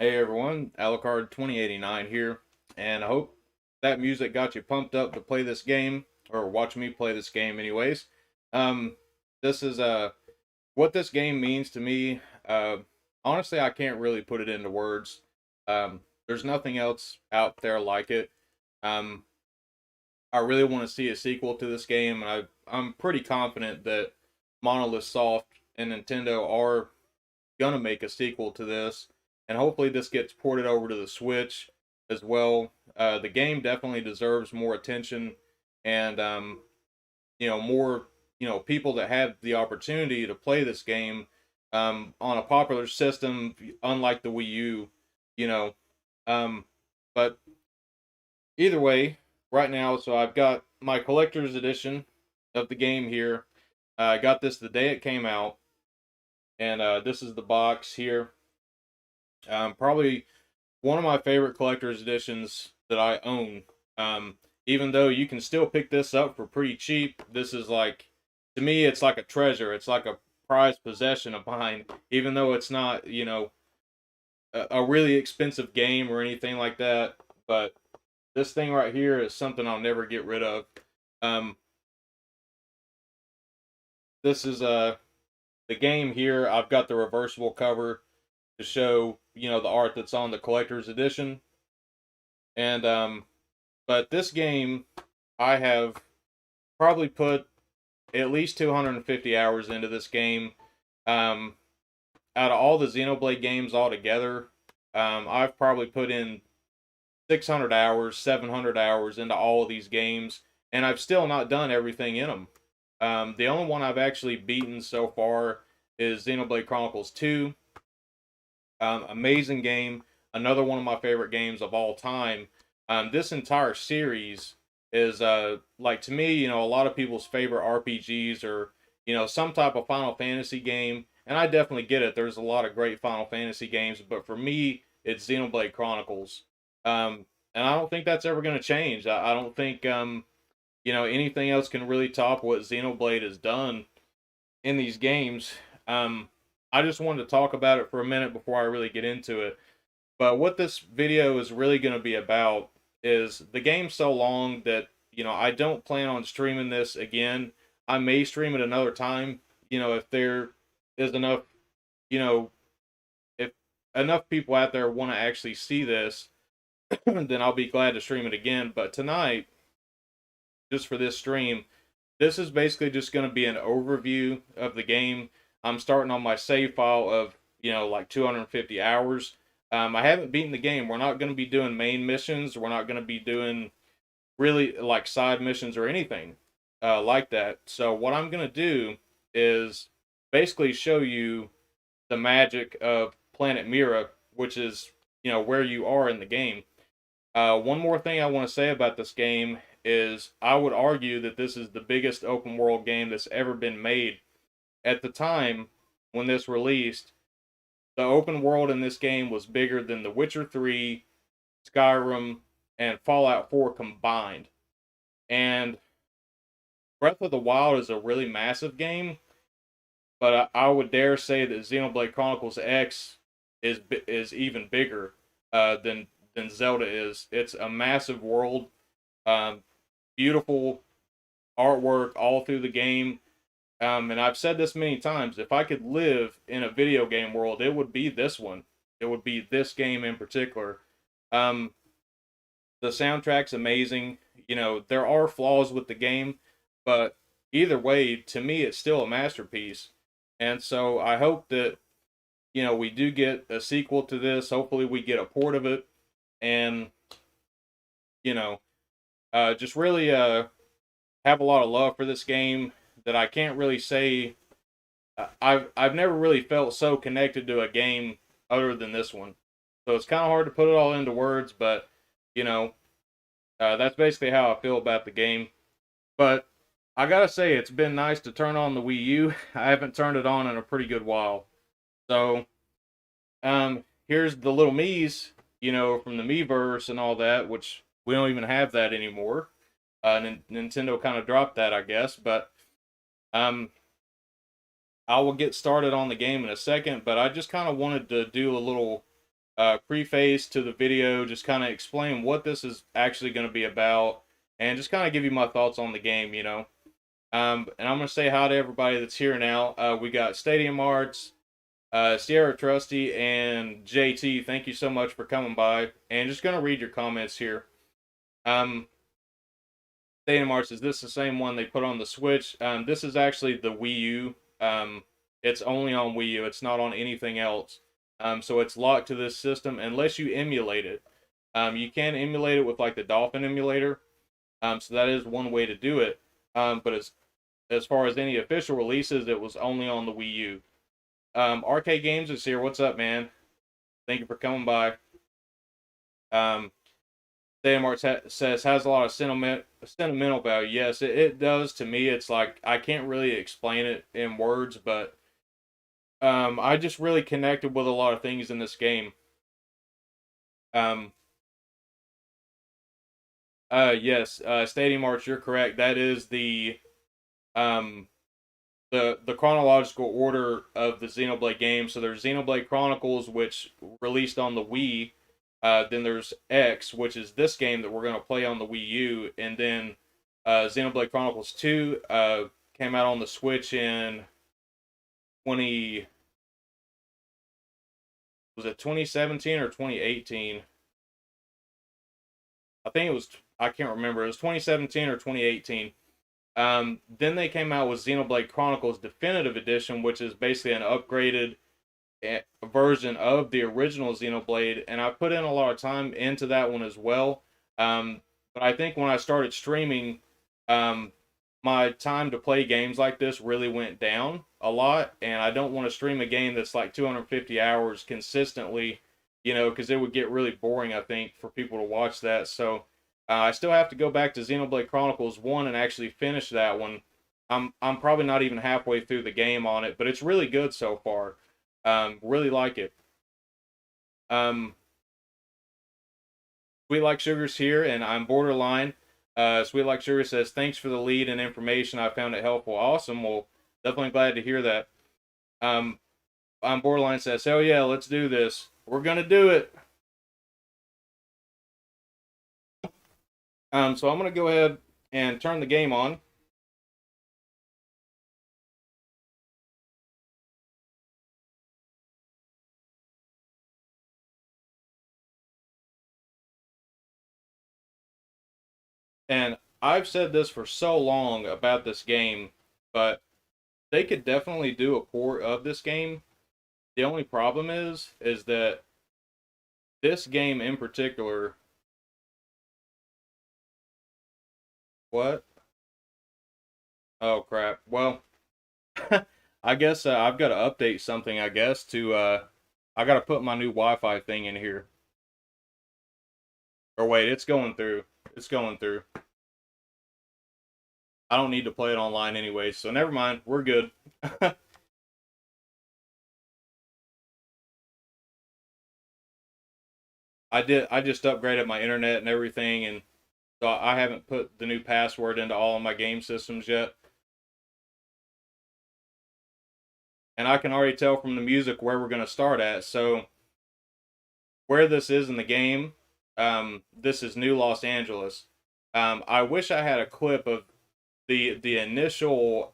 Hey everyone, Alucard 2089 here, and I hope that music got you pumped up to play this game, or watch me play this game anyways. Um, this is what this game means to me. Honestly, I can't really put it into words. There's nothing else out there like it. Um, I really want to see a sequel to this game, and I'm pretty confident that Monolith Soft and Nintendo are gonna make a sequel to this, and hopefully this gets ported over to the Switch as well. The game definitely deserves more attention, and more people that have the opportunity to play this game on a popular system, unlike the Wii U. You know, um, but either way, right now, so I've got my collector's edition of the game here. I got this the day it came out, and this is the box here. Probably one of my favorite collector's editions that I own. Even though you can still pick this up for pretty cheap, this is like, to me, it's like a treasure. It's like a prized possession of mine. Even though it's not, a really expensive game or anything like that, but this thing right here is something I'll never get rid of. Um, this is the game here. I've got the reversible cover to show the art that's on the collector's edition, and but this game, I have probably put at least 250 hours into this game. Um, Out of all the Xenoblade games altogether, I've probably put in 600 hours, 700 hours into all of these games, and I've still not done everything in them. The only one I've actually beaten so far is Xenoblade Chronicles 2. Amazing game. Another one of my favorite games of all time. This entire series is like, to me, a lot of people's favorite RPGs, or some type of Final Fantasy game, and I definitely get it. There's a lot of great Final Fantasy games, but for me, it's Xenoblade Chronicles. And I don't think that's ever going to change. I don't think anything else can really top what Xenoblade has done in these games. I just wanted to talk about it for a minute before I really get into it. But what this video is really going to be about is the game's so long that, I don't plan on streaming this again. I may stream it another time, if there is enough, you know, if enough people out there want to actually see this, then I'll be glad to stream it again. But tonight, just for this stream, this is basically just going to be an overview of the game. I'm starting on my save file of, like 250 hours. I haven't beaten the game. We're not going to be doing main missions. We're not going to be doing really like side missions or anything like that. So what I'm going to do is basically show you the magic of Planet Mira, which is, where you are in the game. One more thing I want to say about this game is I would argue that this is the biggest open world game that's ever been made. At the time when this released, the open world in this game was bigger than The Witcher 3, Skyrim, and Fallout 4 combined. And Breath of the Wild is a really massive game, but I would dare say that Xenoblade Chronicles X is even bigger than Zelda is. It's a massive world, um, beautiful artwork all through the game. And I've said this many times, if I could live in a video game world, it would be this one. It would be this game in particular. Um, the soundtrack's amazing. There are flaws with the game, but either way, to me, it's still a masterpiece. And so I hope that, we do get a sequel to this. Hopefully, we get a port of it. And, you know, just really have a lot of love for this game that I can't really say. I've never really felt so connected to a game other than this one. So it's kind of hard to put it all into words, but you know, that's basically how I feel about the game. But I gotta say, it's been nice to turn on the Wii U. I haven't turned it on in a pretty good while. So here's the little Mii's, from the Miiverse and all that, which we don't even have that anymore. Nintendo kind of dropped that, I guess. But um, I will get started on the game in a second. But I just kind of wanted to do a little preface to the video, just kind of explain what this is actually going to be about, and just kind of give you my thoughts on the game, you know. And I'm going to say hi to everybody that's here now. We got Stadium Arts, Sierra Trusty, and JT. Thank you so much for coming by. And just going to read your comments here. Stadium Arts, is this the same one they put on the Switch? This is actually the Wii U. It's only on Wii U. It's not on anything else. So it's locked to this system unless you emulate it. You can emulate it with like the Dolphin emulator. So that is one way to do it. But as far as any official releases, it was only on the Wii U. Arcade Games is here. What's up, man? Thank you for coming by. Stadium Arts says has a lot of sentimental value. Yes, it does to me. It's like I can't really explain it in words, but I just really connected with a lot of things in this game. Yes, Stadium Arts, you're correct. That is the chronological order of the Xenoblade games. So there's Xenoblade Chronicles, which released on the Wii. Then there's X, which is this game that we're going to play on the Wii U. And then Xenoblade Chronicles 2 came out on the Switch in 2017 or 2018? I think it was, I can't remember. It was 2017 or 2018. Then they came out with Xenoblade Chronicles Definitive Edition, which is basically an upgraded version of the original Xenoblade, and I put in a lot of time into that one as well. But I think when I started streaming, my time to play games like this really went down a lot, and I don't want to stream a game that's like 250 hours consistently, you know, because it would get really boring, I think, for people to watch that. So I still have to go back to Xenoblade Chronicles 1 and actually finish that one. I'm probably not even halfway through the game on it, but it's really good so far. Really like it. Sweet Like Sugar's here, and I'm borderline. Sweet Like Sugar says, thanks for the lead and information. I found it helpful. Awesome. Well, definitely glad to hear that. I'm borderline says, hell yeah, let's do this. We're going to do it. So I'm going to go ahead and turn the game on. And I've said this for so long about this game, but they could definitely do a port of this game. The only problem is that this game in particular. What? Oh crap. Well, I guess I've got to update something. I guess to I got to put my new Wi-Fi thing in here. Or wait, it's going through. It's going through. I don't need to play it online anyway, so never mind. We're good. I just upgraded my internet and everything, and so I haven't put the new password into all of my game systems yet. And I can already tell from the music where we're going to start at. So where this is in the game, this is New Los Angeles. I wish I had a clip of the initial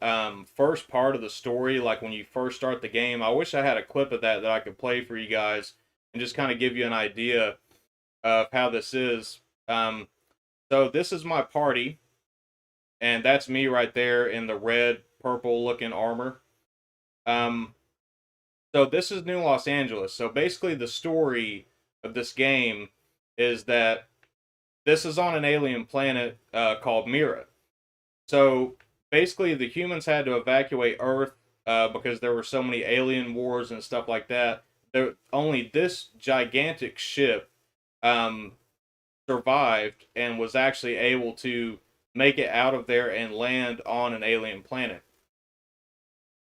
first part of the story, like when you first start the game. I wish I had a clip of that I could play for you guys and just kind of give you an idea of how this is. So this is my party, and that's me right there in the red, purple looking armor. So this is New Los Angeles. So basically the story of this game is that this is on an alien planet called Mira. So basically the humans had to evacuate Earth because there were so many alien wars and stuff like that. Only this gigantic ship survived and was actually able to make it out of there and land on an alien planet.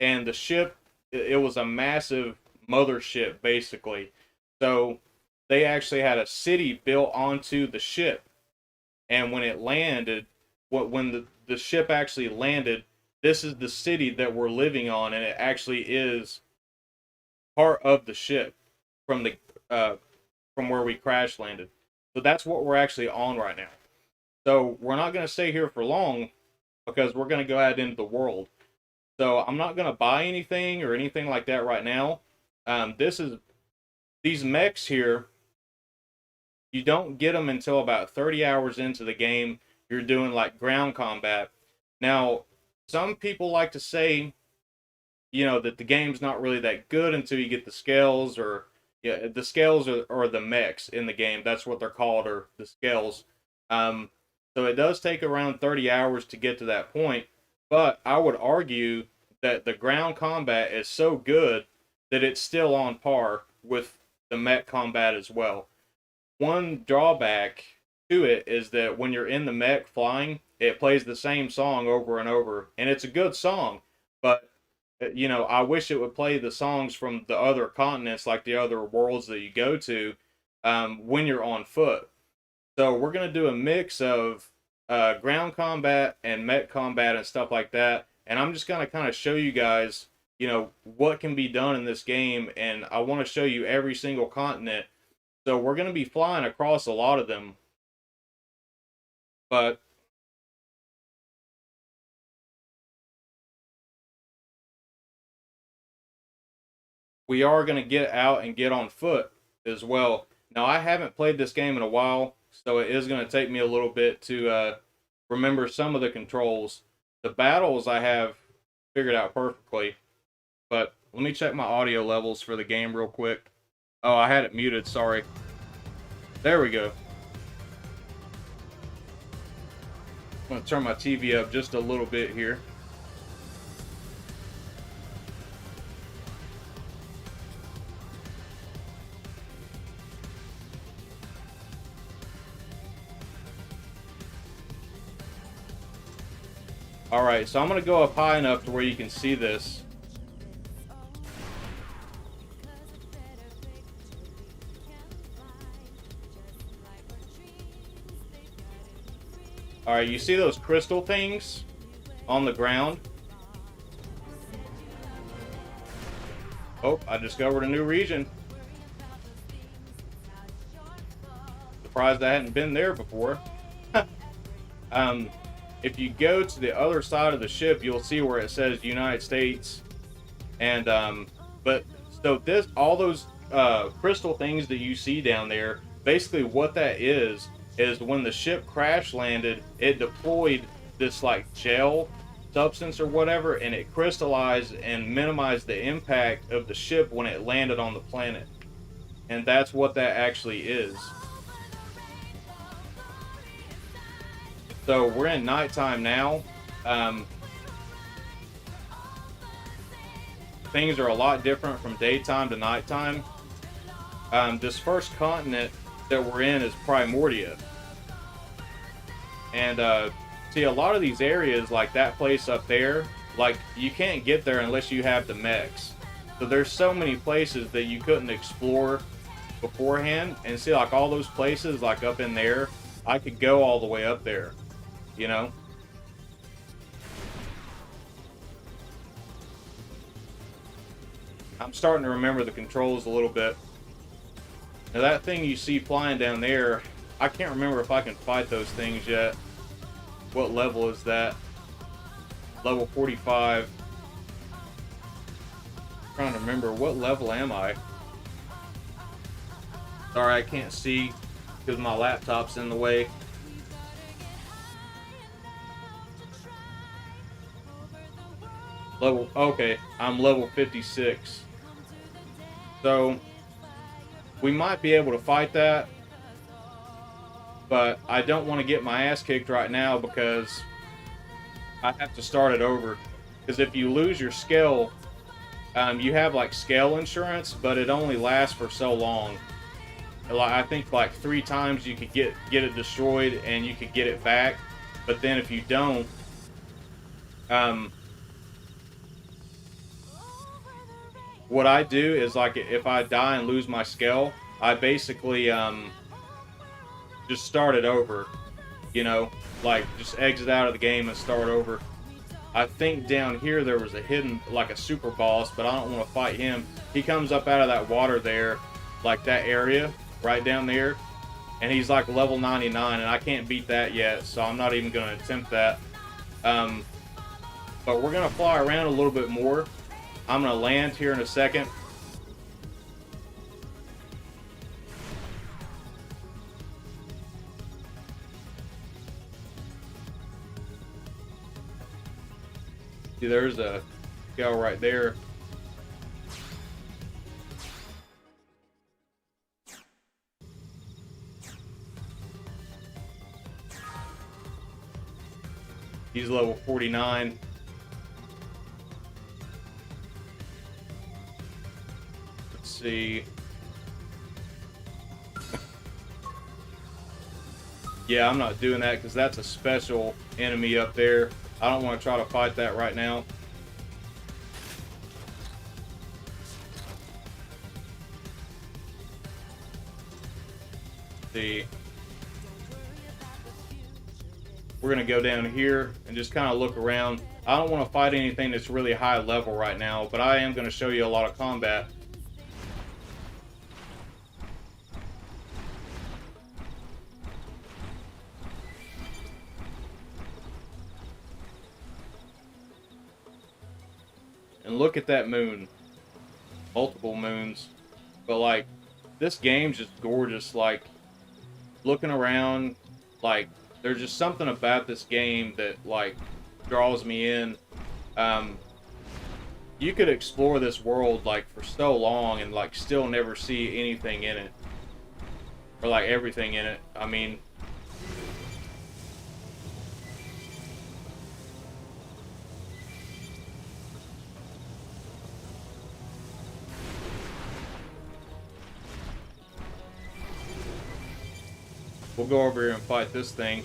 And the ship, it was a massive mothership, basically. So they actually had a city built onto the ship. And when it landed, when the ship actually landed, this is the city that we're living on, and it actually is part of the ship from the from where we crash landed. So that's what we're actually on right now. So we're not going to stay here for long because we're going to go out into the world. So I'm not going to buy anything or anything like that right now. These mechs here, you don't get them until about 30 hours into the game. You're doing like ground combat. Now, some people like to say, you know, that the game's not really that good until you get the Skells, or yeah, the Skells are the mechs in the game. That's what they're called, or the Skells. So it does take around 30 hours to get to that point, but I would argue that the ground combat is so good that it's still on par with the mech combat as well. One drawback to it is that when you're in the mech flying, it plays the same song over and over, and it's a good song, but you know, I wish it would play the songs from the other continents, like the other worlds that you go to, when you're on foot. So we're going to do a mix of ground combat and mech combat and stuff like that. And I'm just going to kind of show you guys, you know, what can be done in this game. And I want to show you every single continent. So we're going to be flying across a lot of them. But we are going to get out and get on foot as well. Now, I haven't played this game in a while, so it is going to take me a little bit to remember some of the controls. The battles I have figured out perfectly, but let me check my audio levels for the game real quick. Oh, I had it muted, sorry. There we go. I'm going to turn my TV up just a little bit here. Alright, so I'm going to go up high enough to where you can see this. Alright, you see those crystal things on the ground? Oh, I discovered a new region. Surprised I hadn't been there before. If you go to the other side of the ship, you'll see where it says United States. And, but, so this, all those crystal things that you see down there, basically what that is when the ship crash landed, it deployed this like gel substance or whatever, and it crystallized and minimized the impact of the ship when it landed on the planet. And that's what that actually is. So we're in nighttime now. Things are a lot different from daytime to nighttime. This first continent that we're in is Primordia. And see, a lot of these areas, like that place up there, like you can't get there unless you have the mechs. So there's so many places that you couldn't explore beforehand. And see, like all those places, like up in there, I could go all the way up there. You know? I'm starting to remember the controls a little bit. Now that thing you see flying down there, I can't remember if I can fight those things yet. What level is that? Level 45. I'm trying to remember, what level am I? Sorry, I can't see because my laptop's in the way. Okay, I'm level 56. So, we might be able to fight that, but I don't want to get my ass kicked right now because I have to start it over. Because if you lose your Skell, you have like Skell insurance, but it only lasts for so long. I think like 3 times you could get it destroyed and you could get it back, but then if you don't, what I do is, like, if I die and lose my Skell, I basically just start it over, you know, like just exit out of the game and start over. I think down here there was a hidden, like a super boss, but I don't want to fight him. He comes up out of that water there, like that area, right down there, and he's like level 99, and I can't beat that yet, so I'm not even going to attempt that. But we're going to fly around a little bit more. I'm going to land here in a second. See, there's a Skell right there. He's level 49. Let's see. Yeah, I'm not doing that because that's a special enemy up there. I don't want to try to fight that right now. See. We're going to go down here and just kind of look around. I don't want to fight anything that's really high level right now, but I am going to show you a lot of combat. And look at that moon. Multiple moons. But like, this game's just gorgeous. Like, looking around, like, there's just something about this game that, like, draws me in. You could explore this world, like, for so long and, like, still never see anything in it. Or, like, everything in it. I mean... We'll go over here and fight this thing.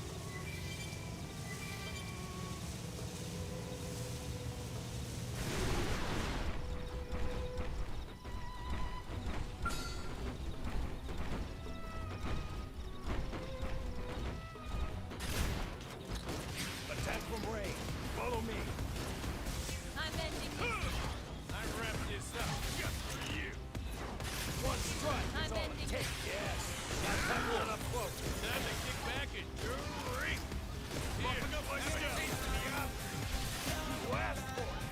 Attack from range. Follow me. I'm ending this. I wrapped this up just for you. One strike is I'm all ending it takes. Yes. Got that up close. Time to kick back and drink. Bumping up my stuff. You asked for it.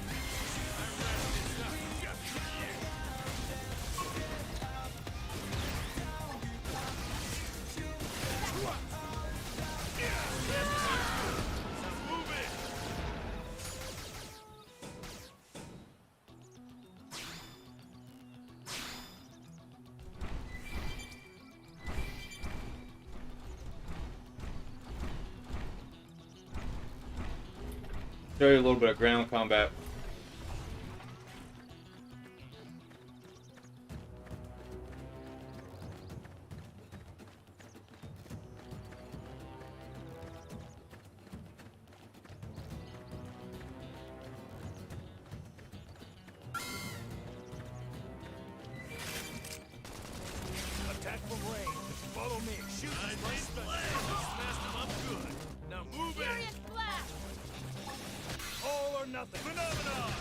I wrapped this up just for you. Now move it. Show you a little bit of ground combat. Attack from range. Follow me. Shoot. My special. Smashed him up good. Now move it. Furious blast! All or nothing. Phenomenon.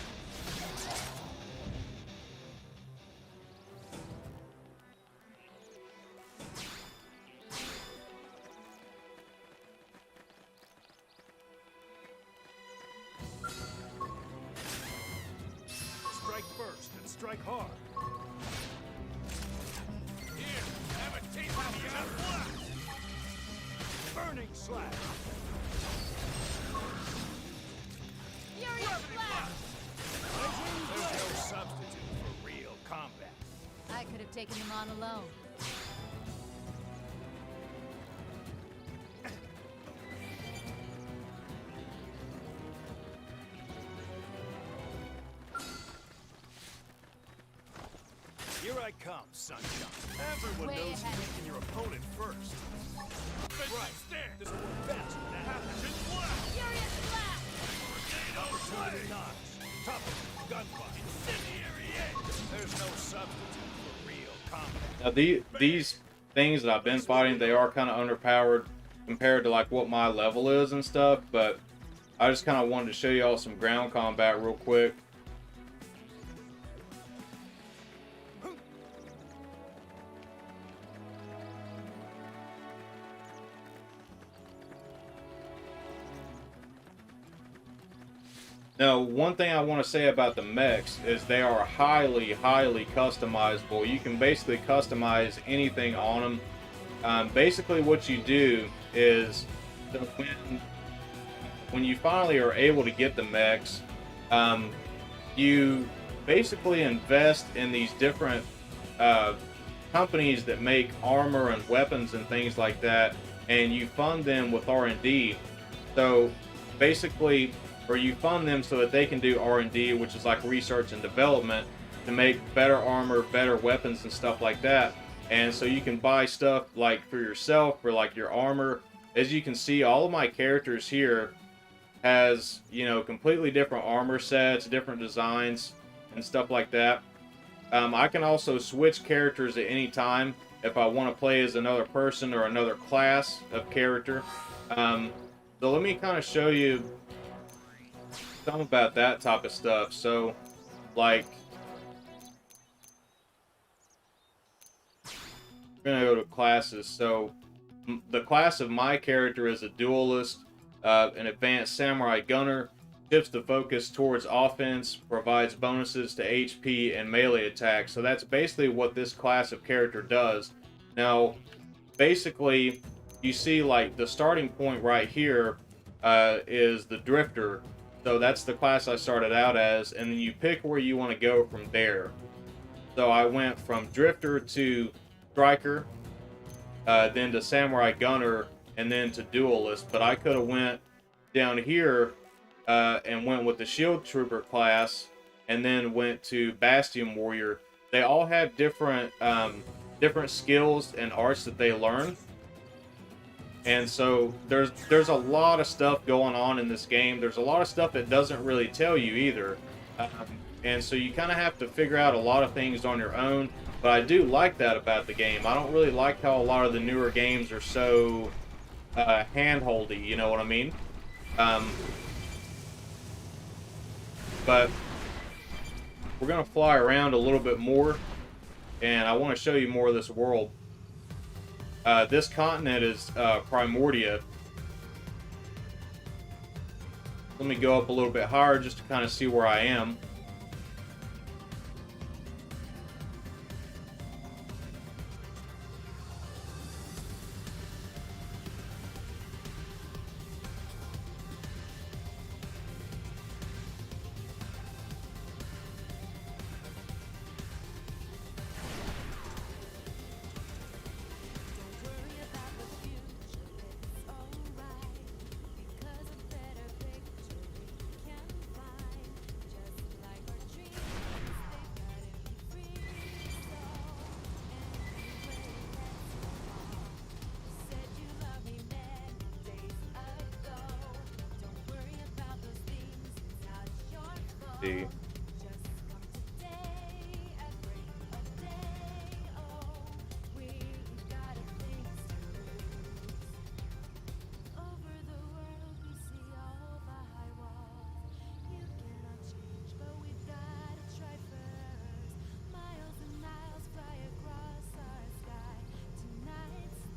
Strike first and strike hard. Here, have a taste of the blast. Burning slash. Furious blast! There's no substitute for real combat. I could have taken him on alone. Here I come, sunshine. Everyone Way knows ahead. you're making your opponent first. Right. This will work best when that happens. Furious blast! Opportunity knocks. Top of gunfight. Incendiary edge. There's no substitute for real combat. Now these things that I've been fighting, they are kind of underpowered compared to like what my level is and stuff, but I just kind of wanted to show y'all some ground combat real quick. Now, one thing I want to say about the mechs is they are highly, highly customizable. You can basically customize anything on them. Basically, what you do is so when you finally are able to get the mechs, you basically invest in these different companies that make armor and weapons and things like that, and you fund them with R&D. So basically, or you fund them so that they can do R&D, which is like research and development, to make better armor, better weapons and stuff like that. And so you can buy stuff like for yourself, for like your armor. As you can see, all of my characters here has, you know, completely different armor sets, different designs and stuff like that. I can also switch characters at any time if I want to play as another person or another class of character. So let me kind of show you some about that type of stuff. So, like, we're gonna go to classes. So, the class of my character is a duelist, an advanced samurai gunner, shifts the focus towards offense, provides bonuses to HP and melee attacks. So that's basically what this class of character does. Now, basically, you see like the starting point right here is the drifter. So that's the class I started out as, and then you pick where you want to go from there. So I went from drifter to striker, then to samurai gunner, and then to duelist. But I could have went down here and went with the shield trooper class, and then went to bastion warrior. They all have different different skills and arts that they learn. And so there's a lot of stuff going on in this game. There's a lot of stuff that doesn't really tell you either. And so you kind of have to figure out a lot of things on your own. But I do like that about the game. I don't really like how a lot of the newer games are so hand-holdy, you know what I mean? But we're going to fly around a little bit more. And I want to show you more of this world. This continent is Primordia. Let me go up a little bit higher just to kind of see where I am. See.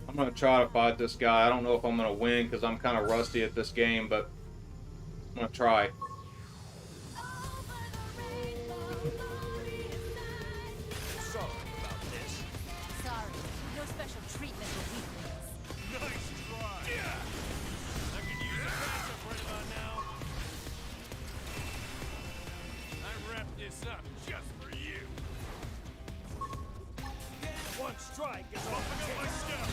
I'm going to try to fight this guy. I don't know if I'm going to win because I'm kind of rusty at this game, but I'm going to try. Strike is off my Skell.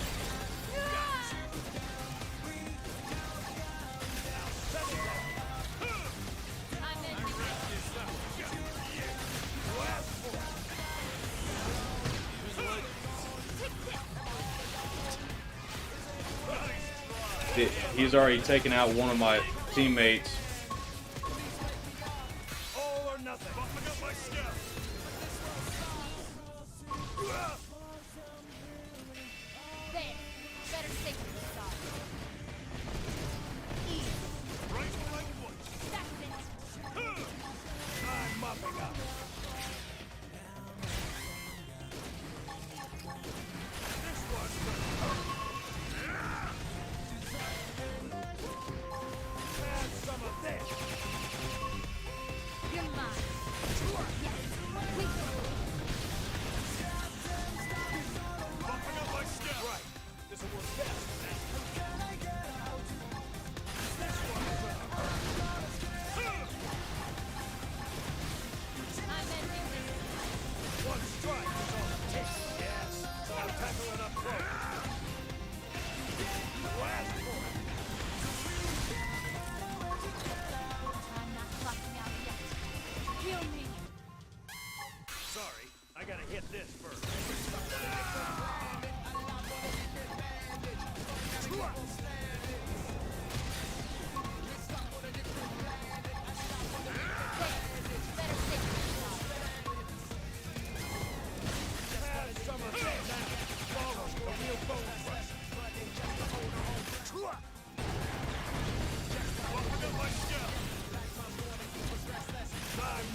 He's already taken out one of my teammates. All or nothing. Buffing up my Skell. There. Better stick to the side. Easy. Right like wood. That's it. I'm mopping up. This one's Have some of this.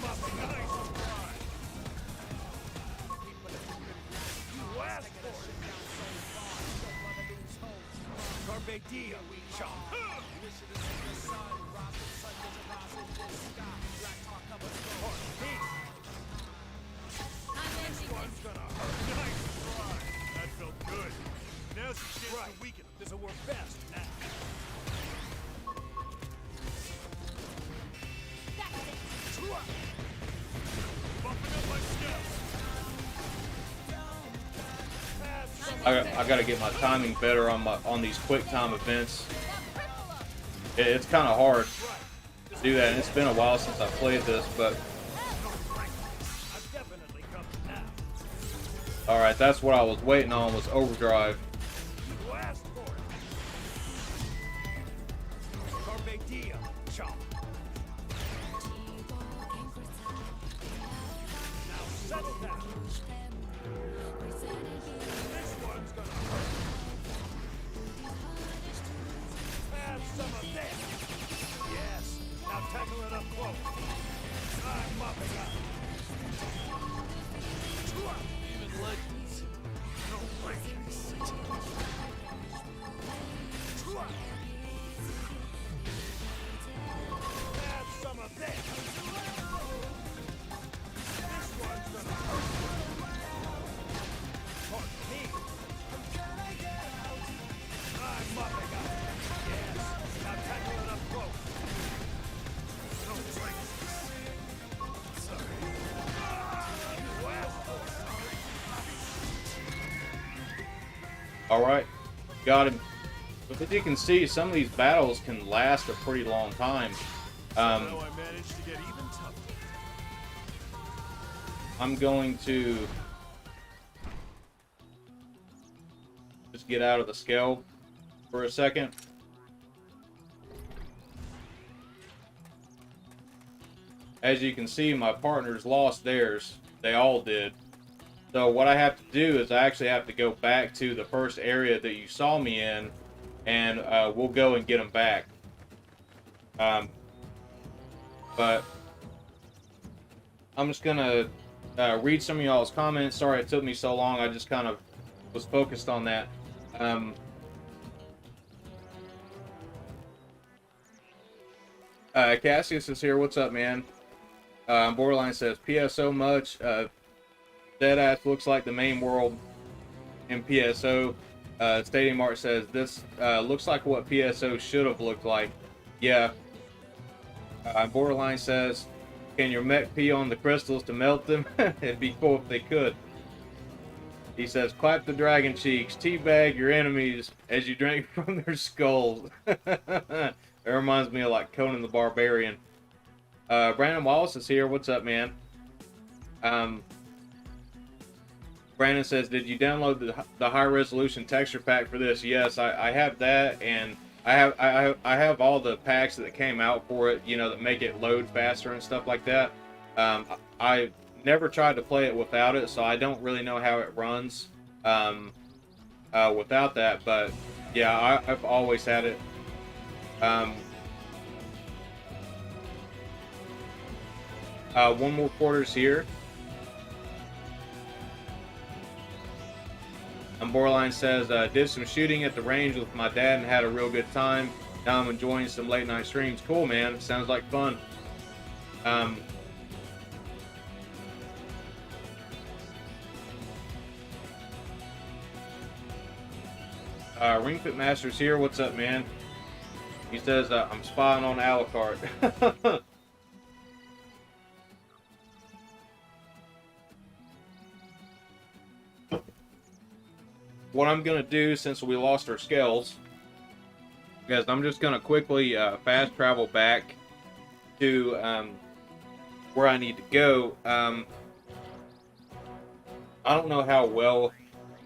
mopping up. Nice try. You asked for it. Carpe diem, chop. I'm ending One's this. gonna hurt. Nice try. That felt good. Now's your chance to weaken him. This'll work best now. That's it. Bumping up my Skell. I gotta get my timing better on these quick time events. Now cripple 'em. It's kind of hard to do that, and it's been a while since I played this, but I've definitely come now. all right, that's what I was waiting on, was overdrive. You asked for it. Carpe diem, chop. Now settle down. This one's gonna hurt. Have some of this. Yes. Now tackle it up close. I'm mopping up. Even legends don't like this. Have some of this. This one's gonna hurt. Pardon me. I'm mopping up. Yes. Now tackle it up close. Don't like this. Sorry. You asked for it. All right, got him. But as you can see, some of these battles can last a pretty long time. How I managed to get even tougher. I'm going to just get out of the Skell for a second. As you can see, my partners lost theirs. They all did. So what I have to do is I actually have to go back to the first area that you saw me in, and we'll go and get them back. But I'm just gonna read some of y'all's comments. Sorry it took me so long. I just kind of was focused on that. Cassius is here. What's up, man? Borderline says, PSO much. Deadass looks like the main world in PSO. Stadium Art says, this looks like what PSO should have looked like. Yeah. Borderline says, can your mech pee on the crystals to melt them? It'd be cool if they could. He says, clap the dragon cheeks, teabag your enemies as you drink from their skulls. It reminds me of like Conan the Barbarian. Brandon Wallace is here. What's up, man? Brandon says, did you download the high resolution texture pack for this? Yes, I have that, and I have all the packs that came out for it, you know, that make it load faster and stuff like that. I never tried to play it without it, so I don't really know how it runs without that, but yeah, I've always had it. One more quarters here. Borderline says, did some shooting at the range with my dad and had a real good time. Now I'm enjoying some late night streams. Cool, man. Sounds like fun. Ring Fit Master's here. What's up, man? He says, I'm spying on Alucard. What I'm going to do, since we lost our Skells, guys, I'm just going to quickly fast travel back to where I need to go. I don't know how well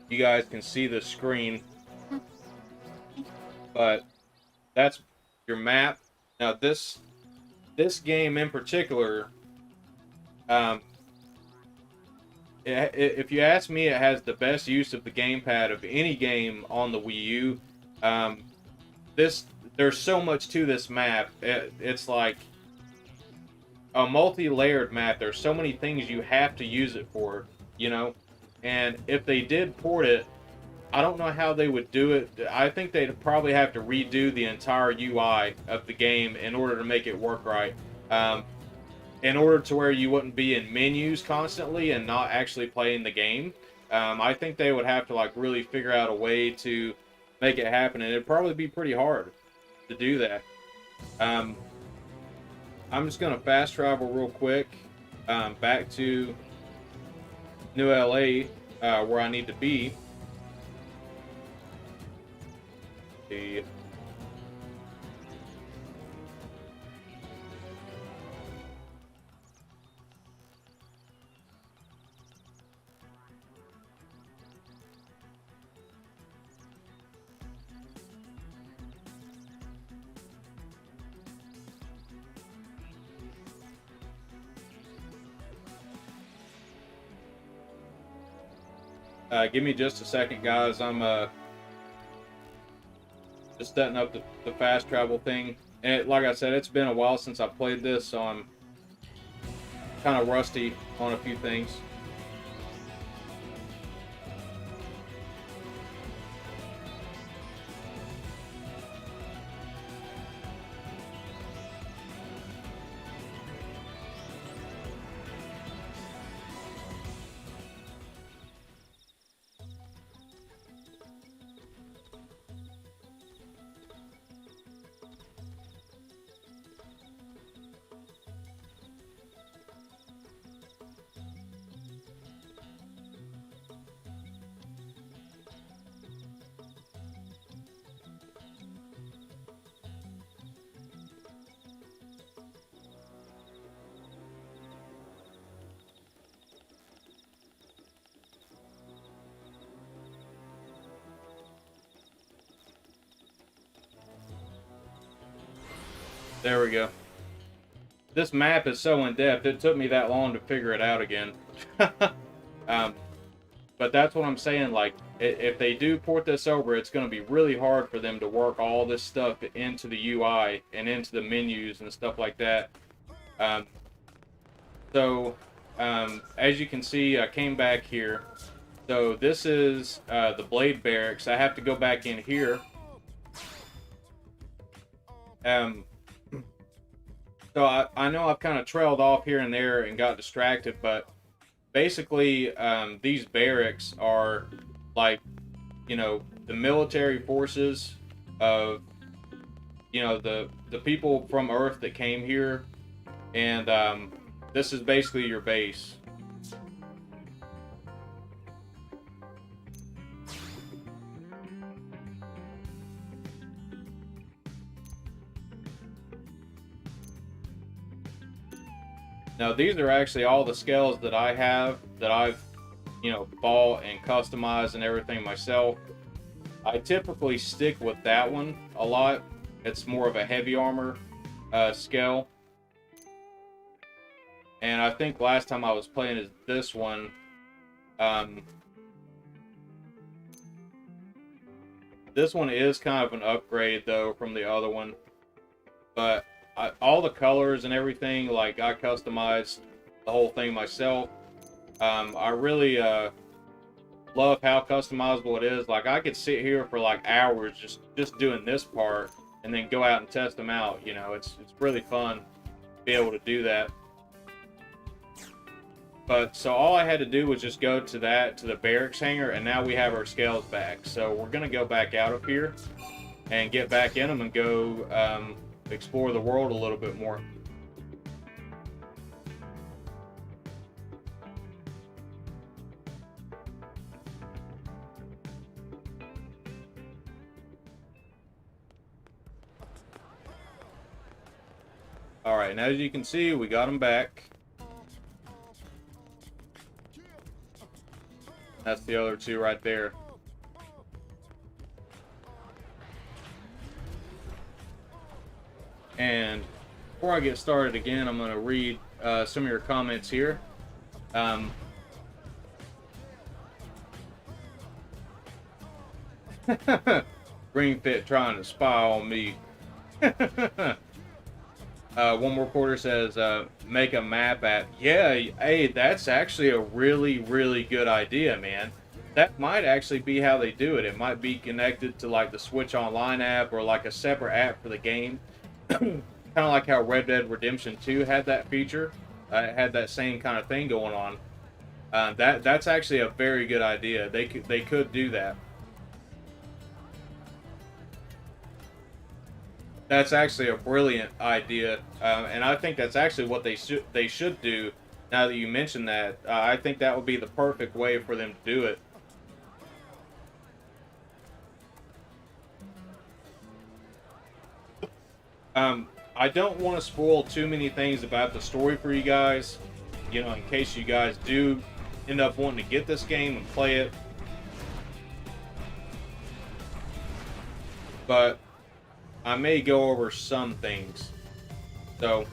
you guys can see the screen, but that's your map. Now, this game in particular, if you ask me, it has the best use of the gamepad of any game on the Wii U. There's so much to this map. It's like, a multi-layered map. There's so many things you have to use it for, you know. And if they did port it, I don't know how they would do it. I think they'd probably have to redo the entire UI of the game in order to make it work right. In order to where you wouldn't be in menus constantly and not actually playing the game. I think they would have to like really figure out a way to make it happen, and it'd probably be pretty hard to do that. I'm just gonna fast travel real quick back to New LA where I need to be. Give me just a second, guys. I'm just setting up the fast travel thing. And like I said, it's been a while since I played this, so I'm kind of rusty on a few things. There we go. This map is so in-depth, it took me that long to figure it out again. But that's what I'm saying, like, if they do port this over, it's going to be really hard for them to work all this stuff into the UI and into the menus and stuff like that. As you can see, I came back here. So this is the Blade Barracks. I have to go back in here. So I know I've kind of trailed off here and there and got distracted, but basically these barracks are like, you know, the military forces of, you know, the people from Earth that came here, and this is basically your base. Now these are actually all the Skells that I have, that I've, you know, bought and customized and everything myself. I typically stick with that one a lot. It's more of a heavy armor Skell. And I think last time I was playing is this one. This one is kind of an upgrade though from the other one. But all the colors and everything, like, I customized the whole thing myself. I really love how customizable it is. Like, I could sit here for like hours just doing this part and then go out and test them out. You know, it's really fun to be able to do that. But so all I had to do was just go to the barracks hangar, and now we have our Skells back. So we're gonna go back out of here and get back in them and go explore the world a little bit more. All right, and as you can see, we got them back. That's the other two right there. And before I get started again, I'm going to read some of your comments here. Green Fit trying to spy on me. One more reporter says, make a map app. Yeah, hey, that's actually a really, really good idea, man. That might actually be how they do it. It might be connected to like the Switch Online app or like a separate app for the game. Kind of like how Red Dead Redemption 2 had that feature. It had that same kind of thing going on. That's actually a very good idea. They could do that. That's actually a brilliant idea, and I think that's actually what they should do. Now that you mention that, I think that would be the perfect way for them to do it. I don't want to spoil too many things about the story for you guys, you know, in case you guys do end up wanting to get this game and play it. But I may go over some things. So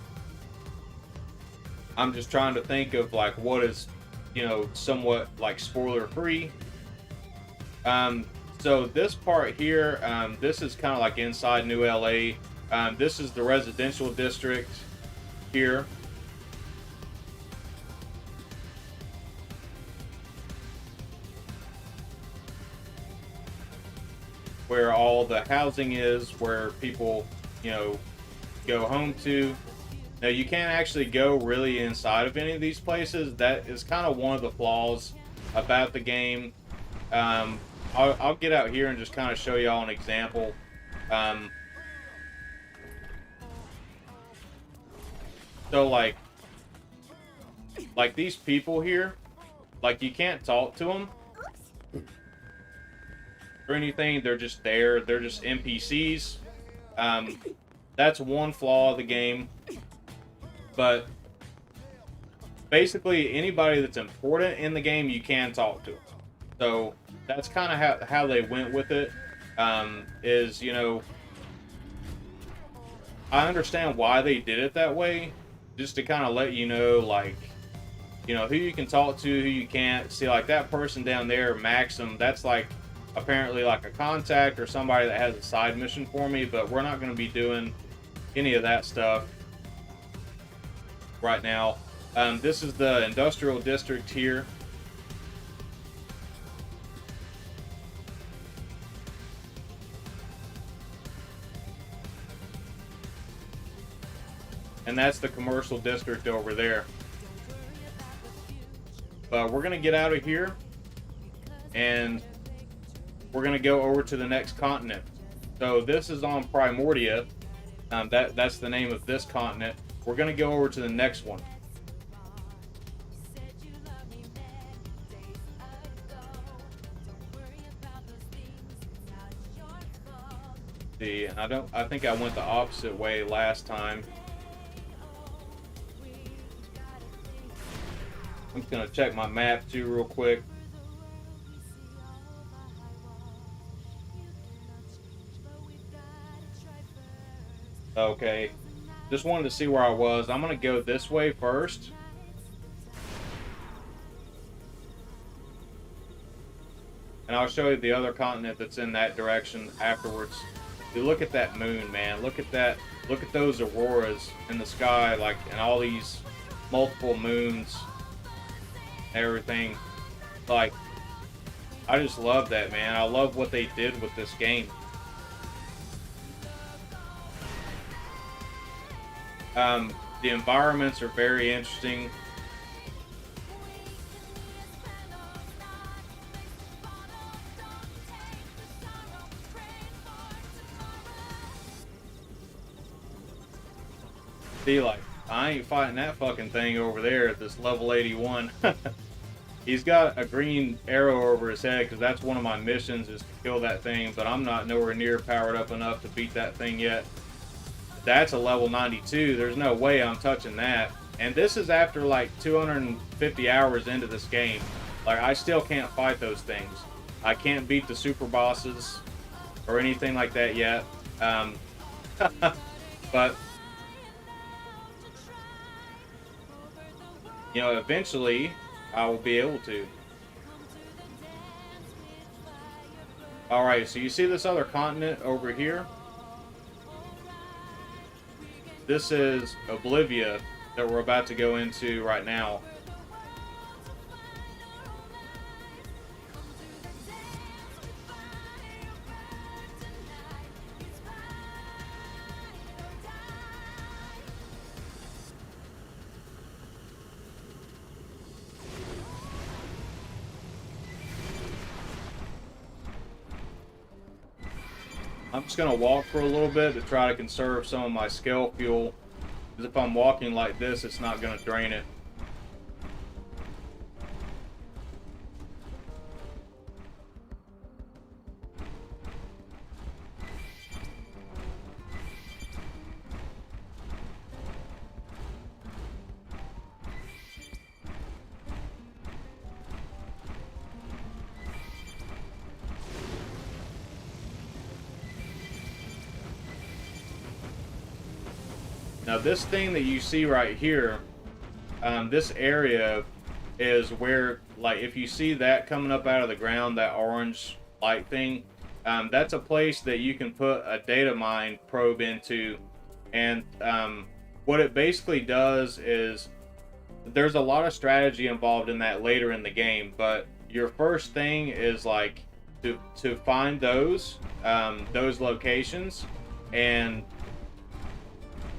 I'm just trying to think of like what is, you know, somewhat like spoiler free. So this part here, this is kind of like inside New LA. This is the residential district here. Where all the housing is, where people, you know, go home to. Now, you can't actually go really inside of any of these places. That is kind of one of the flaws about the game. I'll get out here and just kind of show y'all an example. So, like these people here, like, you can't talk to them or anything. They're just there. They're just NPCs. That's one flaw of the game. But basically, anybody that's important in the game, you can talk to. So that's kind of how they went with it. Is, you know, I understand why they did it that way, just to kind of let you know, like, you know, who you can talk to, who you can't. See, like that person down there, Maxim, that's like apparently like a contact or somebody that has a side mission for me, but we're not going to be doing any of that stuff right now. This is the industrial district here. And that's the commercial district over there. But we're going to get out of here and we're going to go over to the next continent. So this is on Primordia. That's the name of this continent. We're going to go over to the next one. See, I think I went the opposite way last time. I'm just going to check my map too real quick. Okay, just wanted to see where I was. I'm going to go this way first. And I'll show you the other continent that's in that direction afterwards. You look at that moon, man. Look at that. Look at those auroras in the sky, like, and all these multiple moons. Everything. Like, I just love that, man. I love what they did with this game. The environments are very interesting. See, like, I ain't fighting that fucking thing over there at this level 81. He's got a green arrow over his head because that's one of my missions, is to kill that thing, but I'm not nowhere near powered up enough to beat that thing yet. That's a level 92. There's no way I'm touching that. And this is after like 250 hours into this game. Like, I still can't fight those things. I can't beat the super bosses or anything like that yet. But you know, eventually I will be able to. Alright, so you see this other continent over here? this is Oblivia that we're about to go into right now. I'm just gonna walk for a little bit to try to conserve some of my Skell fuel, because if I'm walking like this, it's not gonna drain it. Now this thing that you see right here, this area is where, like, if you see that coming up out of the ground, that orange light thing, that's a place that you can put a data mine probe into. And what it basically does is, there's a lot of strategy involved in that later in the game, but your first thing is like to find those locations, and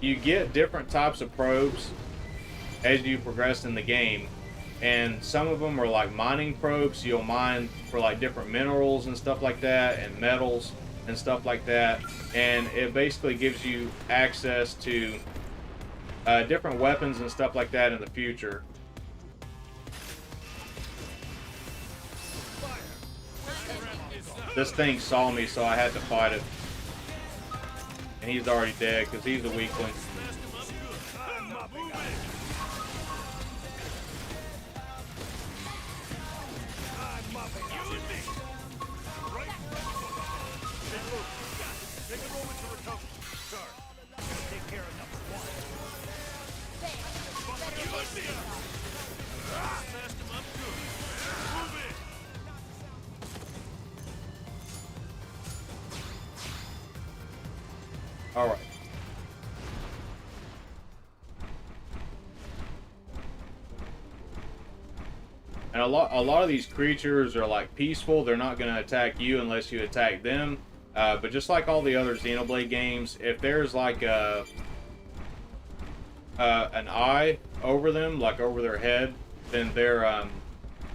you get different types of probes as you progress in the game, and some of them are like mining probes. You'll mine for like different minerals and stuff like that, and metals and stuff like that, and it basically gives you access to different weapons and stuff like that in the future. This thing saw me, so I had to fight it. And he's already dead because he's a weakling. All right. And a lot of these creatures are like peaceful. They're not going to attack you unless you attack them. But just like all the other Xenoblade games, if there's like an eye over them, like over their head, then they're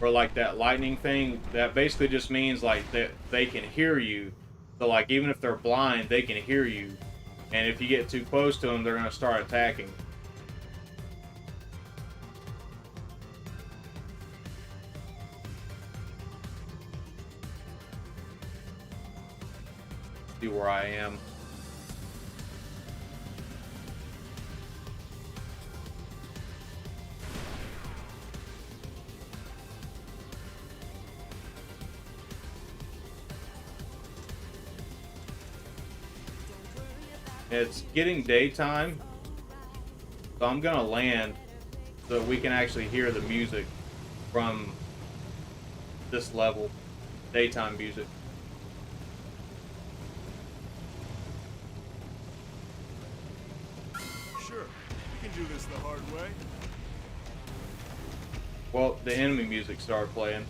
or like that lightning thing, that basically just means like that they can hear you. So like even if they're blind, they can hear you. And if you get too close to them, they're going to start attacking. See where I am. It's getting daytime, so I'm gonna land so that we can actually hear the music from this level, daytime music. Sure, we can do this the hard way. Well, the enemy music started playing.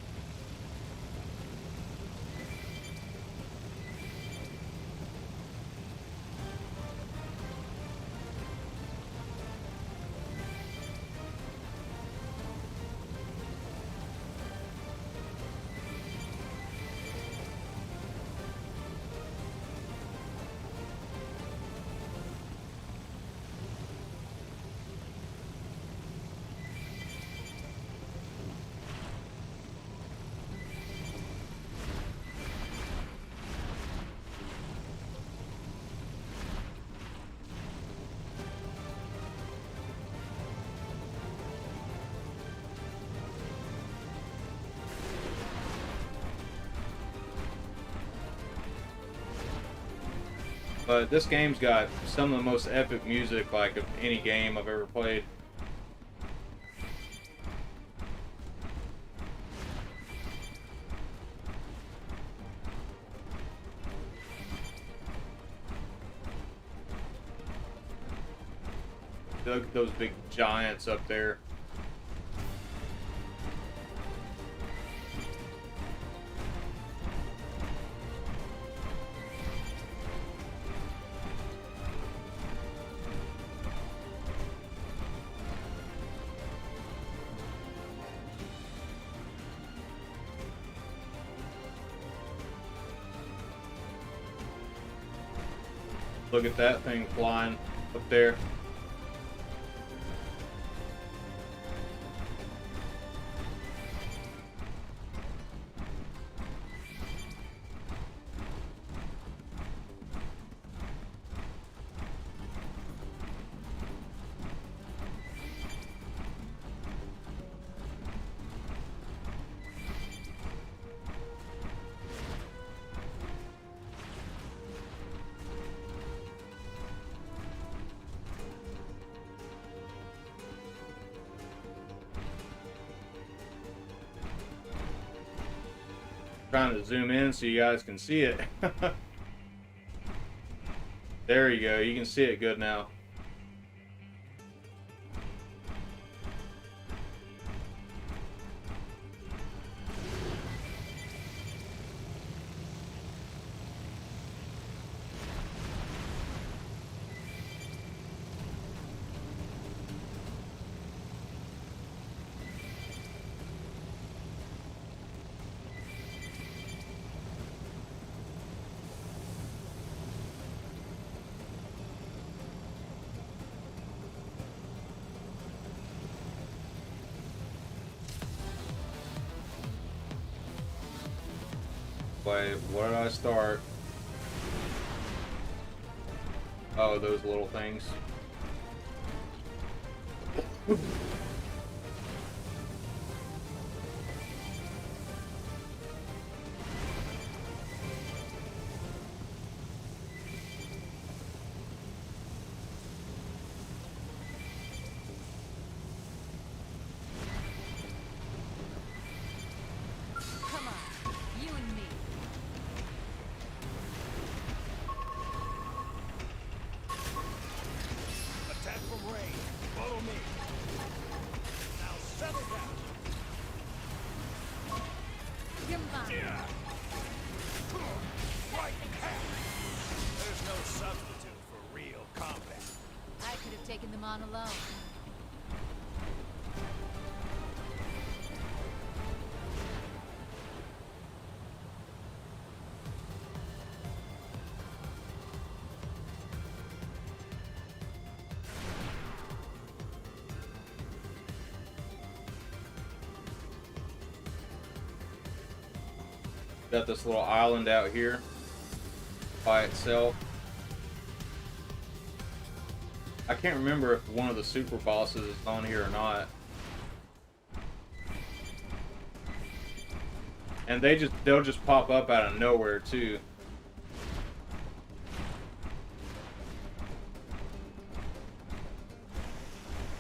But this game's got some of the most epic music, like, of any game I've ever played. Look at those big giants up there. Look at that thing flying up there. Trying to zoom in so you guys can see it. There you go. You can see it good now. Wait, where did I start? Oh, those little things. Come on, you and me. Attack from range. Follow me. Now settle down. Come on. Yeah. Right hand. There's no substitute for real combat. I could have taken them on alone. Got this little island out here by itself. I can't remember if one of the super bosses is on here or not. And they'll just pop up out of nowhere too.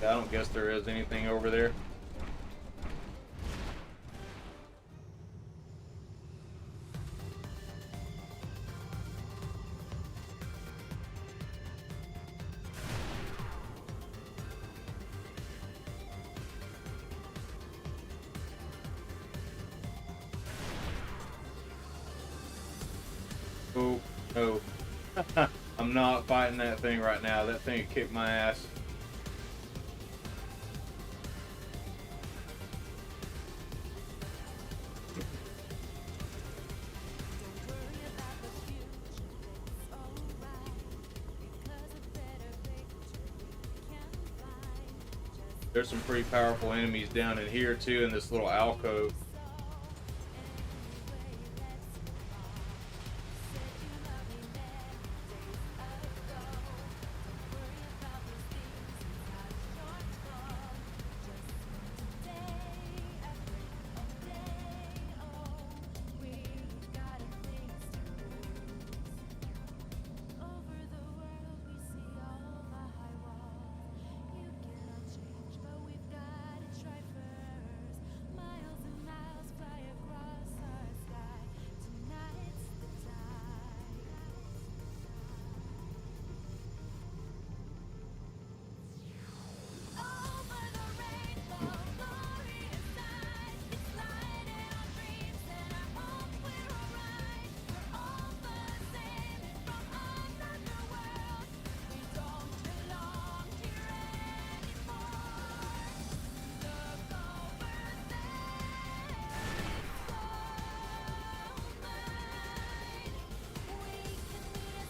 I don't guess there is anything over there. Oh, no. I'm not fighting that thing right now. That thing kicked my ass. There's some pretty powerful enemies down in here too, in this little alcove.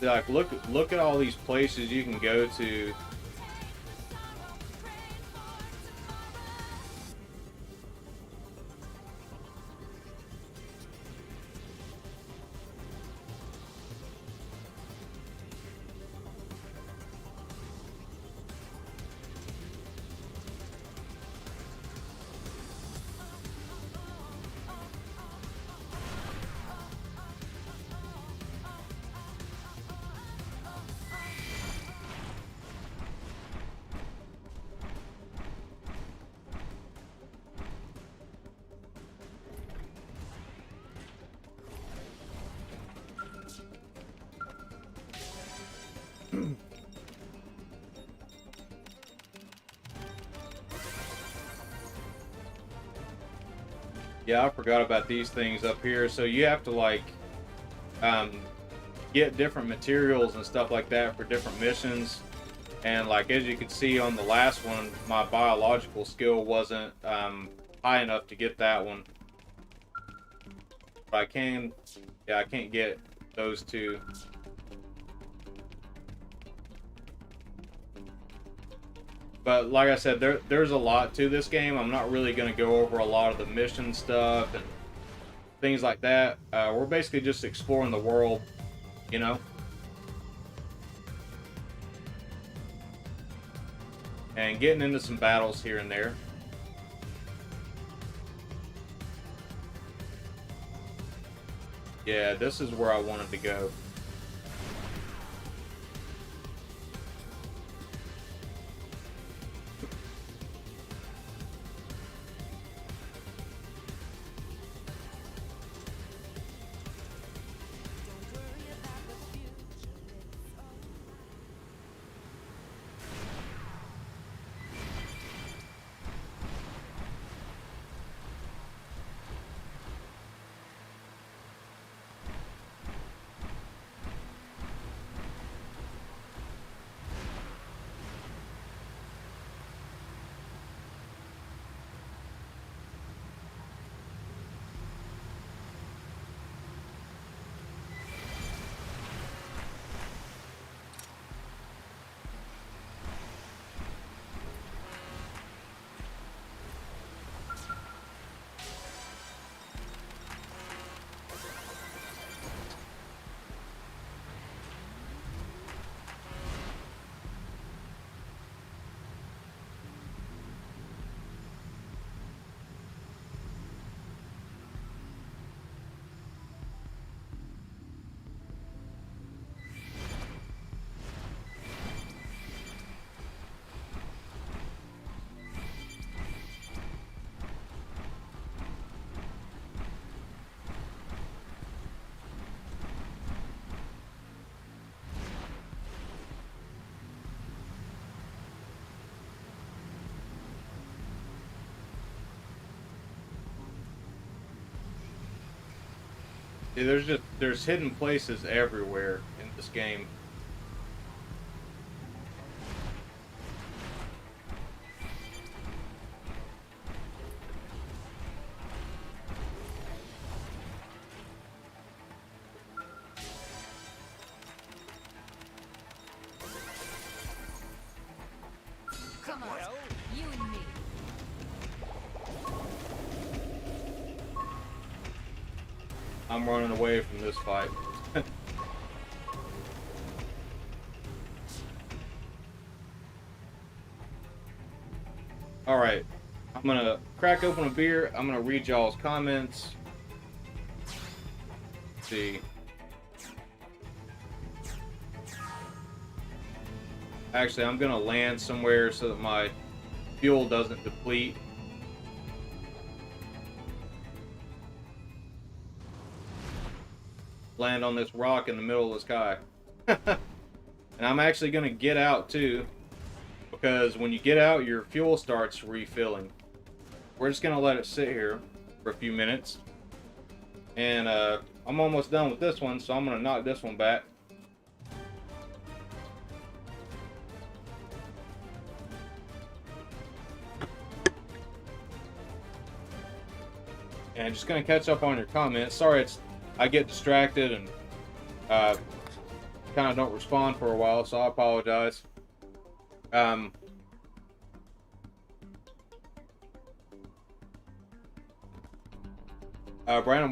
Like, look at all these places you can go to. Yeah, I forgot about these things up here. So you have to like get different materials and stuff like that for different missions. And like as you can see on the last one, my biological skill wasn't high enough to get that one. But I can, yeah, I can't get those two. But like I said, there's a lot to this game. I'm not really going to go over a lot of the mission stuff and things like that. We're basically just exploring the world, you know? And getting into some battles here and there. Yeah, this is where I wanted to go. See, there's hidden places everywhere in this game. Come on, you and me. I'm running away from this fight. Alright, I'm gonna crack open a beer. I'm gonna read y'all's comments. Let's see. Actually, I'm gonna land somewhere so that my fuel doesn't deplete. Land on this rock in the middle of the sky. And I'm actually gonna get out too, because when you get out, your fuel starts refilling. We're just gonna let it sit here for a few minutes, and I'm almost done with this one, so I'm gonna knock this one back. And just gonna catch up on your comments. Sorry, I get distracted and kind kind of don't respond for a while, so I apologize. Brandon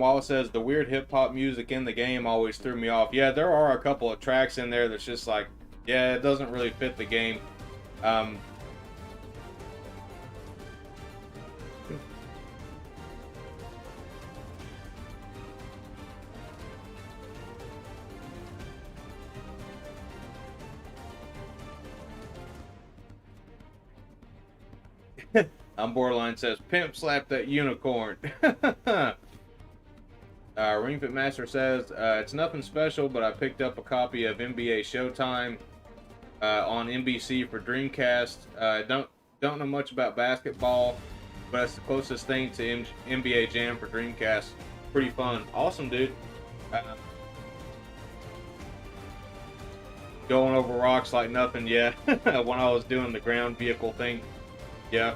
Wallace says the weird hip hop music in the game always threw me off. Yeah, there are a couple of tracks in there that's just like, yeah, it doesn't really fit the game. Borderline says, "Pimp slap that unicorn." Ring Fit Master says, "It's nothing special, but I picked up a copy of NBA Showtime on NBC for Dreamcast. Don't know much about basketball, but it's the closest thing to NBA Jam for Dreamcast. Pretty fun. Awesome, dude. Going over rocks like nothing, yeah." When I was doing the ground vehicle thing, yeah.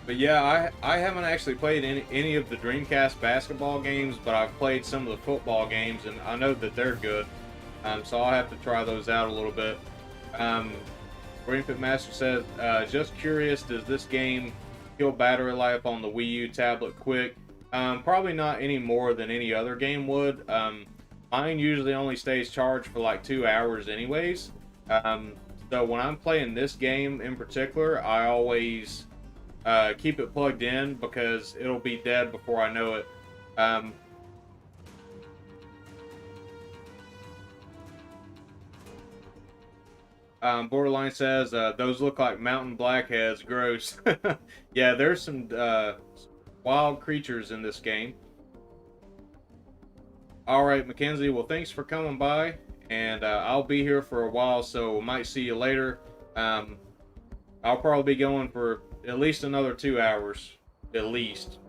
But yeah, I haven't actually played any of the Dreamcast basketball games, but I've played some of the football games, and I know that they're good. So I'll have to try those out a little bit. Ring Fit Master says, "Just curious, does this game kill battery life on the Wii U tablet quick?" Probably not any more than any other game would. Mine usually only stays charged for like 2 hours anyways. So when I'm playing this game in particular, I always keep it plugged in because it'll be dead before I know it. Borderline says, "Those look like mountain blackheads. Gross." Yeah, there's some wild creatures in this game. Alright, Mackenzie, well, thanks for coming by. And I'll be here for a while, so might see you later. I'll probably be going for at least another 2 hours. At least.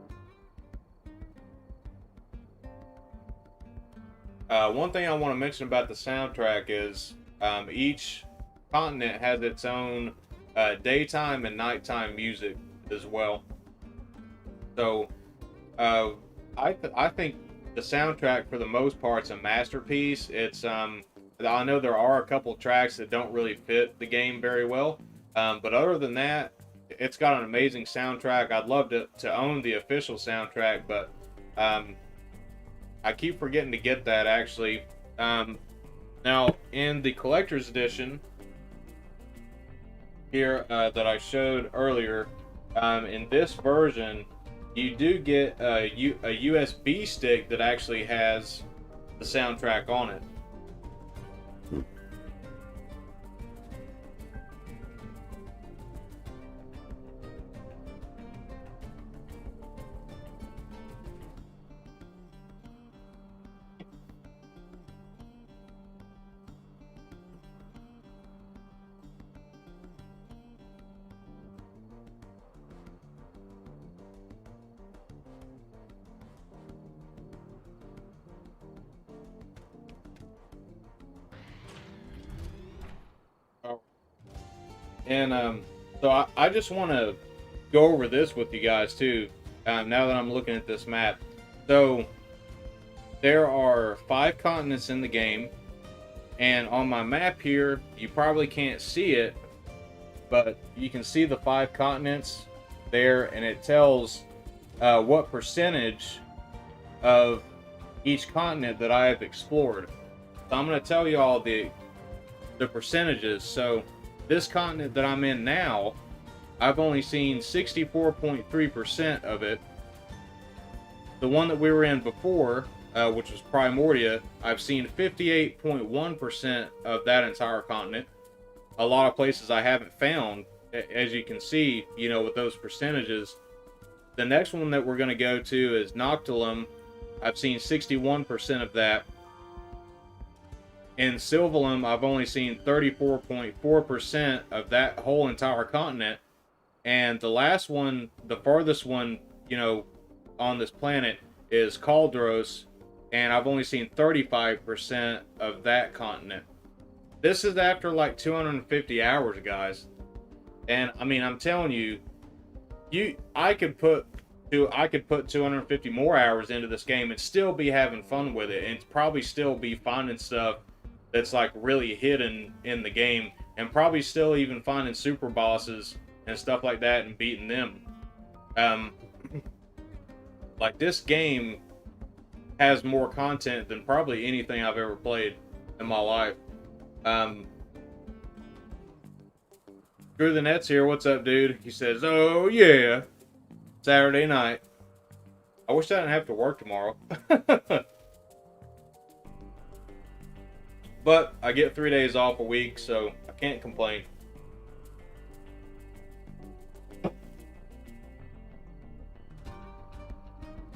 One thing I want to mention about the soundtrack is each continent has its own daytime and nighttime music as well. So I think the soundtrack for the most part's a masterpiece. It's I know there are a couple tracks that don't really fit the game very well, but other than that, it's got an amazing soundtrack. I'd love to own the official soundtrack, but I keep forgetting to get that actually. Now, in the collector's edition here that I showed earlier, in this version, you do get a USB stick that actually has the soundtrack on it. And so I just want to go over this with you guys too, now that I'm looking at this map. So there are 5 continents in the game, and on my map here, you probably can't see it, but you can see the 5 continents there, and it tells what percentage of each continent that I have explored. So I'm going to tell you all the percentages. So this continent that I'm in now, I've only seen 64.3% of it. The one that we were in before, which was Primordia, I've seen 58.1% of that entire continent. A lot of places I haven't found, as you can see, you know, with those percentages. The next one that we're going to go to is Noctilum. I've seen 61% of that. In Sylvalum, I've only seen 34.4% of that whole entire continent. And the last one, the farthest one, you know, on this planet is Caldros, and I've only seen 35% of that continent. This is after like 250 hours, guys. And I mean, I'm telling you, I could put I could put 250 more hours into this game and still be having fun with it, and probably still be finding stuff that's like really hidden in the game, and probably still even finding super bosses and stuff like that and beating them. Like, this game has more content than probably anything I've ever played in my life. Screw the Nets here. What's up, dude? He says, "Oh yeah, Saturday night. I wish I didn't have to work tomorrow." But I get 3 days off a week, so I can't complain.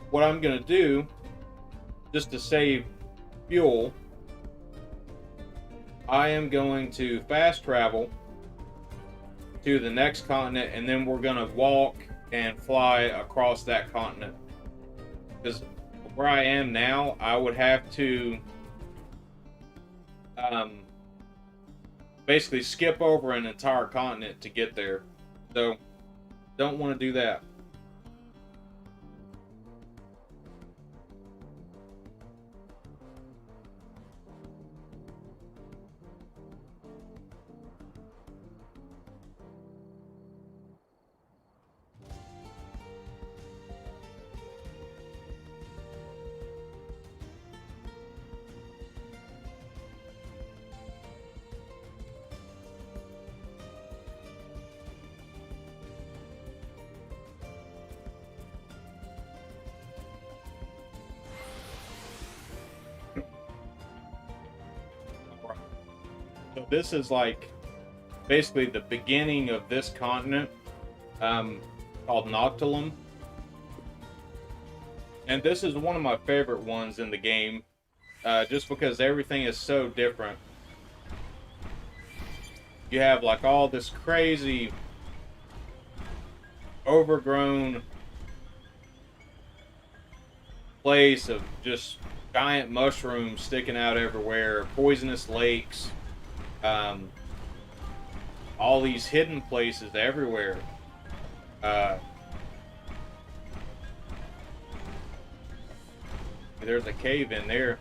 What I'm gonna do, just to save fuel, I am going to fast travel to the next continent, and then we're gonna walk and fly across that continent. Because where I am now, I would have to basically skip over an entire continent to get there. So, don't want to do that. So this is like basically the beginning of this continent, called Noctilum. And this is one of my favorite ones in the game, just because everything is so different. You have like all this crazy overgrown place of just giant mushrooms sticking out everywhere, poisonous lakes, all these hidden places everywhere. There's a cave in there.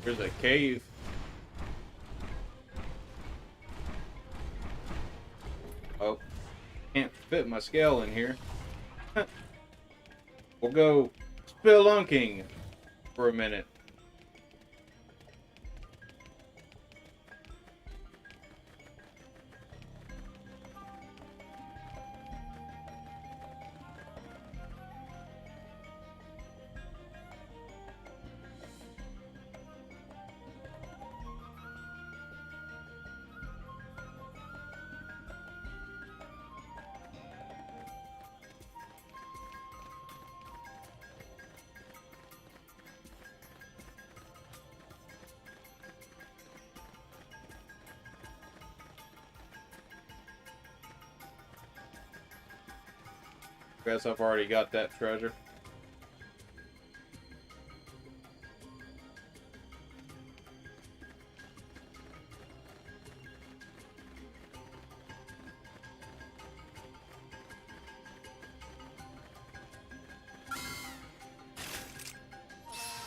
There's a cave. Oh, can't fit my Skell in here. We'll go spelunking for a minute. Guess I've already got that treasure.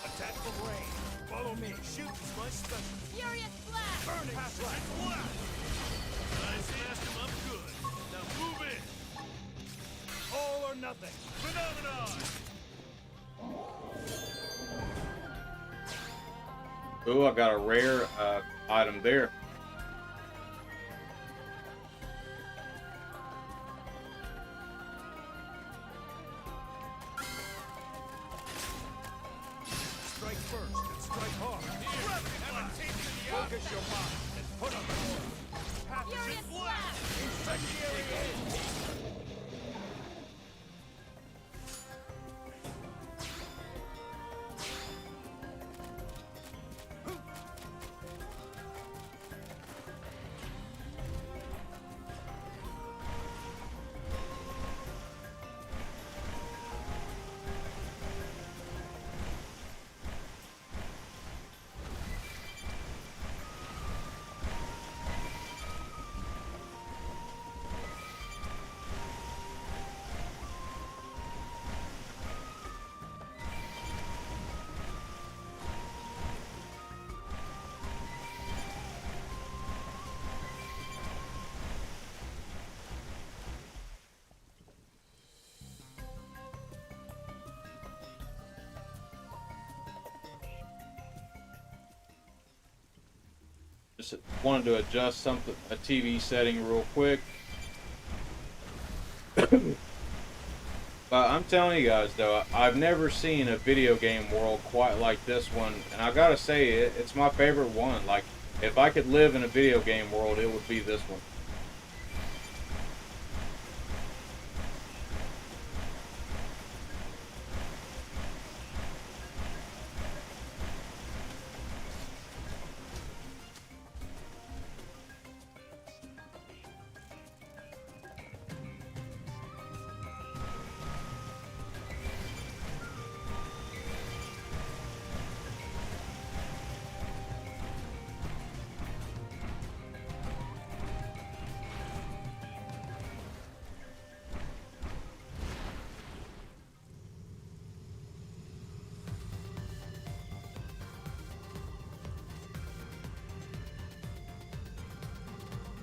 Attack from range. Follow me. Shoot is my special. Furious blast! Burning passage. I smashed him up good. Now move in. All or nothing. Phenomenon. Ooh, I got a rare item there. Strike first and strike hard. Here, have a taste of the focus your mind and put on the sword. Furious Pathogen blast! incendiary aid. Just wanted to adjust something, a TV setting real quick. But I'm telling you guys though, I've never seen a video game world quite like this one, and I gotta say it's my favorite one. Like, if I could live in a video game world, it would be this one.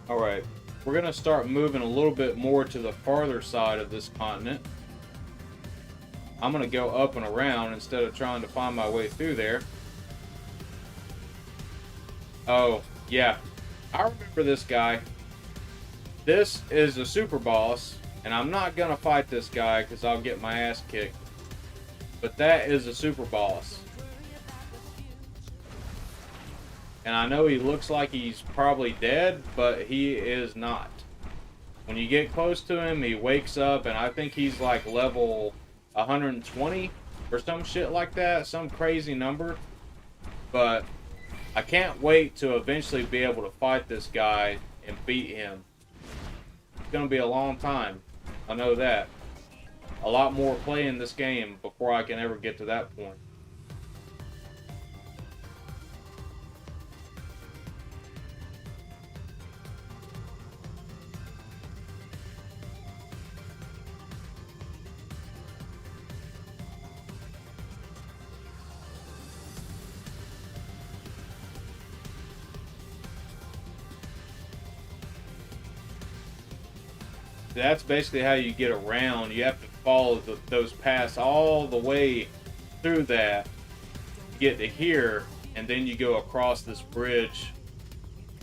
Alright, we're going to start moving a little bit more to the farther side of this continent. I'm going to go up and around instead of trying to find my way through there. Oh, yeah. I remember this guy. This is a super boss, and I'm not going to fight this guy because I'll get my ass kicked. But that is a super boss. And I know he looks like he's probably dead, but he is not. When you get close to him, he wakes up, and I think he's like level 120 or some shit like that, some crazy number. But I can't wait to eventually be able to fight this guy and beat him. It's gonna be a long time, I know that. A lot more playing this game before I can ever get to that point. That's basically how you get around. You have to follow those paths all the way through that to get to here, and then you go across this bridge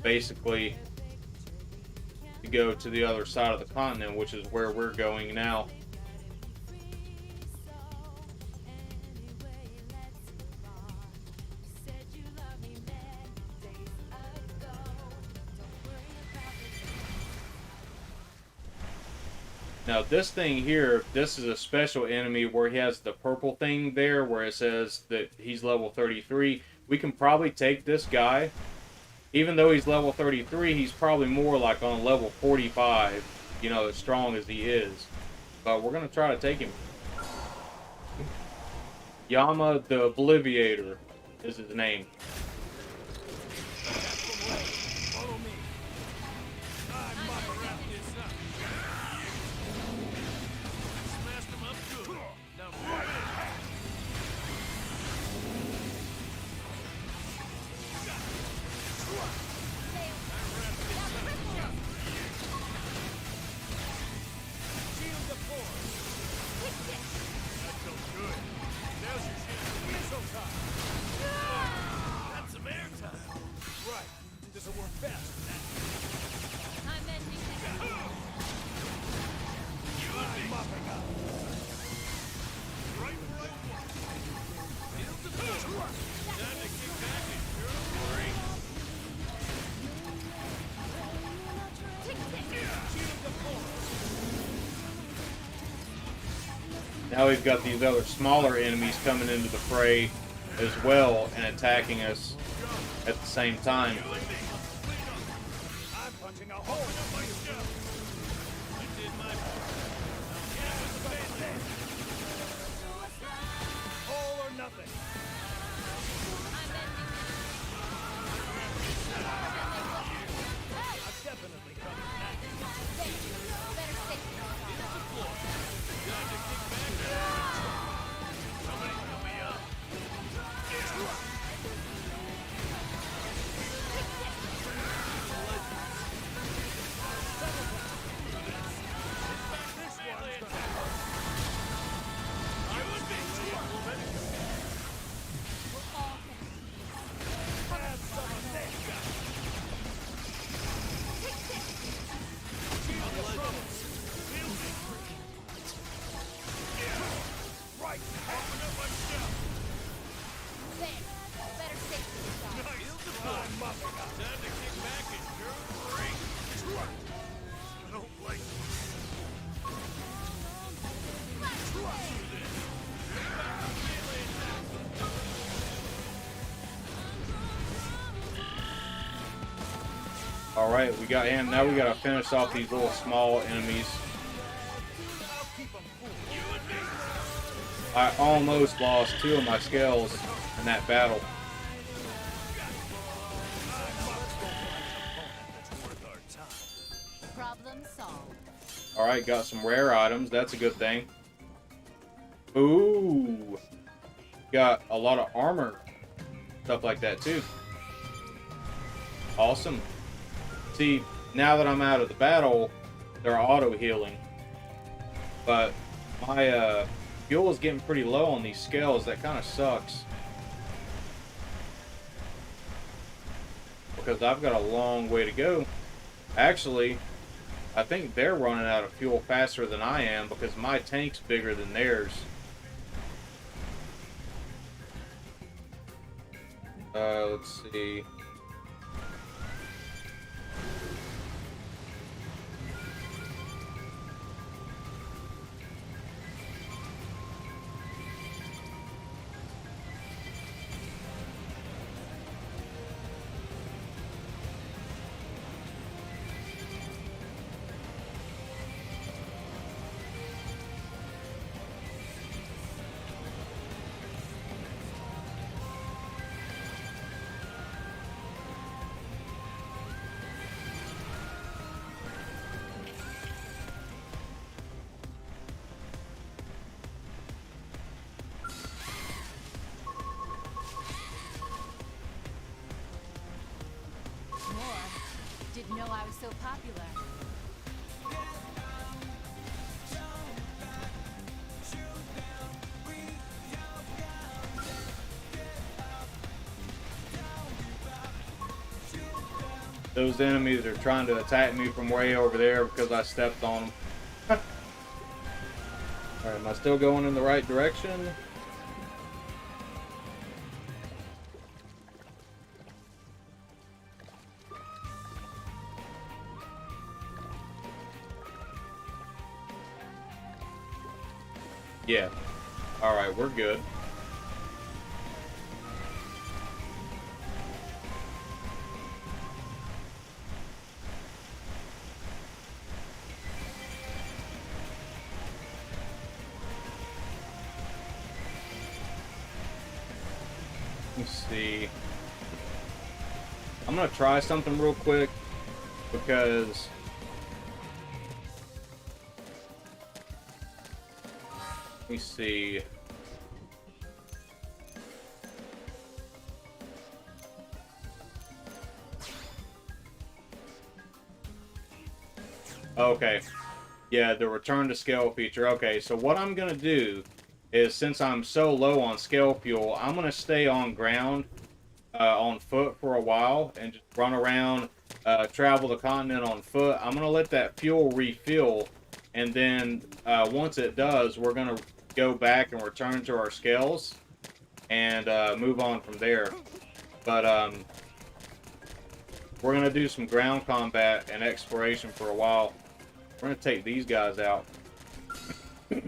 basically to go to the other side of the continent, which is where we're going now. Now this thing here, this is a special enemy where he has the purple thing there where it says that he's level 33. We can probably take this guy. Even though he's level 33, he's probably more like on level 45, you know, as strong as he is. but we're gonna try to take him. Yama the Obliviator is his name. Follow me. I'm gonna wrap this up. Smashed him up good. Now move it. Shield deployed. That felt good. Now's your chance to win some time. That's some airtime. Right. This'll work best. I'm ending this. I'm mopping up. Right where I want. Shield deployed. Time to kick back and shoot the ring. Shield deployed. Now we've got these other smaller enemies coming into the fray as well and attacking us at the same time. I'm punching a hole in my shell. I did my part. Now get with the band. All or nothing. I'm ending this. I've definitely covered that. Thank you. Better stick to this. Time to kick back. Somebody help me up. We're all finished. Right. Open up my shell. There. Better stick to this. I'm mopping up. Time to kick back and shoot the ring. I don't like Alright, we got him. Now we gotta finish off these little small enemies. I'll keep them cool. You and me. I almost lost 2 of my Skells in that battle. That's worth our time. Problem solved. Alright, got some rare items. That's a good thing. Ooh. Got a lot of armor. Stuff like that too. Awesome. See, now that I'm out of the battle, they're auto-healing. But my fuel is getting pretty low on these Skells. That kind of sucks. Because I've got a long way to go. Actually, I think they're running out of fuel faster than I am because my tank's bigger than theirs. Let's see. Didn't know I was so popular. Those enemies are trying to attack me from way over there because I stepped on them. Alright, am I still going in the right direction? Yeah. Alright, we're good. see. I'm gonna try something real quick because let me see. Okay. Yeah, the return to Skell feature. Okay, so what I'm gonna do is, since I'm so low on Skell fuel, I'm gonna stay on ground, on foot for a while, and just run around, travel the continent on foot. I'm gonna let that fuel refill, and then once it does, we're gonna go back and return to our Skells and move on from there. But we're gonna do some ground combat and exploration for a while. We're gonna take these guys out. You'll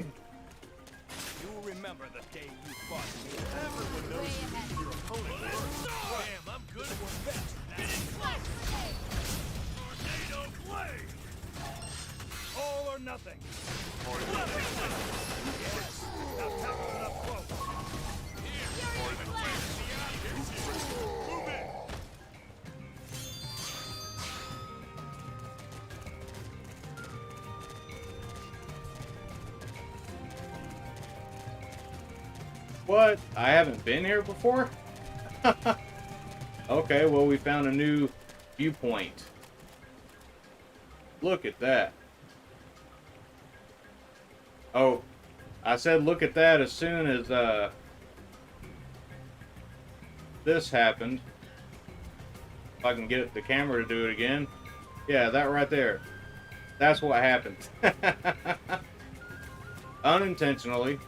remember the day you fought me. Everyone knows Way ahead. your opponent is. Damn, I'm good at one best. Tornado blade! All or nothing. Yes. Now tackle it up close. Move in. What? I haven't been here before? Okay, well, we found a new viewpoint. Look at that. Oh, I said look at that as soon as this happened. If I can get the camera to do it again. Yeah, that right there. That's what happened. Unintentionally,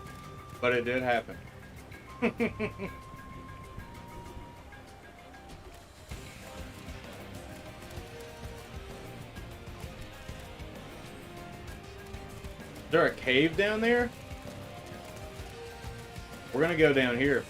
but it did happen. Is there a cave down there? We're gonna go down here.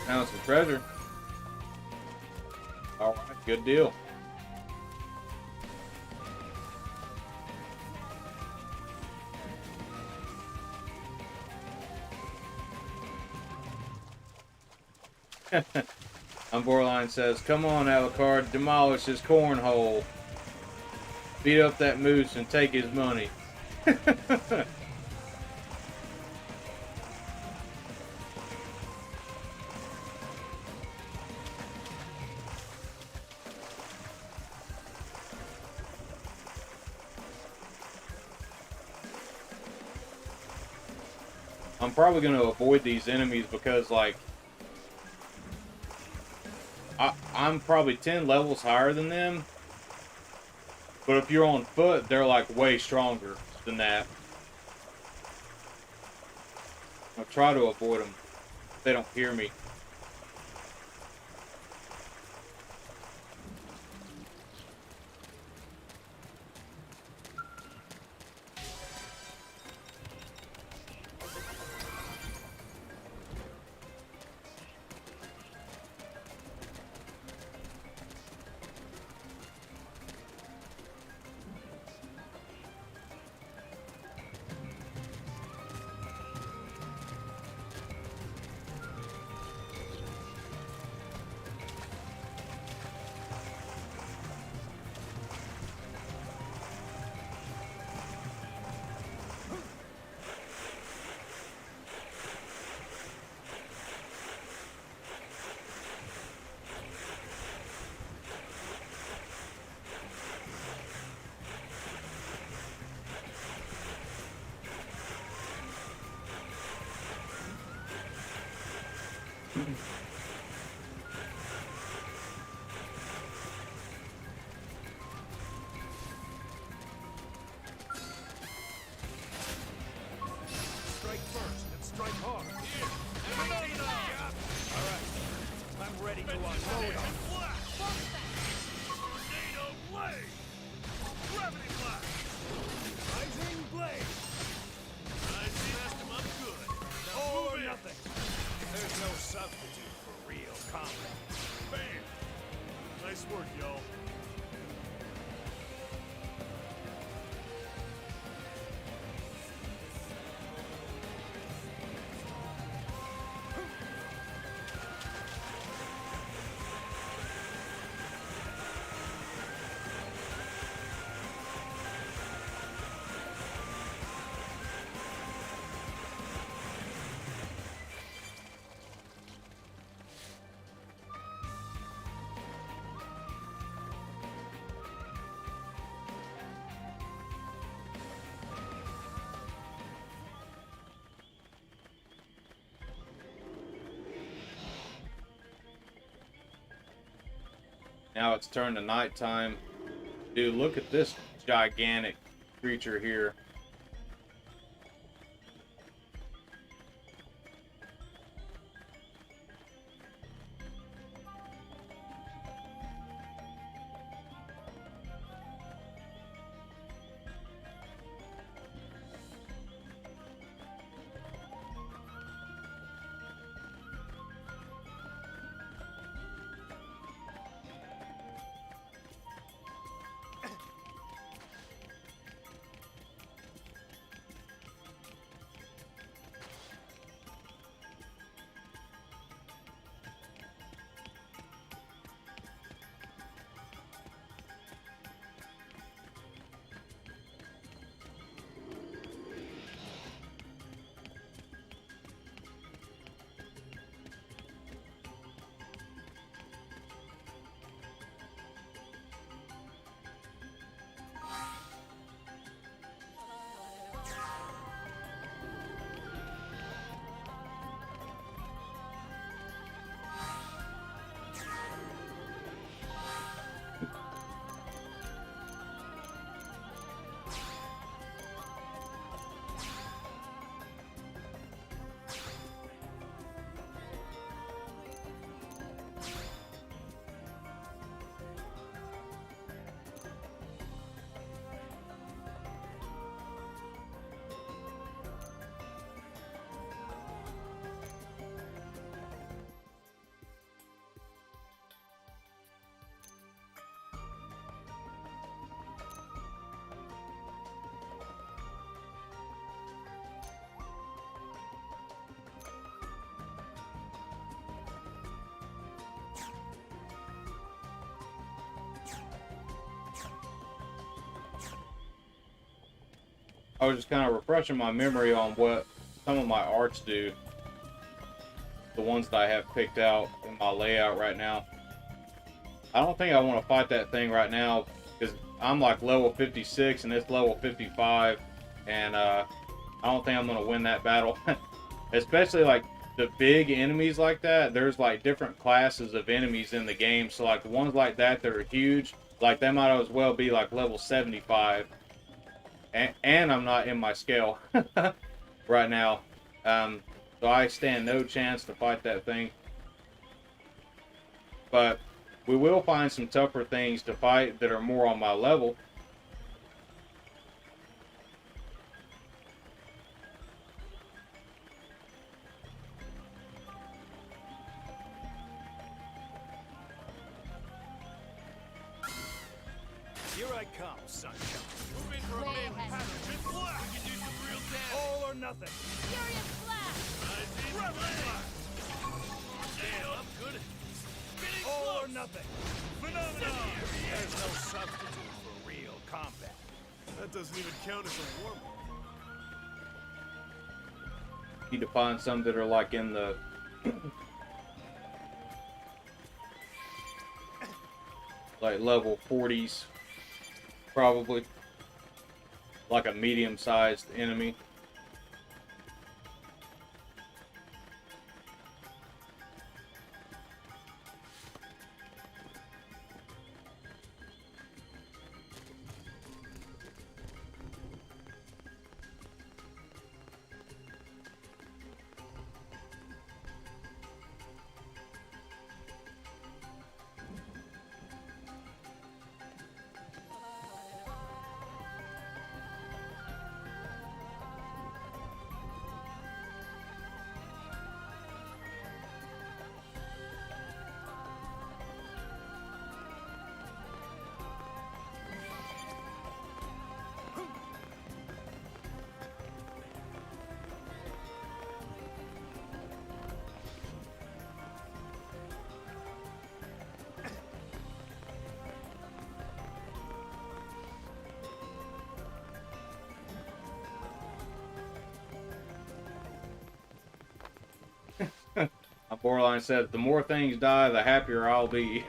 Found some treasure. Alright, good deal. Borderline says, come on, Alucard, demolish his cornhole. Beat up that moose and take his money. I'm probably going to avoid these enemies because, like, I'm probably 10 levels higher than them. But if you're on foot, they're, like, way stronger than that. I'll try to avoid them if they don't hear me. Strike first and strike hard. Alright. I'm ready to unload on. Tornado blade! Gravity blast! Rising substitute for real combat. Bam! Nice work, y'all. Now it's turned to nighttime. Dude, look at this gigantic creature here. I was just kind of refreshing my memory on what some of my arts do. The ones that I have picked out in my layout right now. I don't think I want to fight that thing right now because I'm like level 56 and it's level 55, and I don't think I'm going to win that battle. Especially like the big enemies like that. There's like different classes of enemies in the game, so like the ones like that that are huge, like they might as well be like level 75. And I'm not in my scale right now, so I stand no chance to fight that thing. But we will find some tougher things to fight that are more on my level. Here I come, sunshine. Move in for a Way bit. ahead. We can do some real damage. All or nothing. Furious blast! Damn, I'm good at this. All or nothing. Phenomenon! There's no substitute for real combat. That doesn't even count as a warm-up. Need to find some that are like in the like level 40s, probably like a medium-sized enemy. Borderline says, the more things die, the happier I'll be.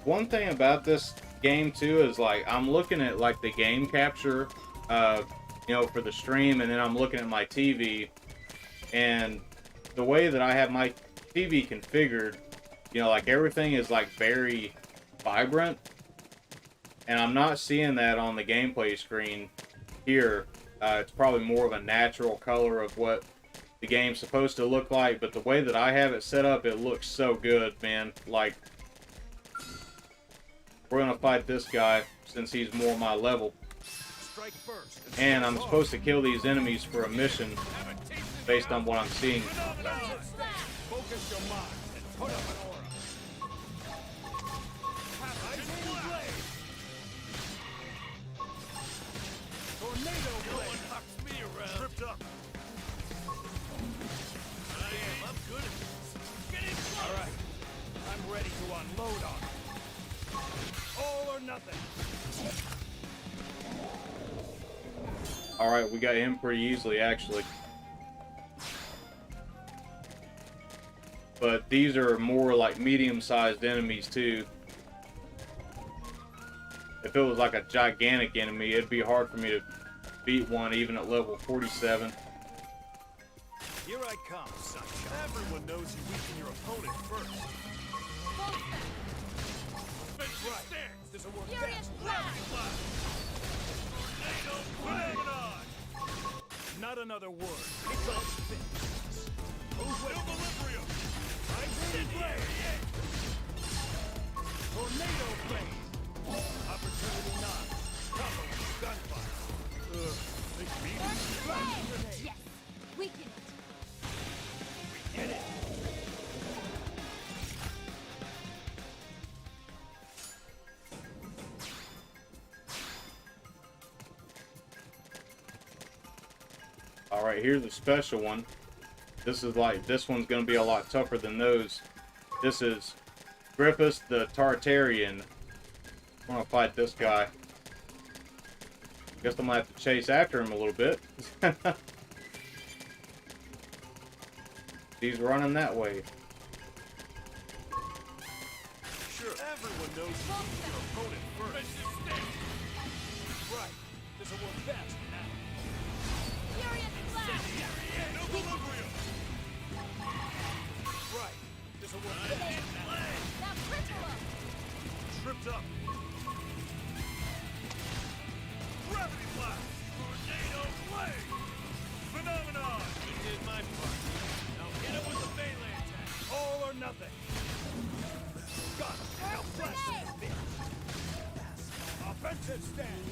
One thing about this game too is like I'm looking at like the game capture, you know, for the stream, and then I'm looking at my TV, and the way that I have my TV configured, you know, like everything is like very vibrant, and I'm not seeing that on the gameplay screen here. It's probably more of a natural color of what the game's supposed to look like, but the way that I have it set up, it looks so good, man. Like, we're gonna fight this guy since he's more my level. Strike first. And I'm supposed to kill these enemies for a mission based on what I'm seeing. Focus your mind and put up an aura. Tornado blade. Knocks me around. Tripped up. I'm good at this. Getting close. All right. I'm ready to unload on it. All or nothing. Alright, we got him pretty easily, actually. But these are more like medium-sized enemies, too. If it was like a gigantic enemy, it'd be hard for me to beat one even at level 47. Here I come, sunshine. Everyone knows you weaken your opponent first. Right. This'll work Furious best. blast. Tornado phenomenon. Not another word. It's all fixed. Equilibrium. Rising blade. Tornado blade. Opportunity knock. Cover with gunfire. Big beating. Flash grenade. Yes, weaken it. We did it. Alright, here's a special one. This is like, this one's going to be a lot tougher than those. This is Griffiths the Tartarian. I'm going to fight this guy. Guess I'm going to have to chase after him a little bit. He's running that way. Sure, everyone knows you beat your opponent first. Right. This'll work best now. Furious blast. Equilibrium. Right. This'll work best now. Now cripple him. Tripped up. Gravity blast. Tornado blade. Phenomenon. You did my part. Now hit him with the melee attack. All or nothing. Got him. Now blast him a bit. Offensive stand.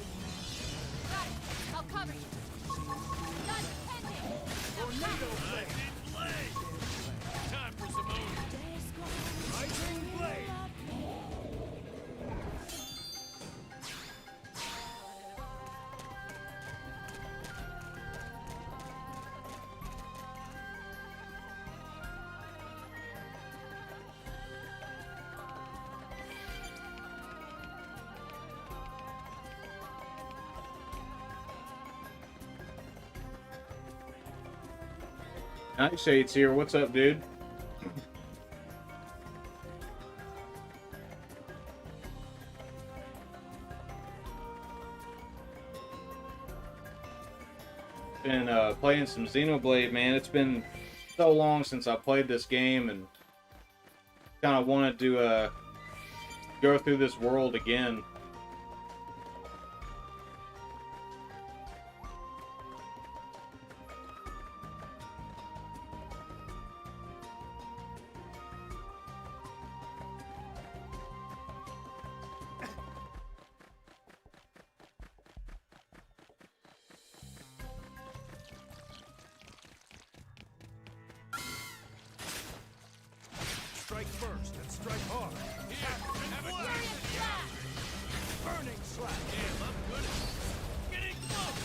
Got it. I'll cover you. Not pending. Tornado blade. Time for some ownership. Lightning blade. Nightshade's here. What's up, dude? Been playing some Xenoblade, man. It's been so long since I played this game, and kind of wanted to go through this world again. first and strike hard. Here, have a Furious blast! burning slash. Damn, I'm good at this. Getting close.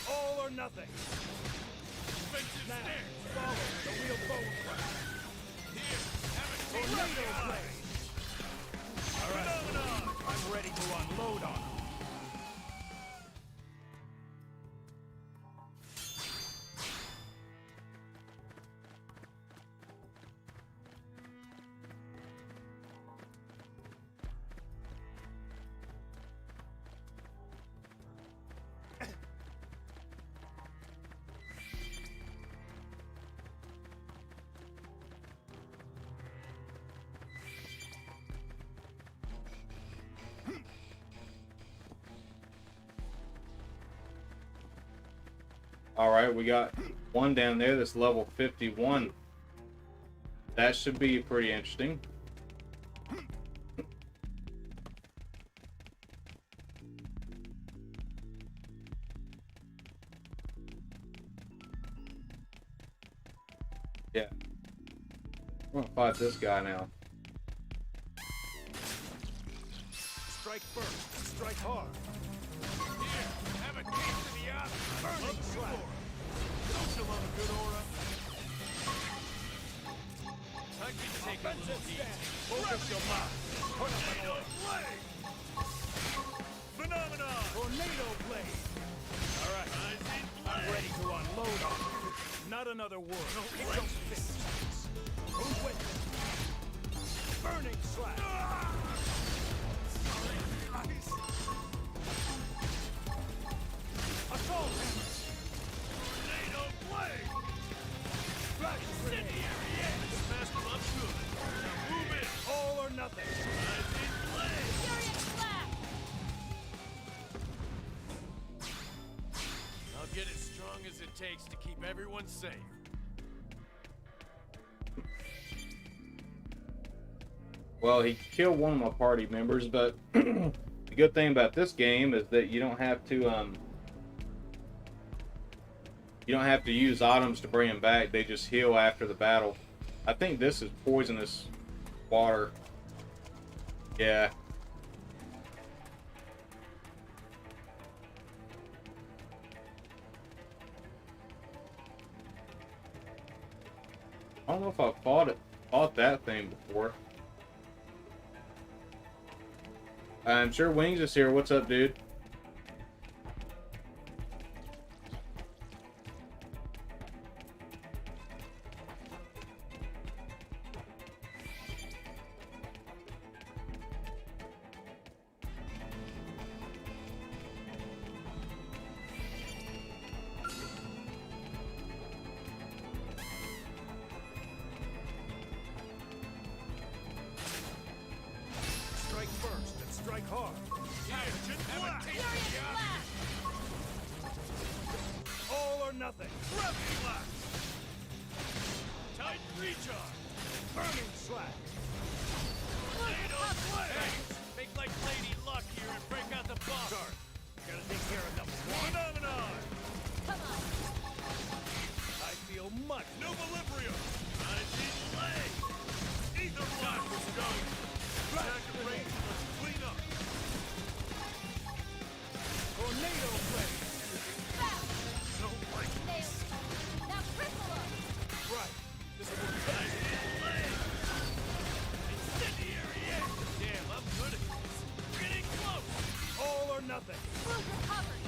All or nothing. Defensive stance. Follow the real bone crash. Here, have a tornado blade. All right, phenomenon. I'm ready to unload on him. All right, we got one down there that's level 51. That should be pretty interesting. Yeah. I'm gonna fight this guy now. Strike first, strike hard. Here, have a taste of the eye. Burning slash. Don't you love a good aura? I can take a little heat. Focus your mind. Tornado blade. Phenomenon. Tornado blade. All right. I'm ready to unload on you. Not another word. It don't fit. Who's with me? Burning slash. Assault hammer! Tornado blade! Incendiary edge! Smash them up good. Now move in! All or nothing! Eyes in blade! Furious blast! I'll get as strong as it takes to keep everyone safe. Well, he killed one of my party members, but the good thing about this game is that you don't have to use items to bring them back. They just heal after the battle. I think this is poisonous water. Yeah. I don't know if I've fought that thing before. I'm sure Wings is here. What's up, dude? Strike first and strike hard. Here, have a taste of Furious the eye. blast! All or nothing. Breath blast. Tight recharge. Burning slash. Tornado blade. Make like Lady Luck here and break out the bomb. Sorry. Gotta take care of number one. Phenomenon. Come on! I feel much. No equilibrium. Eyes in leg. Ether block was done. Attack and range. Let's clean up. Tornado blade. Fast! No fight. Nailed it! Now cripple him! Right. This will work. Eyes in leg. Incendiary edge. Damn, I'm good at this. Getting close. All or nothing. Smooth recovery!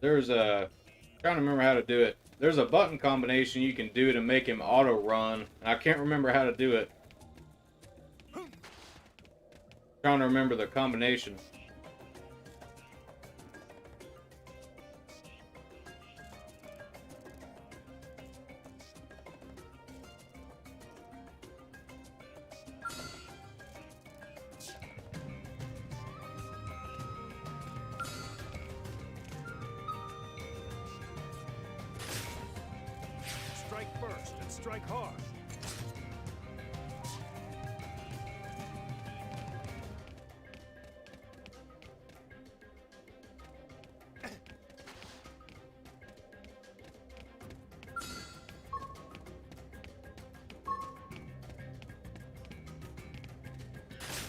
There's a, trying to remember how to do it. There's a button combination you can do to make him auto run. I can't remember how to do it. Trying to remember the combination. Strike first and strike hard.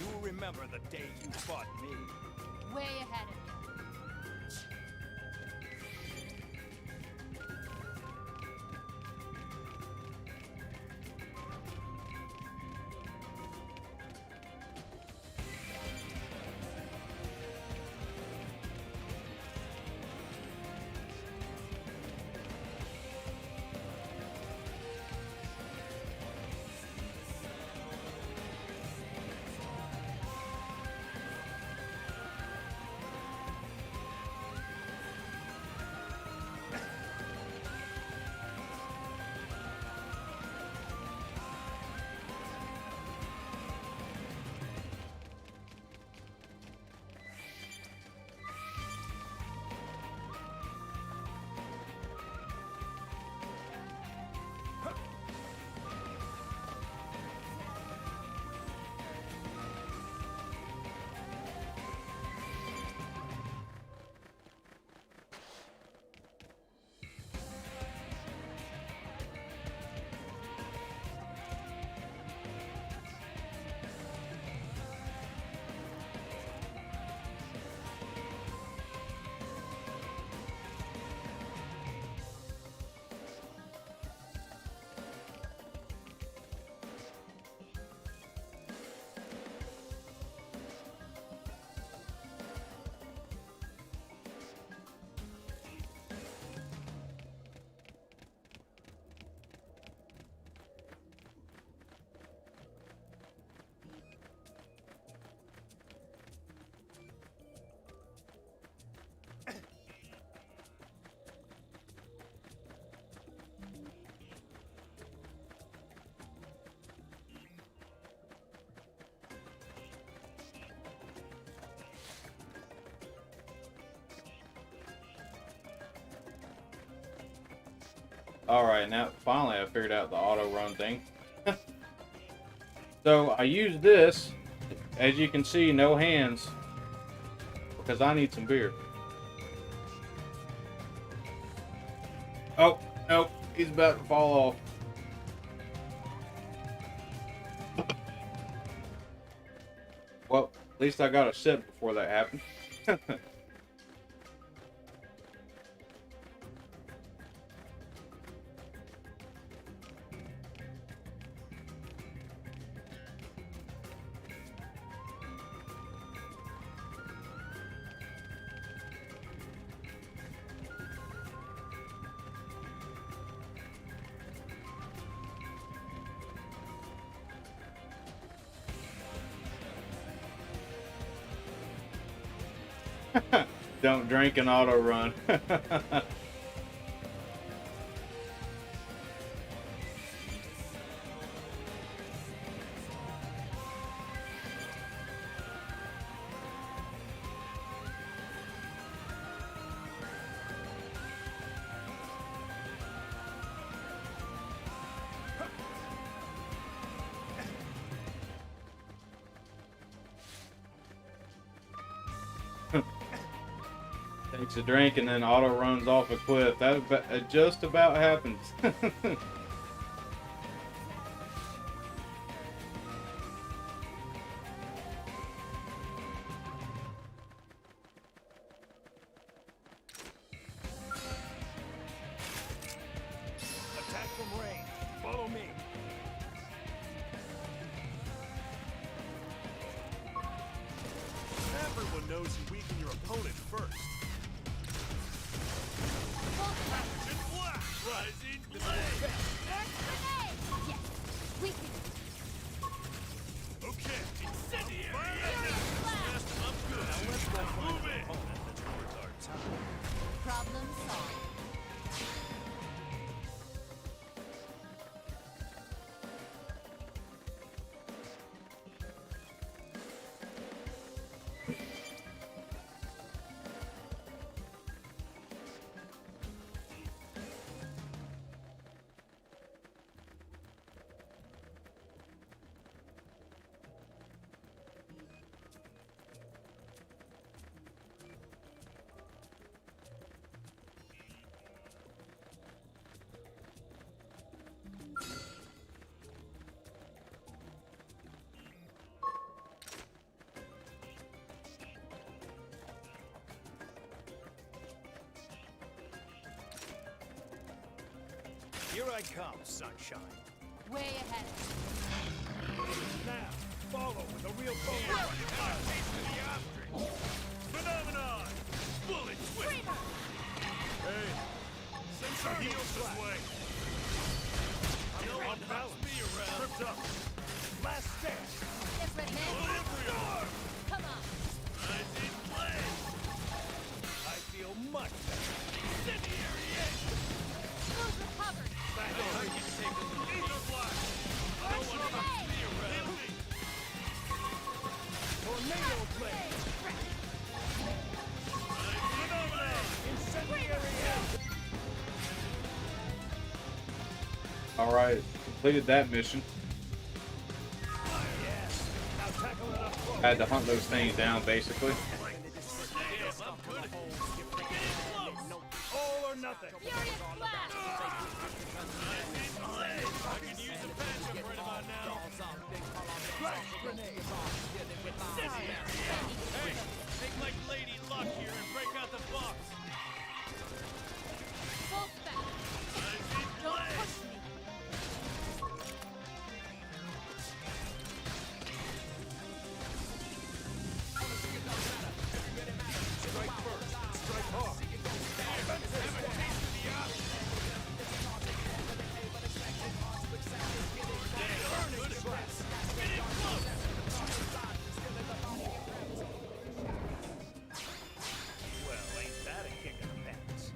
You will remember the day you fought me. Way ahead of you. Alright, now finally I figured out the auto run thing. So I use this, as you can see, no hands, because I need some beer. Oh, nope, he's about to fall off. Well, at least I got a sip before that happened. Don't drink and auto run. Takes a drink and then auto runs off a cliff. That just about happens. Attack from range. Follow me. Everyone knows you weaken your opponent first. Rising blade! Earth grenade! Yes! We can Okay, incendiary! Furious blast! Messed 'em up good. Now let's go move it! Towards our time. Problem solved. Here I come, sunshine. Way ahead. Now, follow with a real focus. You got a taste of the ostrich! Phenomenon! Bullet twist! Screamer! Hey, Send some heels this way! No one knocks me around! tripped up. Last stand. Different men. Equilibrium! Come on. Rising blade! I feel much better. Incendiary edge! Move recovered. Back I over. can take a little ether blast! No one knocks me around! Tornado blade. Phenomenon! Incendiary edge. All right, completed that mission. Yes. Now tackle it up close. Had to hunt those things down, basically. Damn, I'm good at this! Get in close! All or nothing. Furious blast! Rising blade! I can use a patch-up right about now! Flash grenade. Incendiary edge! Hey, take like Lady Luck here and break out the box! Full spec. Rising Don't blade! push me. Strike first. Strike hard. Well, ain't that a kick in the pants?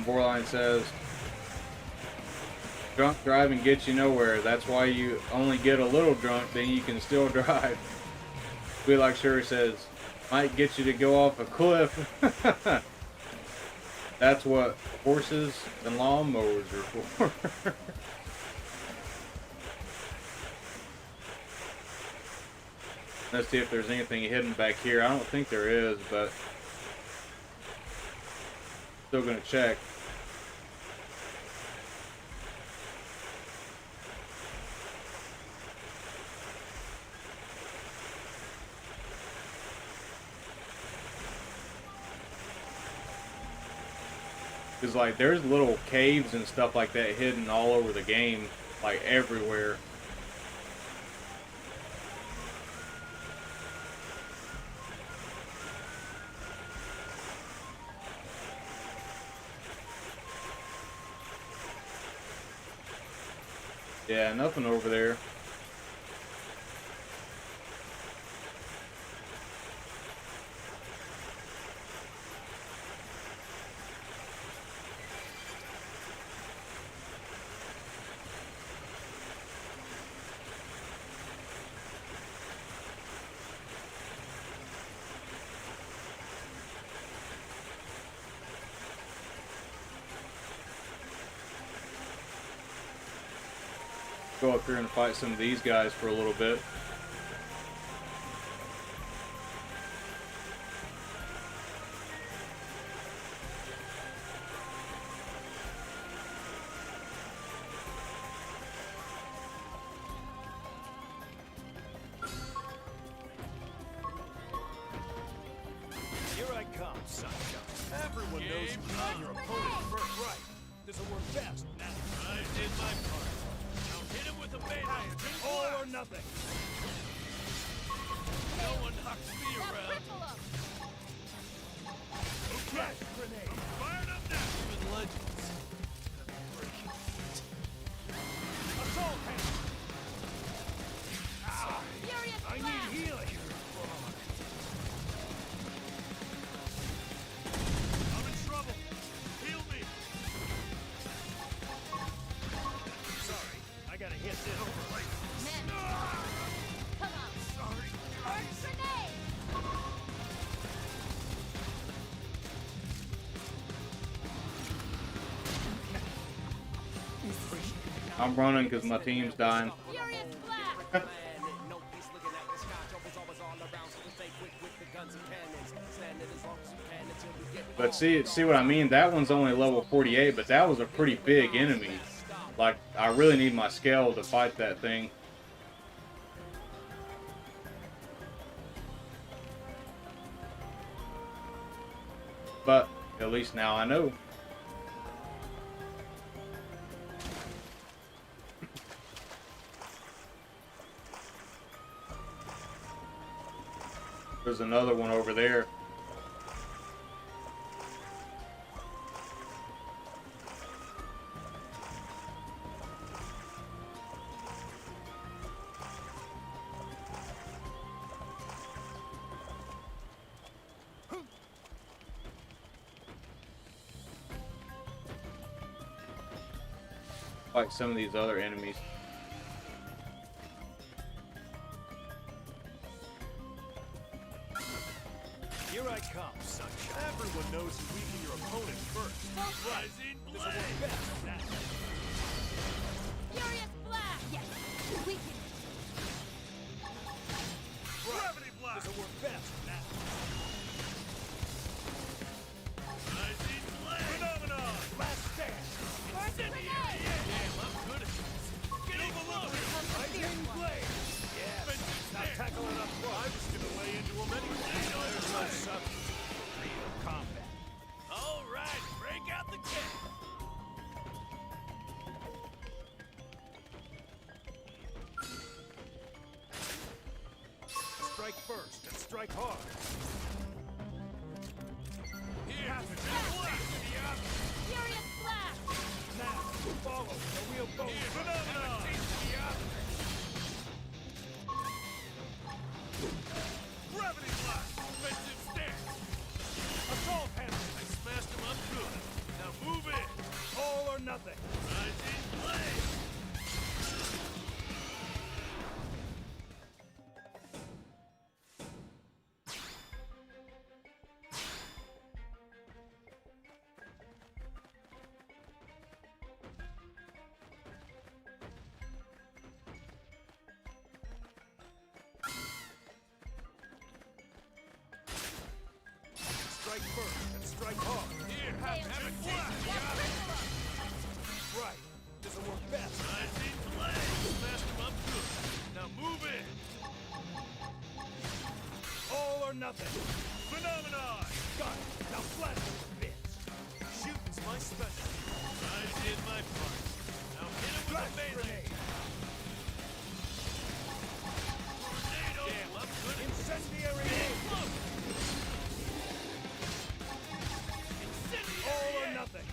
Borderline says, drunk driving gets you nowhere. That's why you only get a little drunk, then you can still drive. Be like Shuri says, might get you to go off a cliff. That's what horses and lawnmowers are for. Let's see if there's anything hidden back here. I don't think there is, but still gonna check. Cause like there's little caves and stuff like that hidden all over the game, like everywhere. Yeah, nothing over there. Go up here and fight some of these guys for a little bit. Here I come, sunshine. Everyone knows you beat your opponent first, right? This'll work best now. I did my part. Now hit him with a beta. All or nothing. No one knocks me Now around. cripple 'em. Flash grenade. Fired up now. Even legends. Assault hammer. Furious I blast. need healing. I'm in trouble. Heal me. Sorry, I gotta hit this. Men. Come on. Sorry. Earth grenade. I'm running because my team's dying. Furious blast. But see what I mean? That one's only level 48, but that was a pretty big enemy. Like, I really need my Skell to fight that thing. But at least now I know. There's another one over there. Like some of these other enemies. Here I come, sunshine. Everyone knows you weaken your opponent first. Rising This'll blade. work best now. Furious blast. Yes. Weaken. Gravity blast. This'll work best now. Rising blade. Phenomenon. Last stand. Earth grenade. Damn, I'm good at this. Get overloaded. Lightning blade. Yes. Now tackle it up front. I'm just gonna lay into him anyway. There's no substitute for real combat. All right, break out the kit. Strike first and strike hard. Here, blast. Furious blast. Now, follow the real boat. Phenomenon. Gravity blast. Offensive stance. Assault hammer. I smashed him up good. Now move in. All or nothing. Rising blade. Strike first and strike hard. Here, have it blast. Now cripple 'em. Right. This'll work best. Rising blade. Smashed him up good. Now move in. All or nothing. Phenomenon. Got it. Now flash him to bits. Shooting's my specialty. I did my part. Now hit him with a melee. Tornado. Damn, I'm good at Incendiary aim. All or nothing.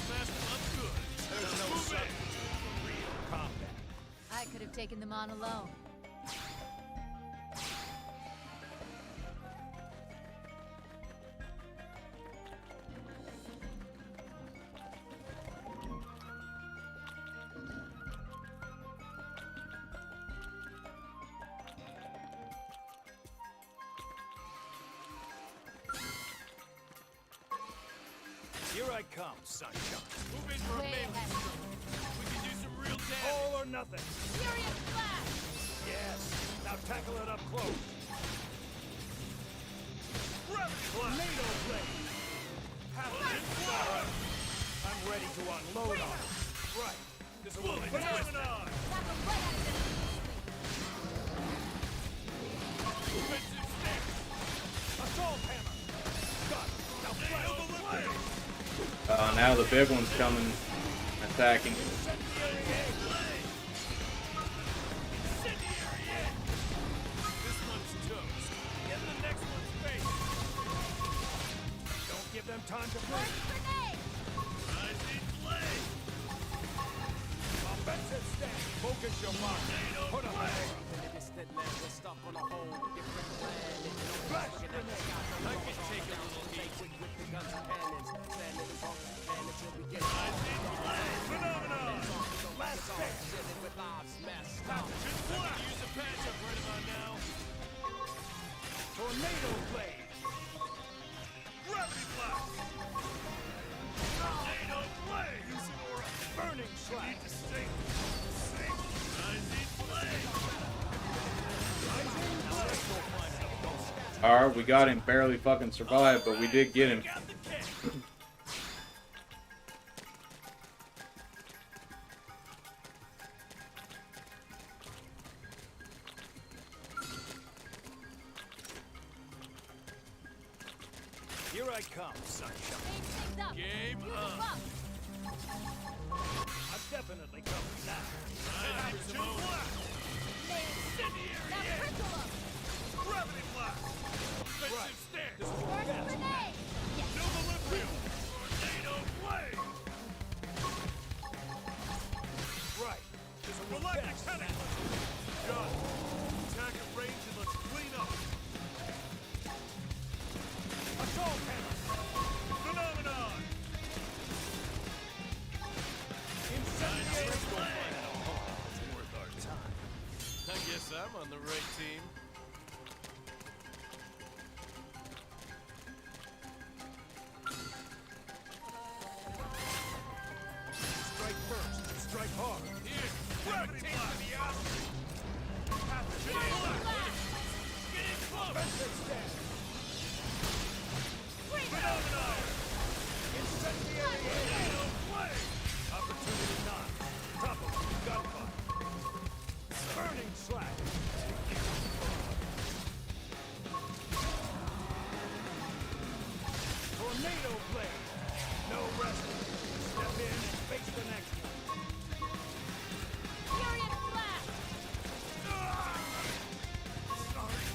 smash him up good. There's no substitute for real combat. I could have taken them on alone. Here I come, sunshine. Move in for a Way melee. ahead. We can do some real damage. All or nothing. Furious Blast! Yes. Now tackle it up close. Tornado blade. I'm ready to unload on it. Right. This will be phenomenon. Snap him right out of the Offensive stance. Assault hammer. Got it. Now flash blade. Now the big one's coming, attacking. Incendiary aim. Incendiary aim. This one's toast. Get the next one's face. Don't give them time to Burn breathe. grenade! Rising blade. Offensive stance. Focus your mark. Put a hammer. Flash grenade. I can take a little heat. Phenomenon. Last stand. Just want to use a patch up right about now. Tornado blade. Gravity blast. Tornado blade. Use an aura. Burning slash. Need to sink. Sink. Rising blade. Alright, we got him. Barely fucking survived, but we did get him. Got the kick. Here I come, sunshine. Change things up. Game Use on. a buff. I'm definitely covered now. Rising Simone. Incendiary Now aim. crystal him. Gravity blast. Offensive stance. Burn grenade! Yes. No equilibrium. Tornado blade. Right. This will be Galactic best. cataclysm. Got it. Attack at range and let's clean up. Assault hammer. Phenomenon. Incendiary blade. It's worth our time. I guess I'm on the right team. Strike first. Strike hard. Here, gravity blast. The opposite. Furious Blast! Get in close. Offensive stance. Phenomenon. Incendiary aim. Tornado blade. Opportunity knock. Top of it. Gunfire. Burning slash. Tornado blade. No resting. Step in and face the next one. Furious Blast!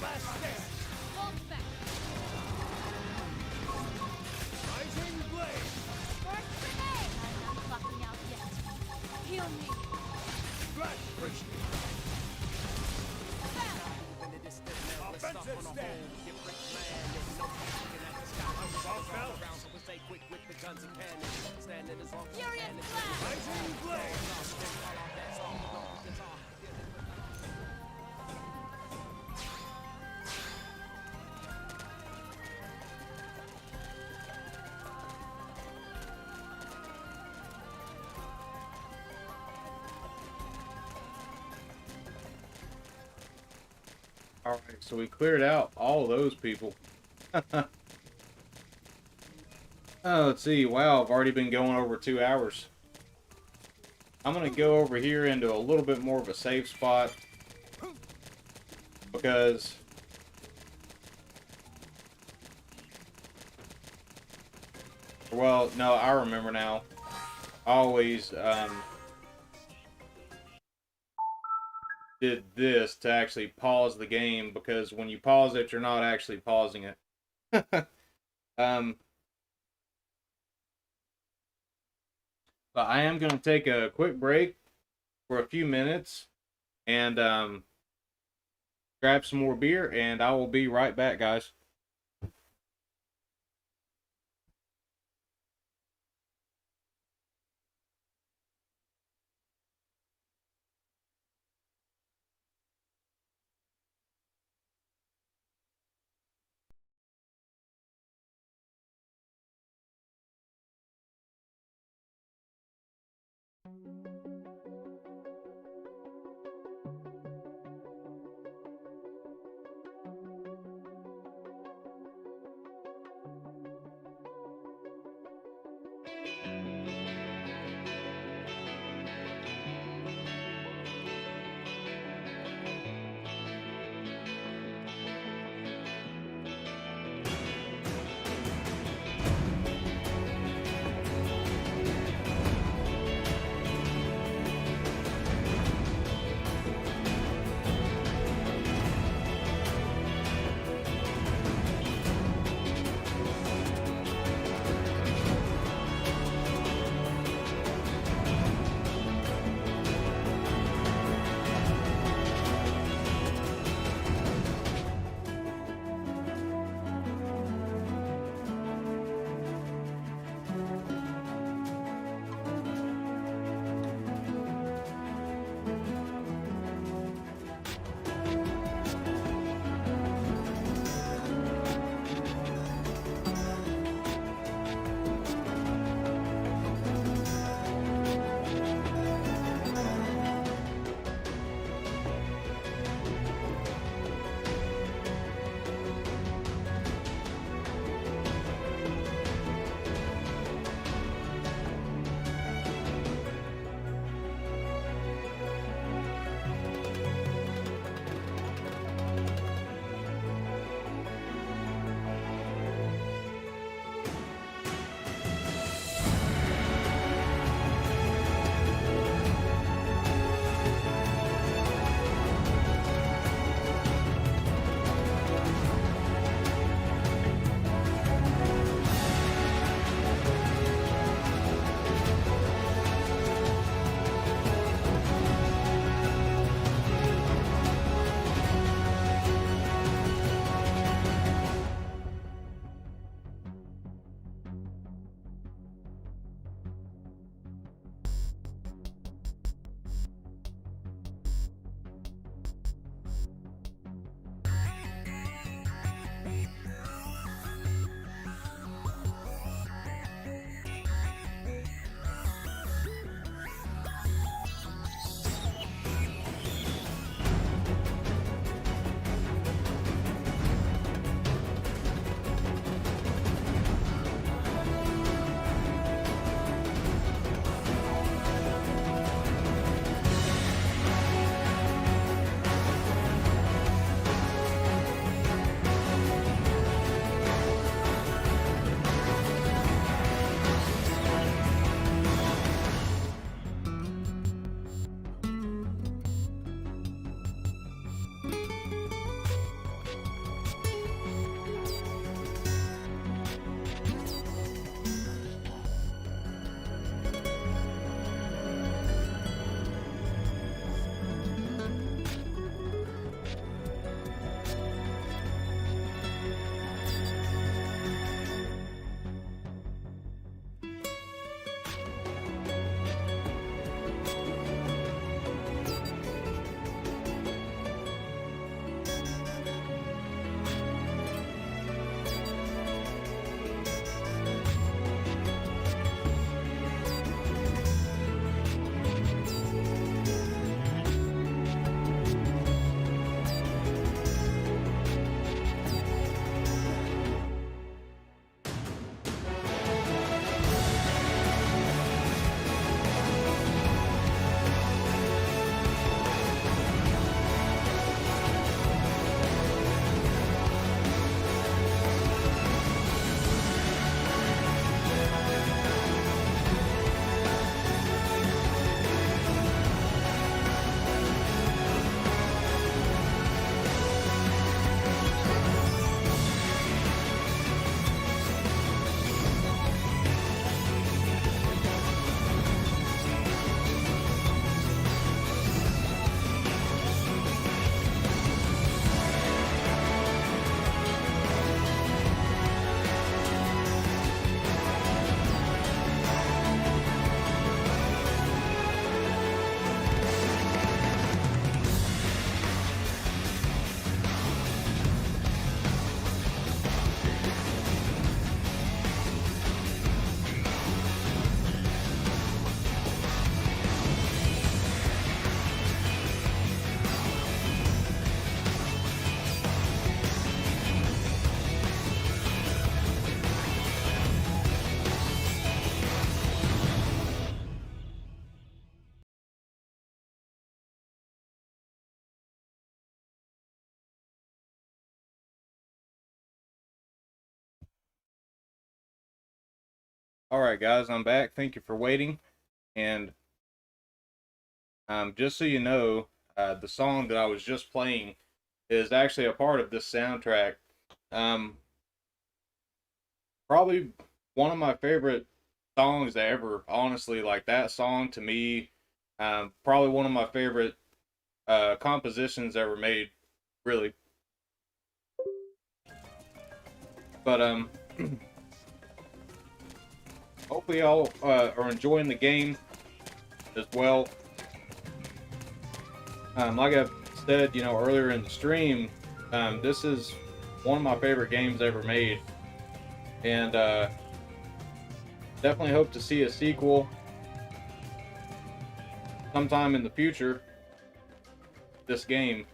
Last stand. Full spec. Rising blade. Burn grenade! I'm not fucking out yet. Heal me. Flash friction. Bam! Offensive stand. Furious Blast! Rising blade. Alright, so we cleared out all those people. Let's see. Wow, I've already been going over 2 hours. I'm going to go over here into a little bit more of a safe spot. Because Well, no, I remember now. I always did this to actually pause the game, because when you pause it, you're not actually pausing it. um, but I am going to take a quick break for a few minutes and grab some more beer, and I will be right back, guys. Alright guys, I'm back. Thank you for waiting. And just so you know, the song that I was just playing is actually a part of this soundtrack. Um, Probably one of my favorite songs ever, honestly. Like, that song to me, probably one of my favorite compositions ever made, really. But hopefully y'all are enjoying the game as well. Like I said, earlier in the stream, this is one of my favorite games ever made, and definitely hope to see a sequel sometime in the future. This game,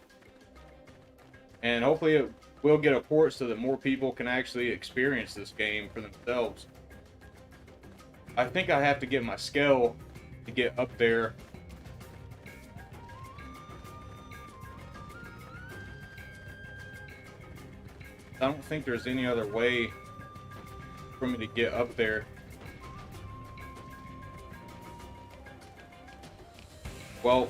and hopefully it will get a port so that more people can actually experience this game for themselves. I think I have to get my Skell to get up there. I don't think there's any other way for me to get up there. Well,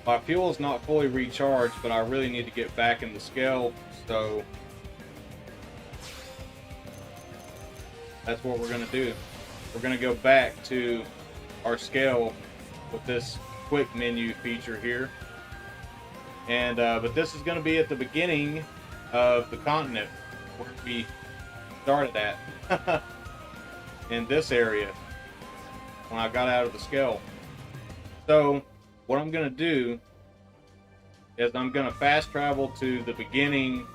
my fuel is not fully recharged, but I really need to get back in the Skell, so that's what we're going to do. We're going to go back to our Skell with this quick menu feature here. And but this is going to be at the beginning of the continent where we started at. In this area when I got out of the Skell. So what I'm going to do is I'm going to fast travel to the beginning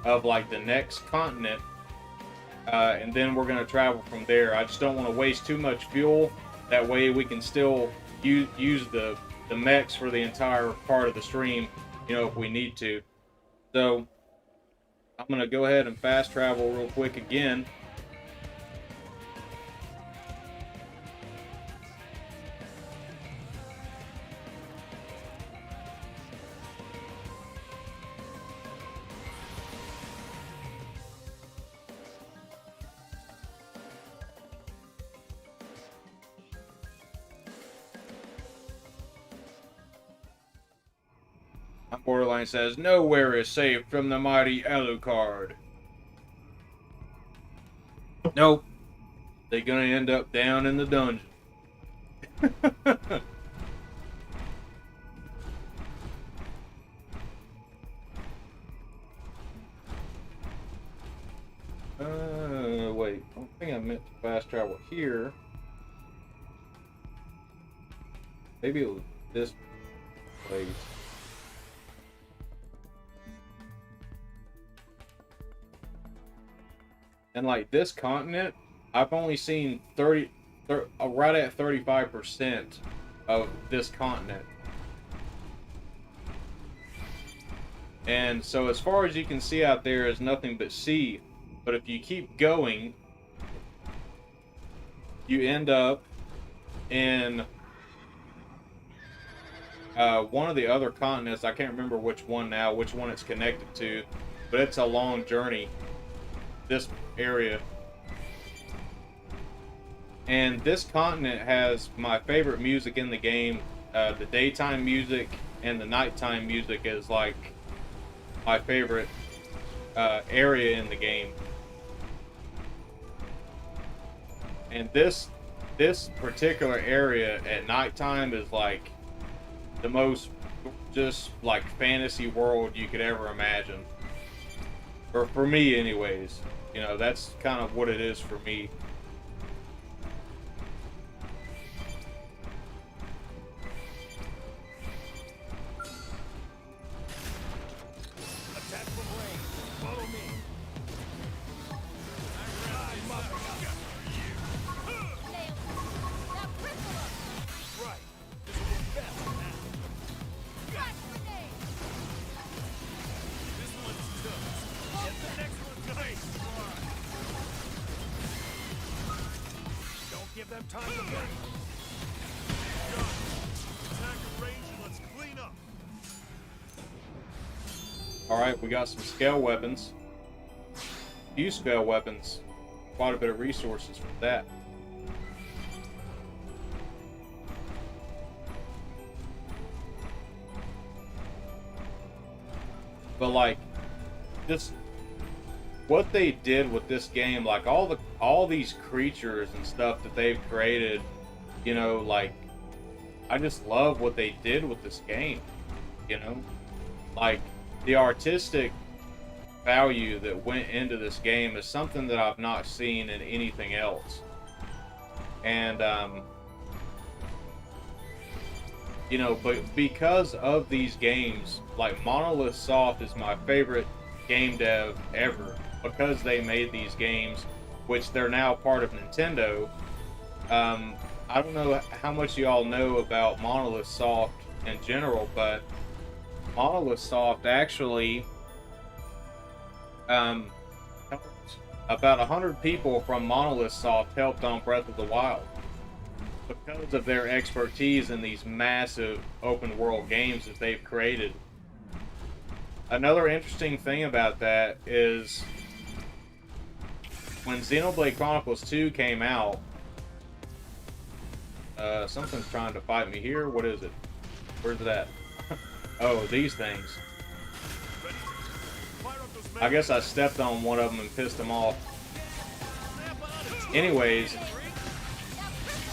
of like the next continent, and then we're going to travel from there. I just don't want to waste too much fuel. That way we can still use the mechs for the entire part of the stream, if we need to. So I'm going to go ahead and fast travel real quick again. Borderline says, nowhere is safe from the mighty Alucard. Nope. They're gonna end up down in the dungeon. Wait. I don't think I meant to fast travel here. Maybe it was this place. And like this continent, I've only seen right at 35% of this continent. And so as far as you can see out there is nothing but sea. But if you keep going, you end up in one of the other continents. I can't remember which one now, which one it's connected to, but it's a long journey. This area, and this continent has my favorite music in the game. The daytime music and the nighttime music is like my favorite area in the game. And this particular area at nighttime is like the most just like fantasy world you could ever imagine. Or for me anyways. That's kind of what it is for me. Attack from range. Follow me. Now cripple him! Right. This will work best now. Crash grenade! This one's tough. Get the next one nice. Don't give them time to think. Attack the range and let's clean up. Alright, we got some Skell weapons. Few Skell weapons. Quite a bit of resources for that. But like, just what they did with this game, like all these creatures and stuff that they've created, you know, like I just love what they did with this game, you know, like the artistic value that went into this game is something that I've not seen in anything else. And you know, but because of these games, like Monolith Soft is my favorite game dev ever, because they made these games, which they're now part of Nintendo. I don't know how much you all know about Monolith Soft in general, but Monolith Soft actually helped about 100 people from Monolith Soft helped on Breath of the Wild because of their expertise in these massive open world games that they've created. Another interesting thing about that is when Xenoblade Chronicles 2 came out, something's trying to fight me here. What is it? Where's it at? Oh, these things. I guess I stepped on one of them and pissed them off. Anyways,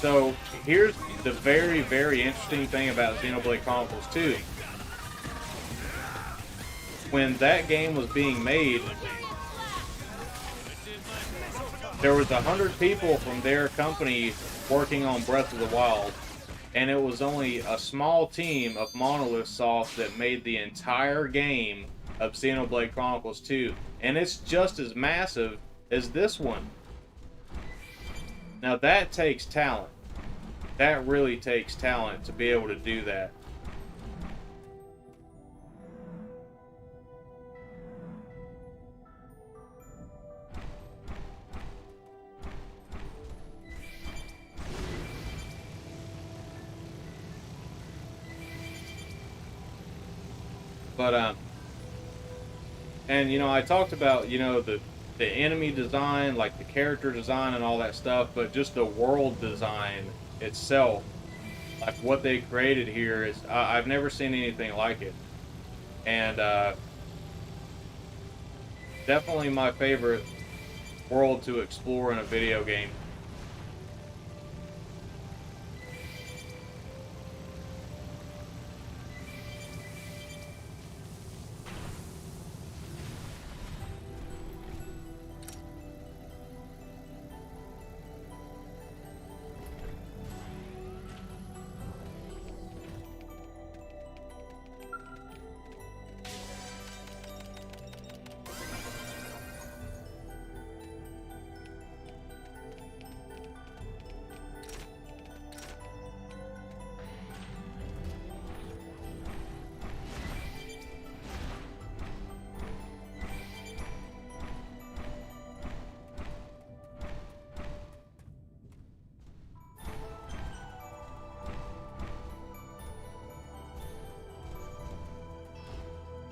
so here's the very, very interesting thing about Xenoblade Chronicles 2. When that game was being made, there was 100 people from their company working on Breath of the Wild, and it was only a small team of Monolith Soft that made the entire game of Xenoblade Chronicles 2, and it's just as massive as this one. Now that takes talent. That really takes talent to be able to do that. But and you know, I talked about, you know, the enemy design, like the character design and all that stuff, but just the world design itself, like what they created here is I've never seen anything like it. And definitely my favorite world to explore in a video game.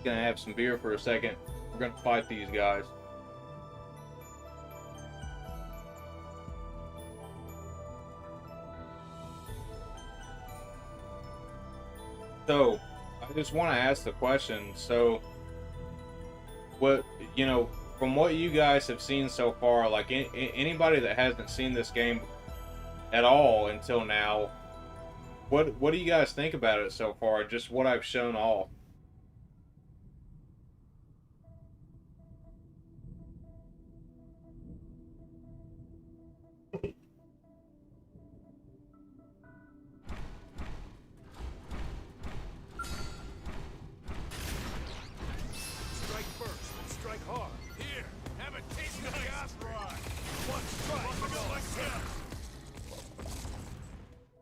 Gonna have some beer for a second. We're gonna fight these guys. So, I just want to ask the question. So, what, you know, from what you guys have seen so far, like anybody that hasn't seen this game at all until now, what do you guys think about it so far? Just what I've shown off.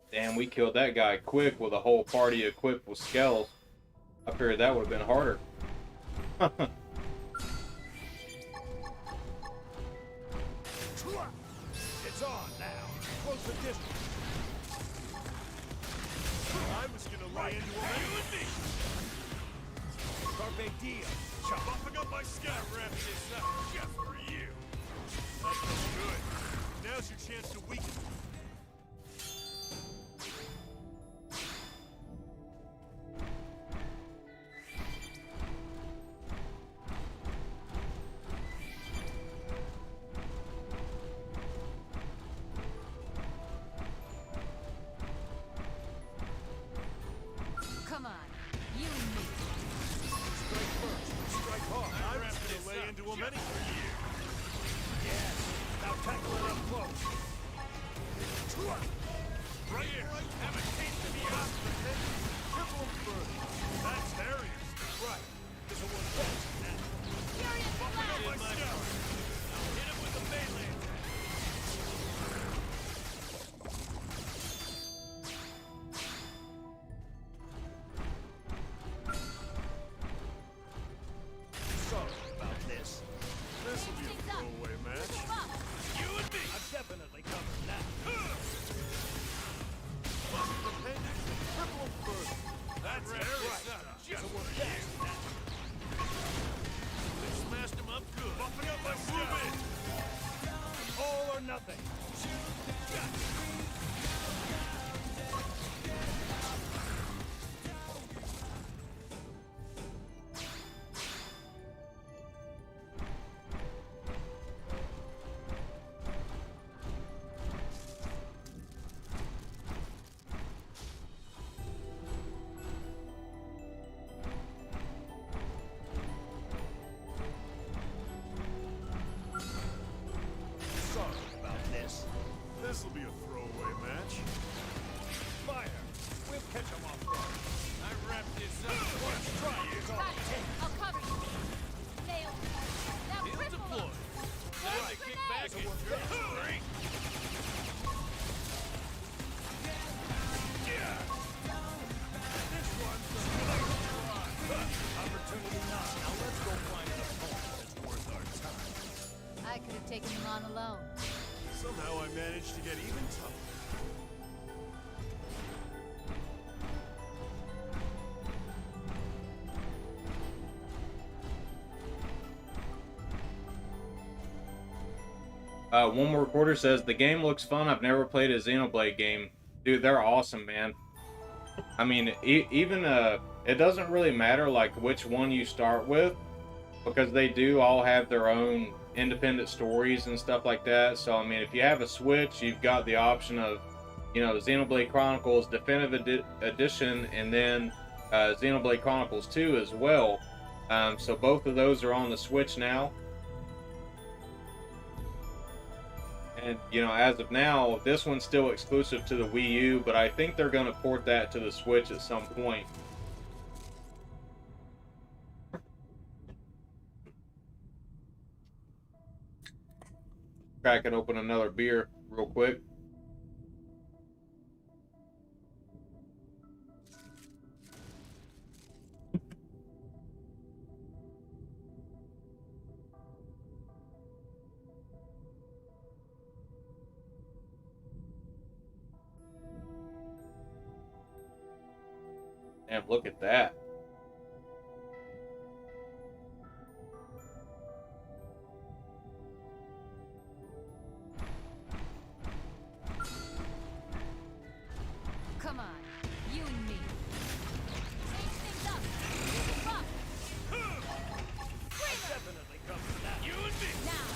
Damn, we killed that guy quick with a whole party equipped with Skells. I figured that would have been harder. It's on now. Close the distance. I was gonna lay into a you and me. Carpe diem. Buffing up my scout, wrap this up just for you. That feels good. Now's your chance to weaken. This'll work best now. Furious blast! In my part. Now hit him with the melee attack. Sorry about this. This'll be a throwaway match. Move up! You and me. I'm definitely covered now. Triple burst. That's right. This'll work best now. We smashed him up good. Buffing up my move in. All or nothing. Sorry about this. This'll be a throwaway match. Fire! We'll catch him off guard. I wrapped this up. Let's try it Got on. it! I'll cover you! Nailed it! Now He'll cripple deploy. them! Time There's to kick grenade! back and drink. This one's the try. Opportunity not. Now let's go find an opponent that's worth our time. I could have taken them on alone. Somehow I managed to get even tougher. One more reporter says the game looks fun. I've never played a Xenoblade game. Dude, they're awesome, man. I mean, even it doesn't really matter like which one you start with, because they do all have their own independent stories and stuff like that. So I mean, if you have a Switch, you've got the option of, you know, Xenoblade Chronicles Definitive Edition, and then Xenoblade Chronicles 2 as well. So both of those are on the Switch now. And, you know, as of now, this one's still exclusive to the Wii U, but I think they're going to port that to the Switch at some point. Crack and open another beer real quick. Damn, look at that. Come on, you and me. Change things up. Move up. Screamer! Definitely covered now. You and me. Now,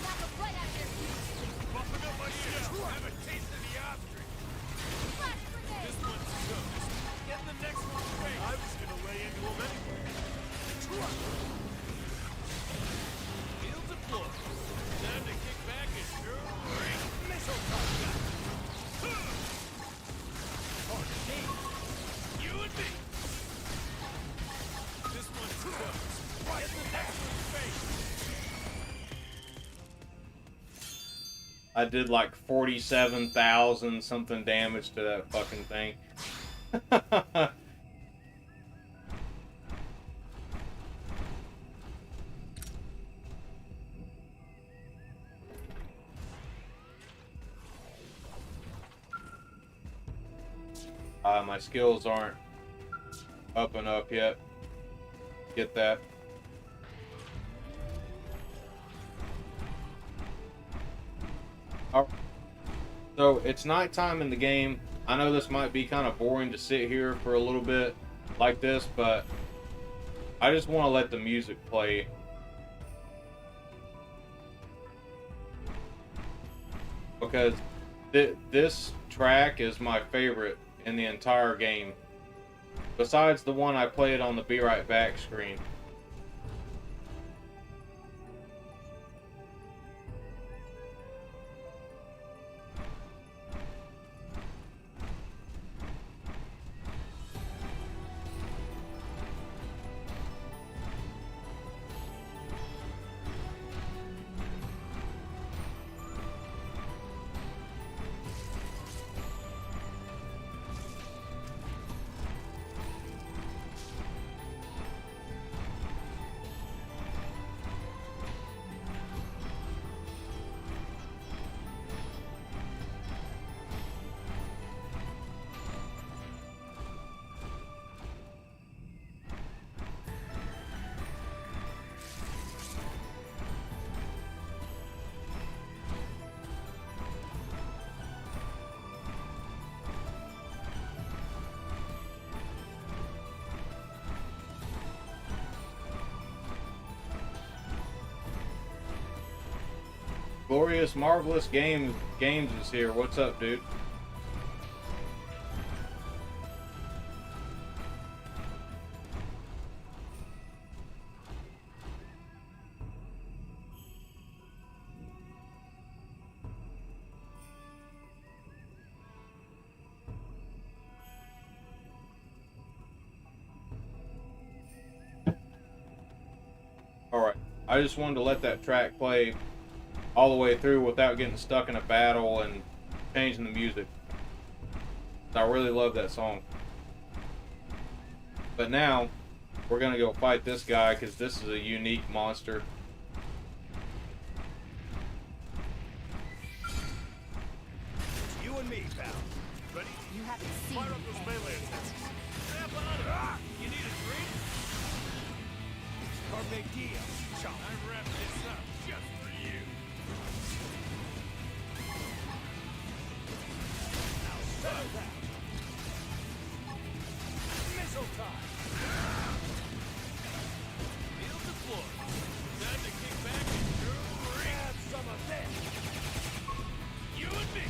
knock them right out of their feet. Buffing up my shell. Have a taste of the ostrich. Flash grenade! This one's toast. Get the next one straight. I was gonna lay into him anyway. He'll deploy. Time to kick back and drink. Missile contact. Pardon me. You and me. This one's toast. Get the next one straight. I did like 47,000 something damage to that fucking thing. My skills aren't up and up yet. Get that. Alright. So it's nighttime in the game. I know this might be kind of boring to sit here for a little bit like this, but I just want to let the music play. Because this track is my favorite in the entire game. Besides the one I played on the Be Right Back screen. Glorious, Marvelous Games is here. What's up, dude? Alright, I just wanted to let that track play all the way through without getting stuck in a battle and changing the music. I really love that song. But now, we're gonna go fight this guy because this is a unique monster. It's you and me, pal. Ready? You haven't seen Fire up those anything. melee attacks. Snap on it. Ah, you need a drink? Carpe diem, chomp. I wrapped this up just for you. Now settle down. Missile time. Feel the floor. Time to kick back and drink. Have some of this. You and me.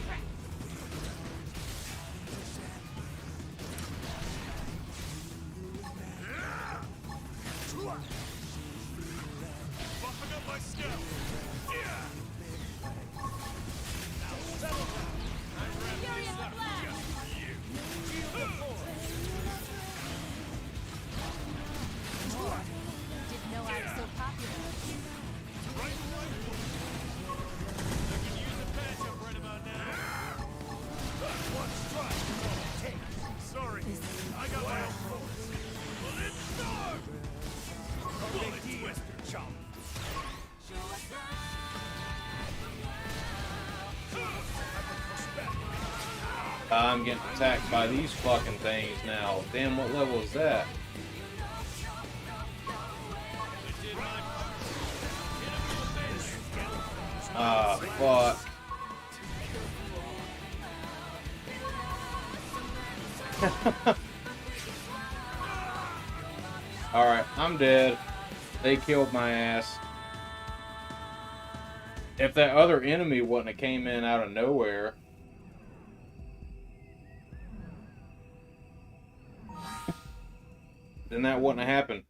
Buffing up my Skell. Yeah. Now settle down. I wrapped Fury this in the up blast. just for you. Shield the floor. Didn't know I was so popular. Right, right. I can use a patch up right about now. One strike is all it takes. Sorry, I got my own force. Bullet storm! Carpe Bullet diem, twister. chomp. I'm getting attacked by these fucking things now. Damn, what level is that? Ah, fuck. Alright, I'm dead. They killed my ass. If that other enemy wouldn't have came in out of nowhere. Then that wouldn't have happened.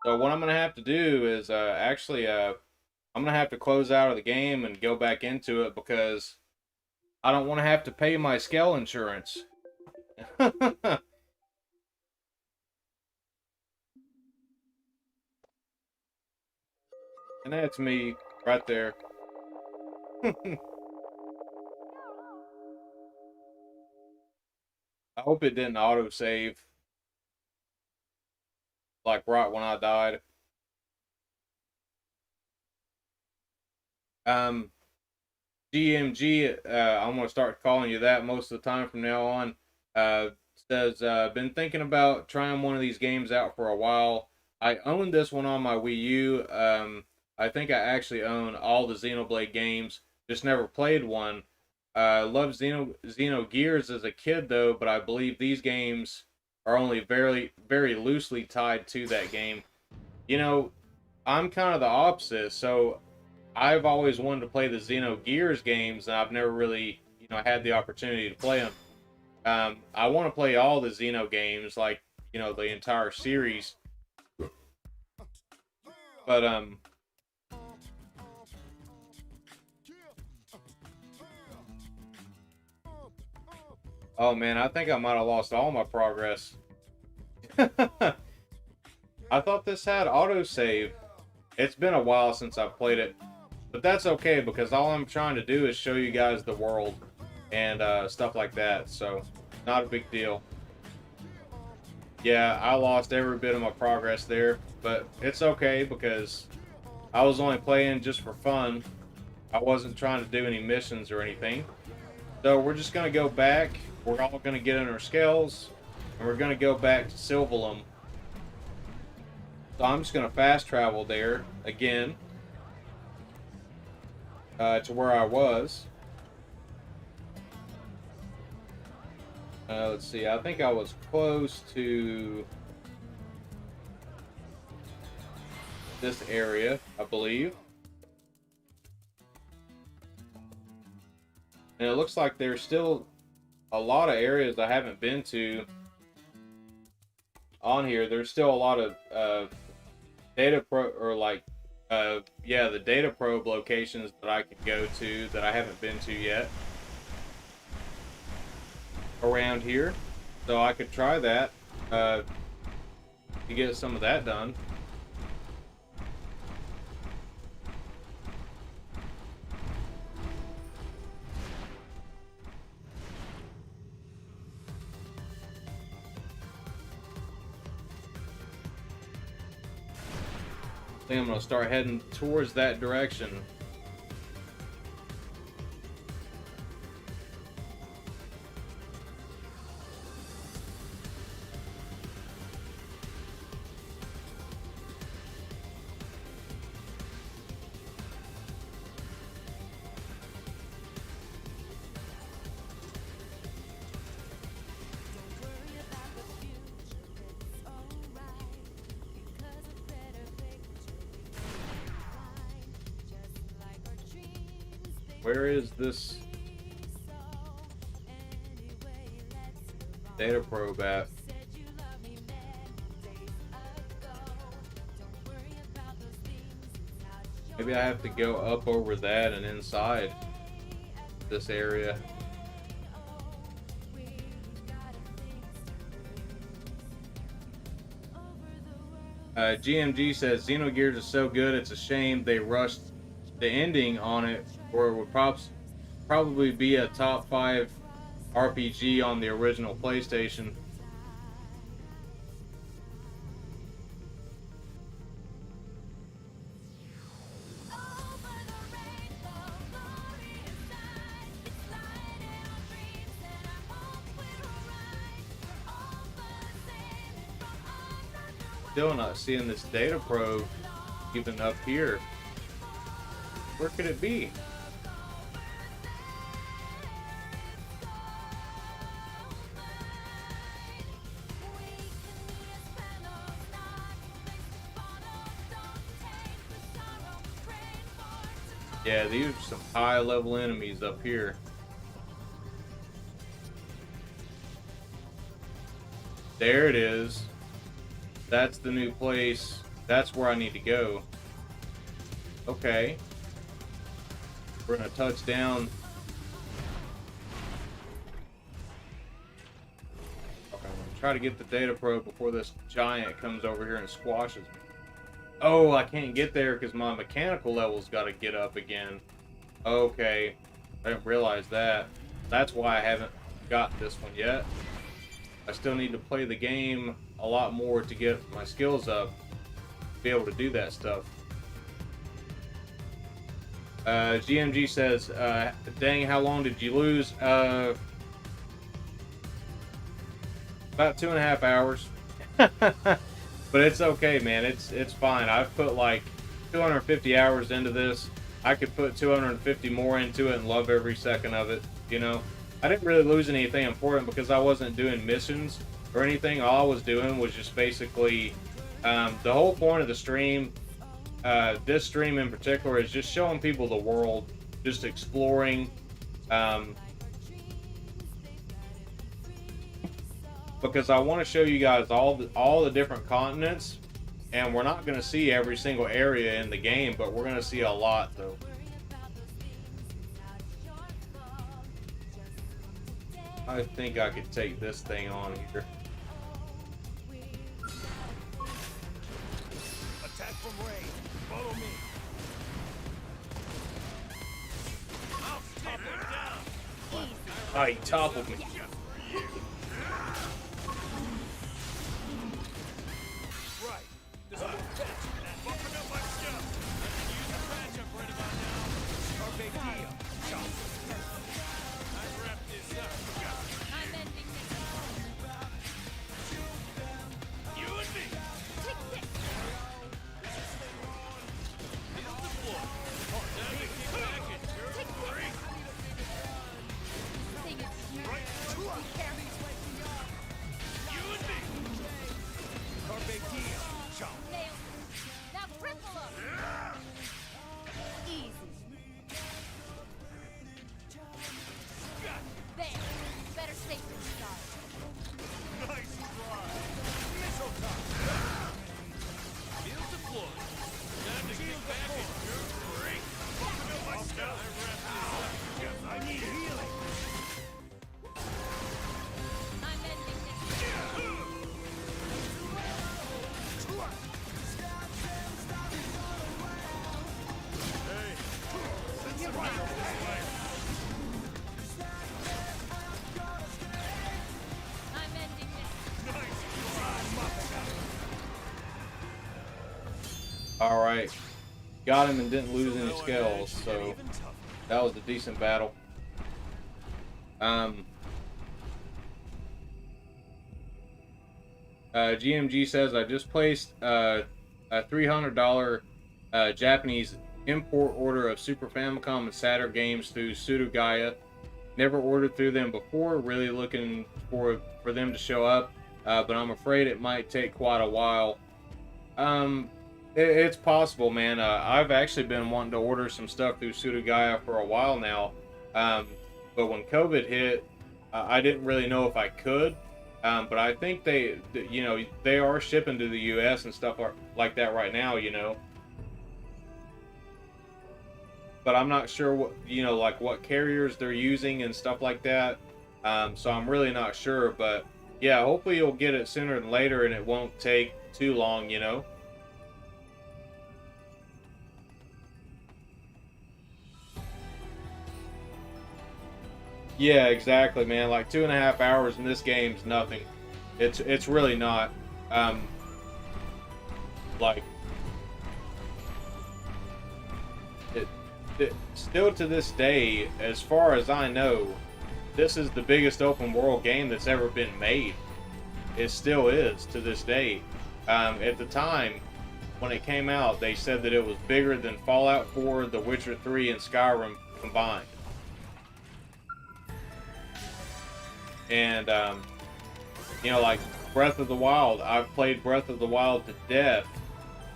So what I'm going to have to do is I'm going to have to close out of the game and go back into it because I don't want to have to pay my Skell insurance. And that's me right there. I hope it didn't autosave. Like right when I died. GMG, I'm going to start calling you that most of the time from now on. Says, been thinking about trying one of these games out for a while. I own this one on my Wii U. I think I actually own all the Xenoblade games. Just never played one. Loved Xenogears as a kid though, but I believe these games are only very, very loosely tied to that game. You know, I'm kind of the opposite. So I've always wanted to play the Xenogears games, and I've never really, had the opportunity to play them. I want to play all the Xeno games, like, the entire series. But, oh man, I think I might have lost all my progress. I thought this had autosave. It's been a while since I've played it. But that's okay, because all I'm trying to do is show you guys the world and stuff like that. So, not a big deal. Yeah, I lost every bit of my progress there. But it's okay, because I was only playing just for fun. I wasn't trying to do any missions or anything. So we're just going to go back. We're all going to get in our Skells. And we're going to go back to Sylvalum. So I'm just going to fast travel there again. To where I was. Let's see, I think I was close to this area, I believe. And it looks like there's still a lot of areas I haven't been to on here. There's still a lot of data pro, or like yeah, the data probe locations that I could go to that I haven't been to yet around here. So I could try that to get some of that done. I think I'm gonna start heading towards that direction. Where is this data probe at? Maybe I have to go up over that and inside this area. GMG says Xenogears is so good, it's a shame they rushed the ending on it, or it would probably be a top 5 RPG on the original PlayStation. Still not seeing this data probe even up here. Where could it be? Yeah, these are some high level enemies up here. There it is. That's the new place. That's where I need to go. Okay. We're gonna touch down. Okay, I'm gonna try to get the data probe before this giant comes over here and squashes me. Oh, I can't get there because my mechanical level's got to get up again. Okay, I didn't realize that. That's why I haven't got this one yet. I still need to play the game a lot more to get my skills up, to be able to do that stuff. GMG says, dang, how long did you lose? About 2.5 hours. But it's okay, man. It's fine. I've put like 250 hours into this. I could put 250 more into it and love every second of it, you know? I didn't really lose anything important because I wasn't doing missions or anything. All I was doing was just basically, the whole point of the stream, this stream in particular, is just showing people the world, just exploring, because I want to show you guys all the different continents, and we're not going to see every single area in the game, but we're going to see a lot though. I think I could take this thing on here. Attack from range. Follow me. I'll topple down. Oh, he toppled me. Right. This will catch. Bumping up my stuff. I can use a patch up right about now. Carpe diem. Chop. I wrap this up. I'm ending this. You and me. Take this. Hit the floor. Time to kick back and Take this. drink. Thing is huge. Right. Alright. Got him and didn't lose any Skells, so that was a decent battle. GMG says, I just placed a $300 Japanese import order of Super Famicom and Saturn games through Surugaya. Never ordered through them before, really looking for them to show up, but I'm afraid it might take quite a while. It's possible, man. I've actually been wanting to order some stuff through Surugaya for a while now, but when COVID hit, I didn't really know if I could. But I think they are shipping to the U.S. and stuff like that right now, you know. But I'm not sure what, like what carriers they're using and stuff like that. So I'm really not sure. But yeah, hopefully you'll get it sooner than later and it won't take too long, you know. Yeah, exactly, man. Like 2.5 hours in this game's nothing. It's really not. Like still to this day, as far as I know, this is the biggest open world game that's ever been made. It still is to this day. At the time when it came out, they said that it was bigger than Fallout 4, The Witcher 3, and Skyrim combined. And like Breath of the Wild, I've played Breath of the Wild to death,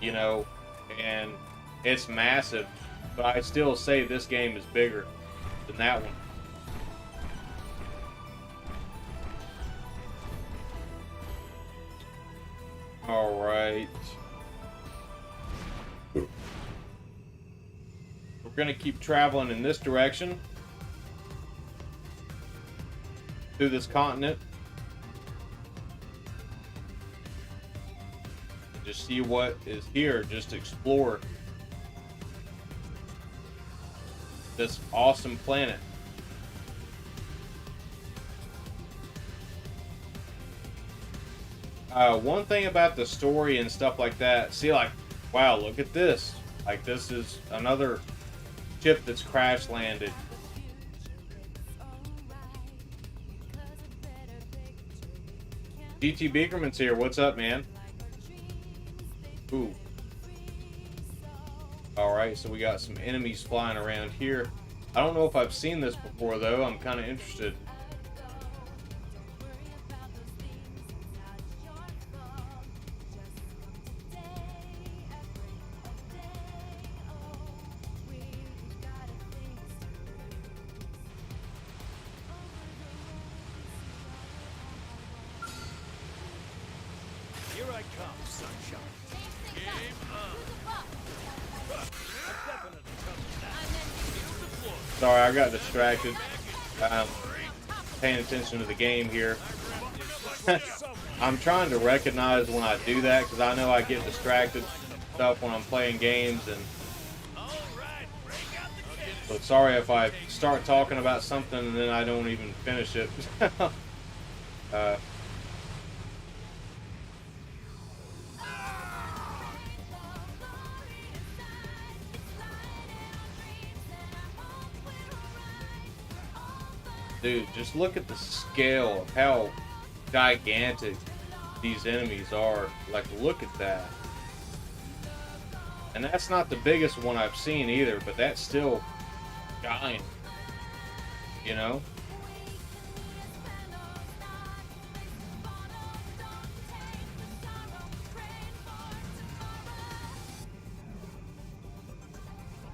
and it's massive, but I still say this game is bigger than that one. All right, we're gonna keep traveling in this direction through this continent. Just see what is here. Just explore this awesome planet. One thing about the story and stuff like that, see, like, wow, look at this. Like, this is another ship that's crash landed. GT Beakerman's here. What's up, man? Ooh. Alright, so we got some enemies flying around here. I don't know if I've seen this before, though. I'm kind of interested. Here I come, sunshine. Game on. Sorry, I got distracted. Paying attention to the game here. I'm trying to recognize when I do that because I know I get distracted stuff when I'm playing games, and so sorry if I start talking about something and then I don't even finish it. Dude, just look at the scale of how gigantic these enemies are. Like, look at that. And that's not the biggest one I've seen either, but that's still giant. You know?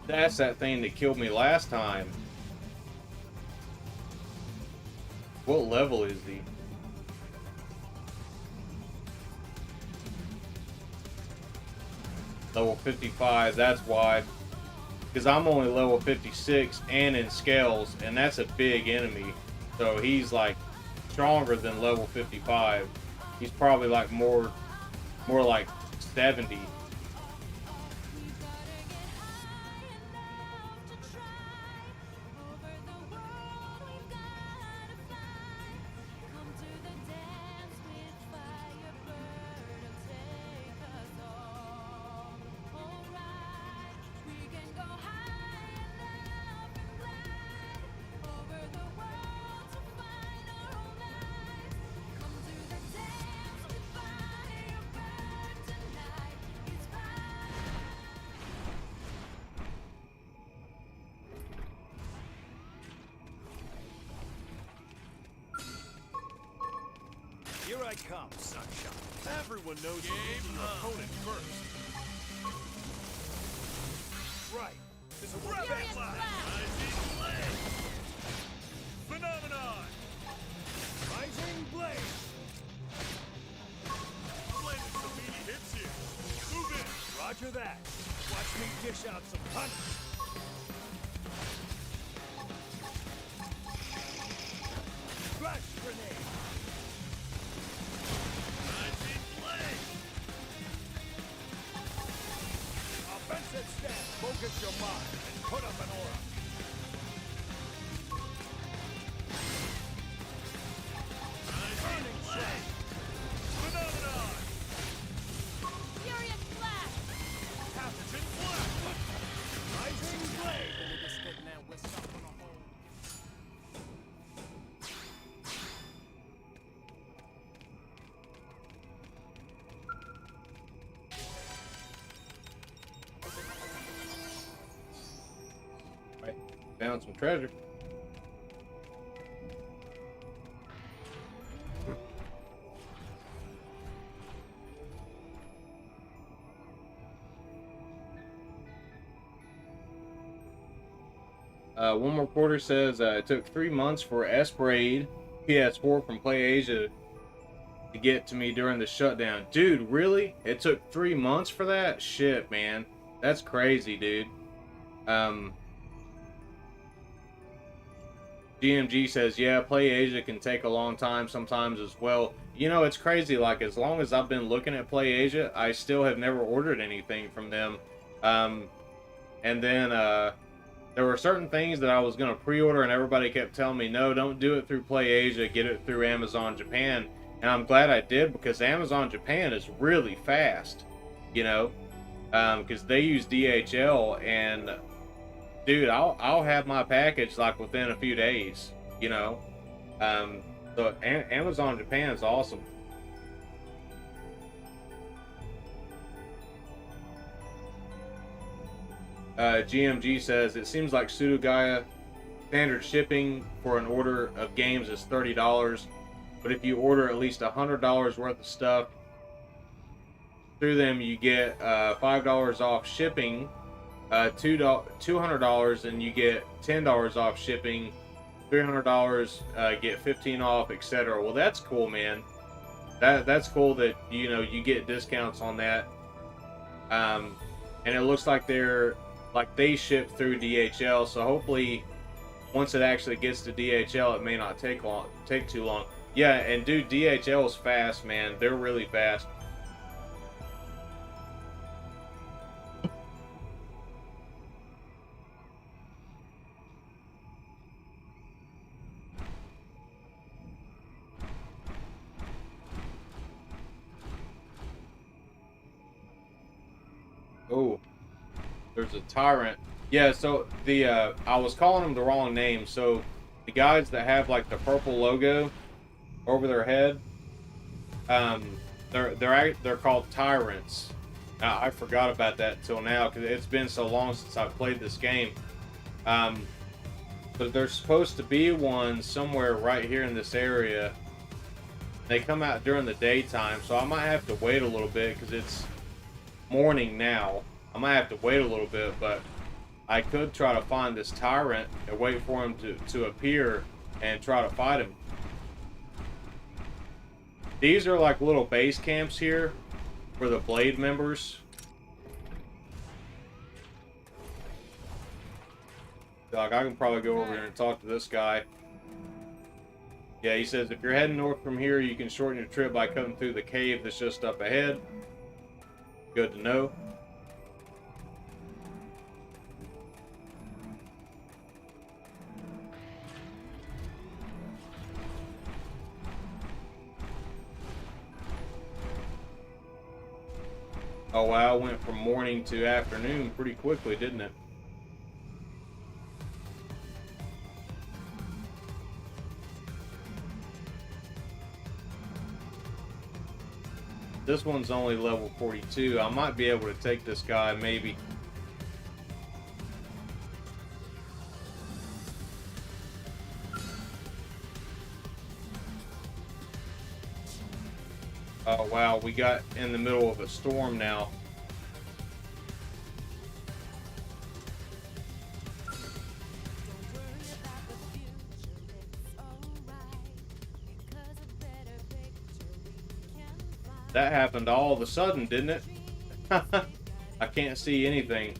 That's that thing that killed me last time. What level is he? Level 55, that's why. Because I'm only level 56 and in Skells, and that's a big enemy. So he's like stronger than level 55. He's probably like more like 70. I come, sunshine. Everyone knows you hit your opponent first. Right. This will work Furious best. Blast! Phenomenon! Rising blade. Landed some meaty hits here. Move in! Roger that. Watch me dish out some punch. Flash grenade. Rising blade! Offensive stance. Focus your mind and put up an aura. Rising blade! Phenomenon! Furious Blast! Pathogen blast! Rising blade. Right. Found some treasure. One more reporter says it took 3 months for Xenoblade PS4 from PlayAsia to get to me during the shutdown. Dude, really? It took 3 months for that? Shit, man. That's crazy, dude. GMG says, yeah, PlayAsia can take a long time sometimes as well. You know, it's crazy. Like, as long as I've been looking at PlayAsia, I still have never ordered anything from them. And then, there were certain things that I was going to pre-order, and everybody kept telling me, no, don't do it through PlayAsia, get it through Amazon Japan. And I'm glad I did, because Amazon Japan is really fast, you know, because they use DHL, and dude, I'll have my package like within a few days, you know. So Amazon Japan is awesome. GMG says, it seems like Sudogaya standard shipping for an order of games is $30, but if you order at least $100 worth of stuff through them, you get $5 off shipping, $200 and you get $10 off shipping, $300 get 15 off, etc. Well, that's cool, man. That's cool that, you know, you get discounts on that. And it looks like they ship through DHL, so hopefully once it actually gets to DHL, it may not take too long. Yeah, and dude, DHL is fast, man. They're really fast. Oh, there's a tyrant. Yeah, so I was calling them the wrong name. So the guys that have like the purple logo over their head, they're called tyrants. I forgot about that till now because it's been so long since I played this game. But there's supposed to be one somewhere right here in this area. They come out during the daytime, so I might have to wait a little bit because it's morning now. I might have to wait a little bit, but I could try to find this tyrant and wait for him to appear and try to fight him. These are like little base camps here for the Blade members. Like, I can probably go over here and talk to this guy. Yeah, he says if you're heading north from here, you can shorten your trip by cutting through the cave that's just up ahead. Good to know. Oh wow, it went from morning to afternoon pretty quickly, didn't it? This one's only level 42. I might be able to take this guy, maybe. Oh wow, we got in the middle of a storm now. That happened all of a sudden, didn't it? I can't see anything.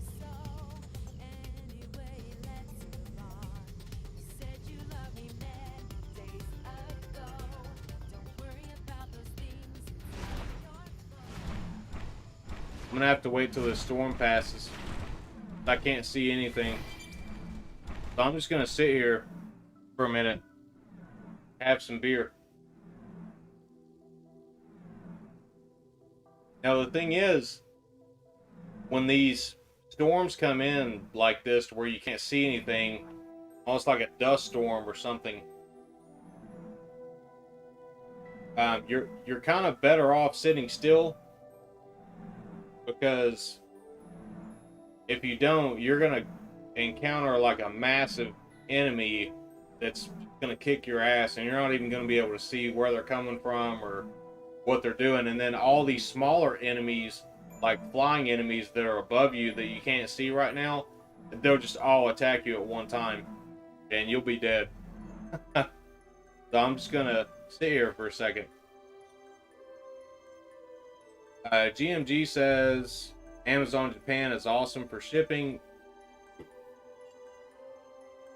I'm gonna have to wait till the storm passes. I can't see anything. So I'm just gonna sit here for a minute. Have some beer. Now the thing is, when these storms come in like this where you can't see anything, almost like a dust storm or something, you're kind of better off sitting still, because if you don't, you're gonna encounter like a massive enemy that's gonna kick your ass, and you're not even gonna be able to see where they're coming from or what they're doing. And then all these smaller enemies, like flying enemies that are above you that you can't see right now, they'll just all attack you at one time and you'll be dead. So I'm just gonna sit here for a second. GMG says Amazon Japan is awesome for shipping,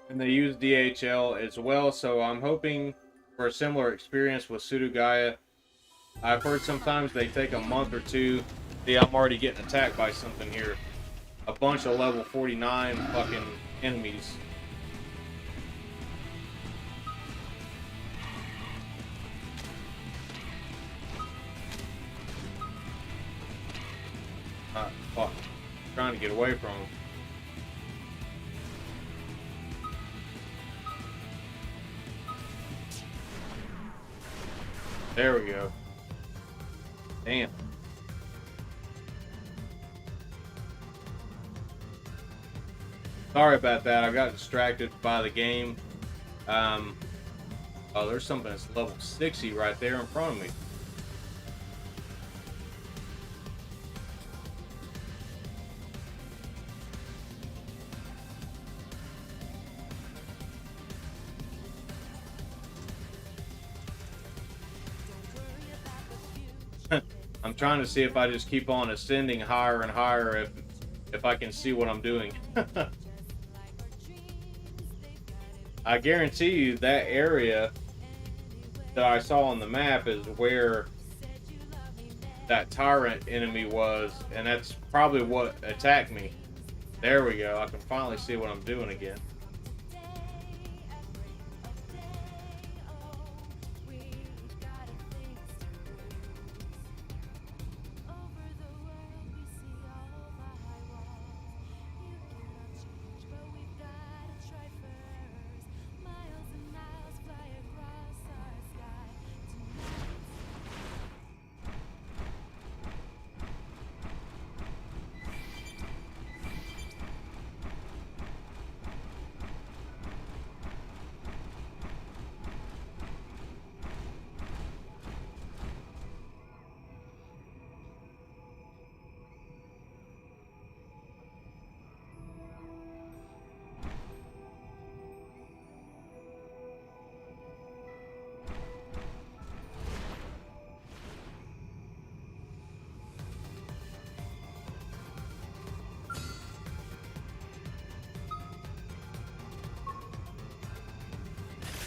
and they use DHL as well, so I'm hoping for a similar experience with Surugaya. I've heard sometimes they take a month or two. See, I'm already getting attacked by something here. A bunch of level 49 fucking enemies. Fuck. I'm trying to get away from them. There we go. Damn. Sorry about that. I got distracted by the game. Oh, there's something that's level 60 right there in front of me. I'm trying to see if I just keep on ascending higher and higher if I can see what I'm doing. I guarantee you that area that I saw on the map is where that tyrant enemy was, and that's probably what attacked me. There we go. I can finally see what I'm doing again.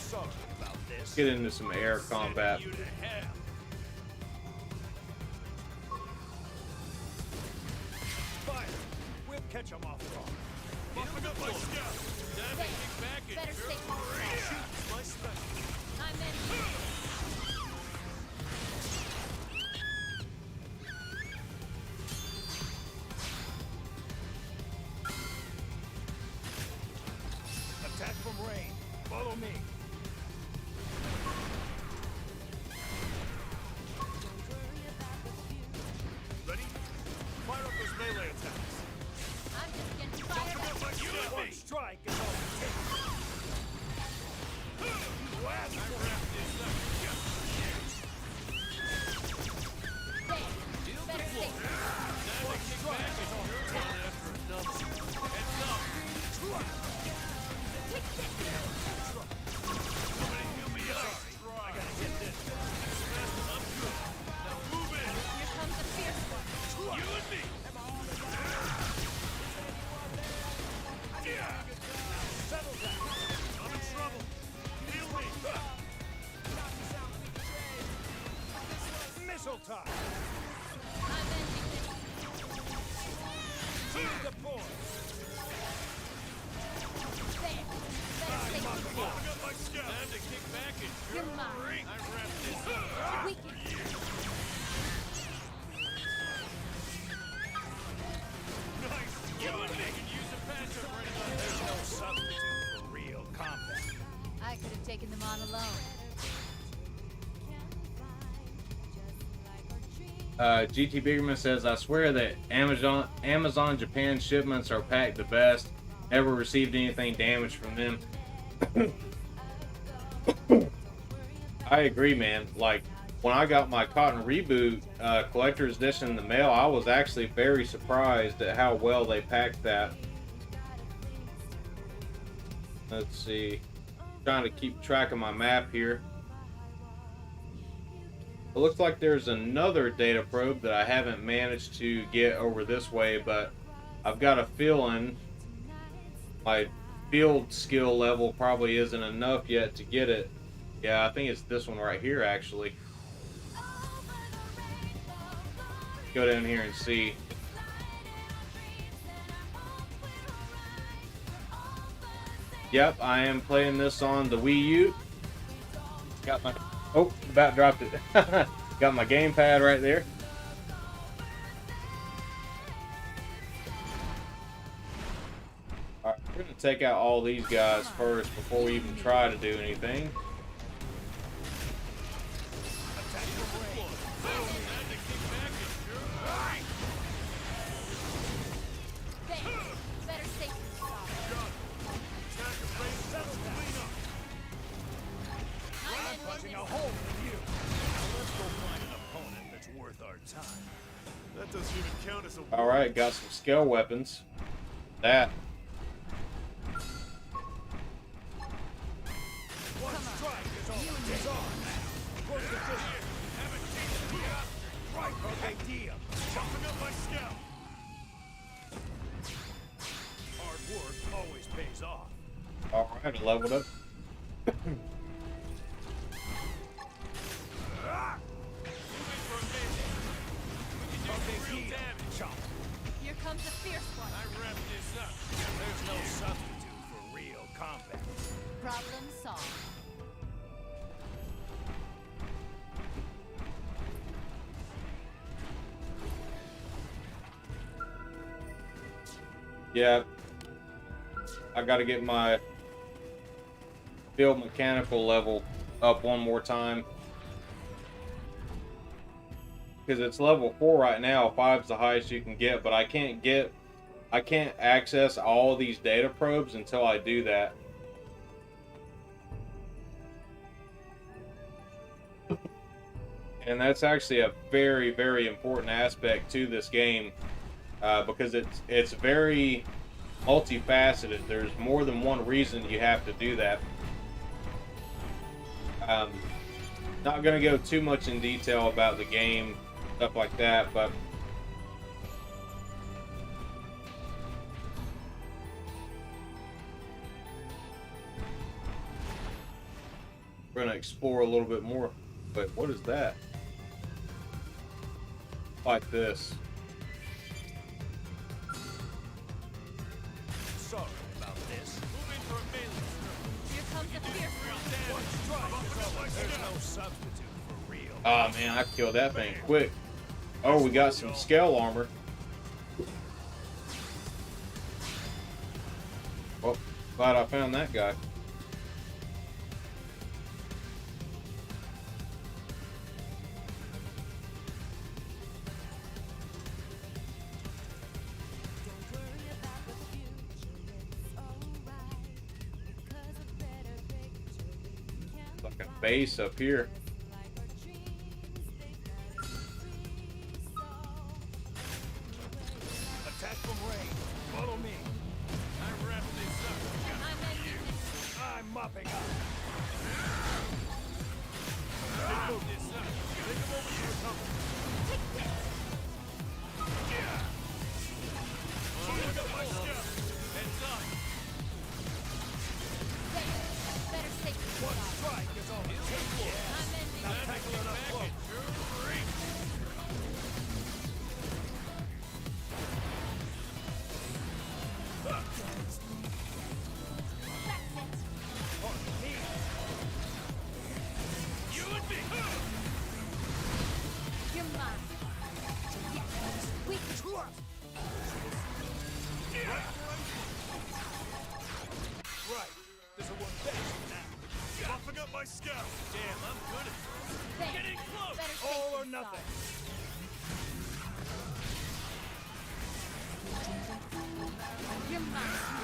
Sorry about this. Get into some air combat. You to hell. Fire! We'll catch them off guard. Buffing up my stuff. Time to kick back and Better stay shoot. calm. My special. I'm in. Attack from range. Follow me. Ready? Fire up those melee attacks. I'm just getting fired up. One strike is all it takes. Blast! taking them on alone. GT Biggerman says, I swear that Amazon Japan shipments are packed the best. Never received anything damaged from them. I agree, man. Like, when I got my Cotton Reboot collector's edition in the mail, I was actually very surprised at how well they packed that. Let's see. Trying to keep track of my map here. It looks like there's another data probe that I haven't managed to get over this way, but I've got a feeling my field skill level probably isn't enough yet to get it. Yeah, I think it's this one right here, actually. Go down here and see. Yep, I am playing this on the Wii U. Got my... Oh, about dropped it. Got my gamepad right there. Alright, we're going to take out all these guys first before we even try to do anything. Better safe than sorry. Punching a hole in you. Now let's go find an opponent that's worth our time. That doesn't even count as a Alright, got some Skell weapons. That. One strike is all it is on. Close the distance. Haven't taken me up. Right, idea. Chopping up my Skell. Hard work always pays off. Alright, I leveled up. Here comes the fierce one. I wrapped this up. There's no substitute for real combat. Problem solved. Yeah. I gotta get my field mechanical level up one more time. Because it's level 4 right now. 5's the highest you can get, but I can't access all these data probes until I do that. And that's actually a very, very important aspect to this game, because it's very multifaceted. There's more than one reason you have to do that. Not going to go too much in detail about the game, stuff like that, but we're going to explore a little bit more. But what is that? Like this. Sorry about this. Moving for a melee. Here comes the fierce one. One strike is all it is. There's no substitute for real. Oh man, I killed that thing quick. Oh, we got some Skell armor. Well, glad I found that guy. Like a base up here. Attack from range. Follow me. I wrapped this up. I'm magnificent. I'm mopping up. I wrapped this up. Take him over here, company. Look at my Skell. Heads up. Better safe than One sorry. strike is all it takes. I'm ending Now it. tackle it up close. That's it. Pardon me. Skell. Damn, I'm good at this. Thanks. Getting close. Better safe All or than nothing. sorry. You're mine.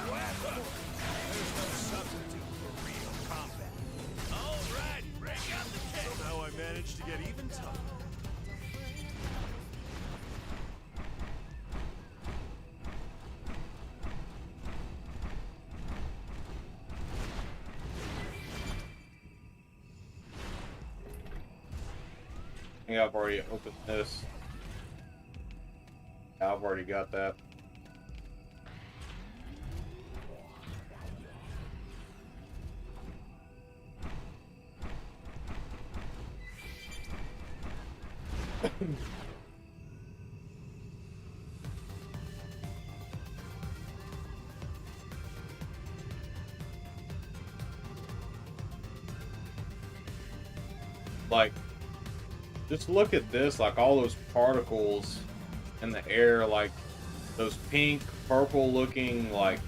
There's no substitute for real combat. All right, break out the cake. Somehow I managed to get even tougher. I think I've already opened this. I've already got that. Like, just look at this, like all those particles in the air, like those pink, purple looking like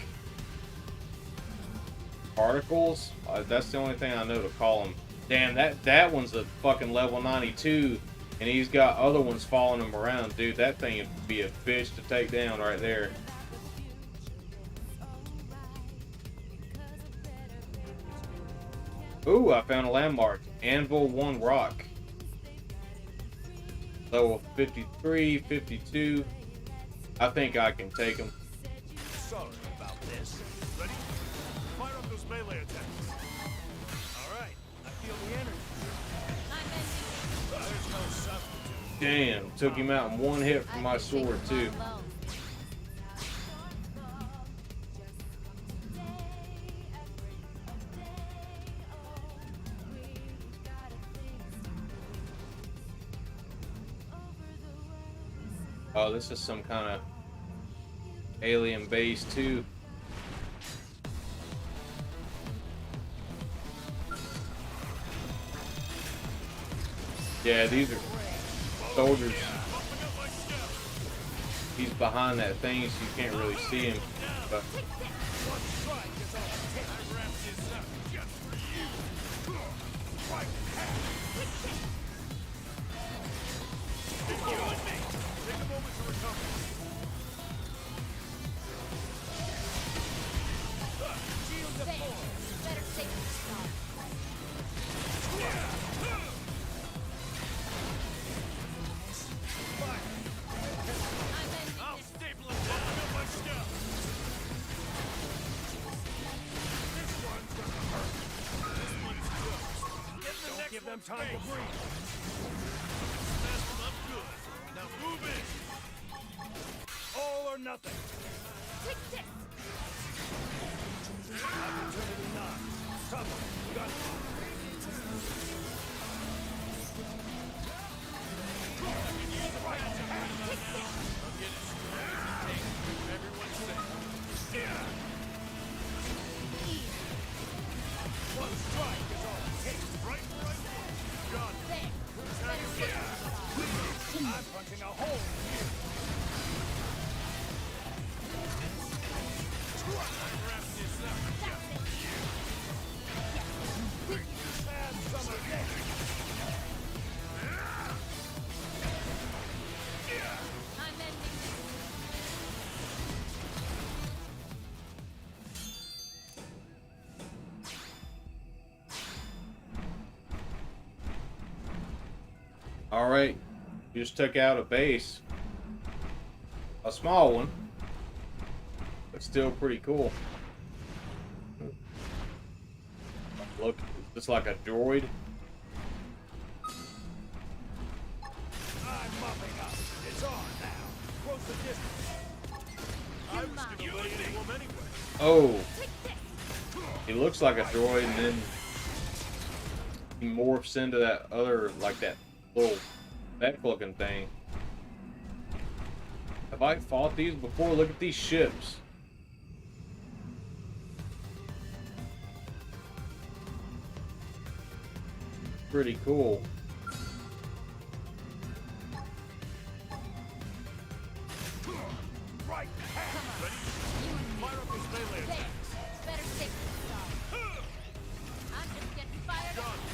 particles. That's the only thing I know to call them. Damn, that one's a fucking level 92, and he's got other ones following him around. Dude, that thing would be a bitch to take down right there. Ooh, I found a landmark. Anvil 1 Rock. Level 53, 52. I think I can take them. Sorry about this. Ready? Fire up those melee attacks. All right, I feel the energy. I'm ending. There's no substitute. Damn, took him out in one hit from my I can take sword them too. all alone. Oh, this is some kind of alien base too. Yeah, these are soldiers. He's behind that thing, so you can't really see him. But Better safe than sorry. I'm ending I'll this. staple it down with my Skell. This one's gonna hurt. This one's good. Get the Don't give them time to breathe. Smash them up good. Now move in. All or nothing. Take this. Opportunity knock. Cover. Gun. One strike is all it takes. Right. Gun. There. Better safe than sorry. I'm punching a hole here. Wrap this up. And some of this. I'm ending this. all right, you just took out a base, a small one, but still pretty cool. Look, it's like a droid. I'm mopping up. It's on now. Close the distance. I was gonna lay into him anyway. Oh, Take this. he looks like a droid, and then he morphs into that other, like that little mech-looking thing. Have I fought these before? Look at these ships. Pretty cool. Right. Ready? Fire up those melee There. attacks. Better safe than sorry. I'm just getting fired up.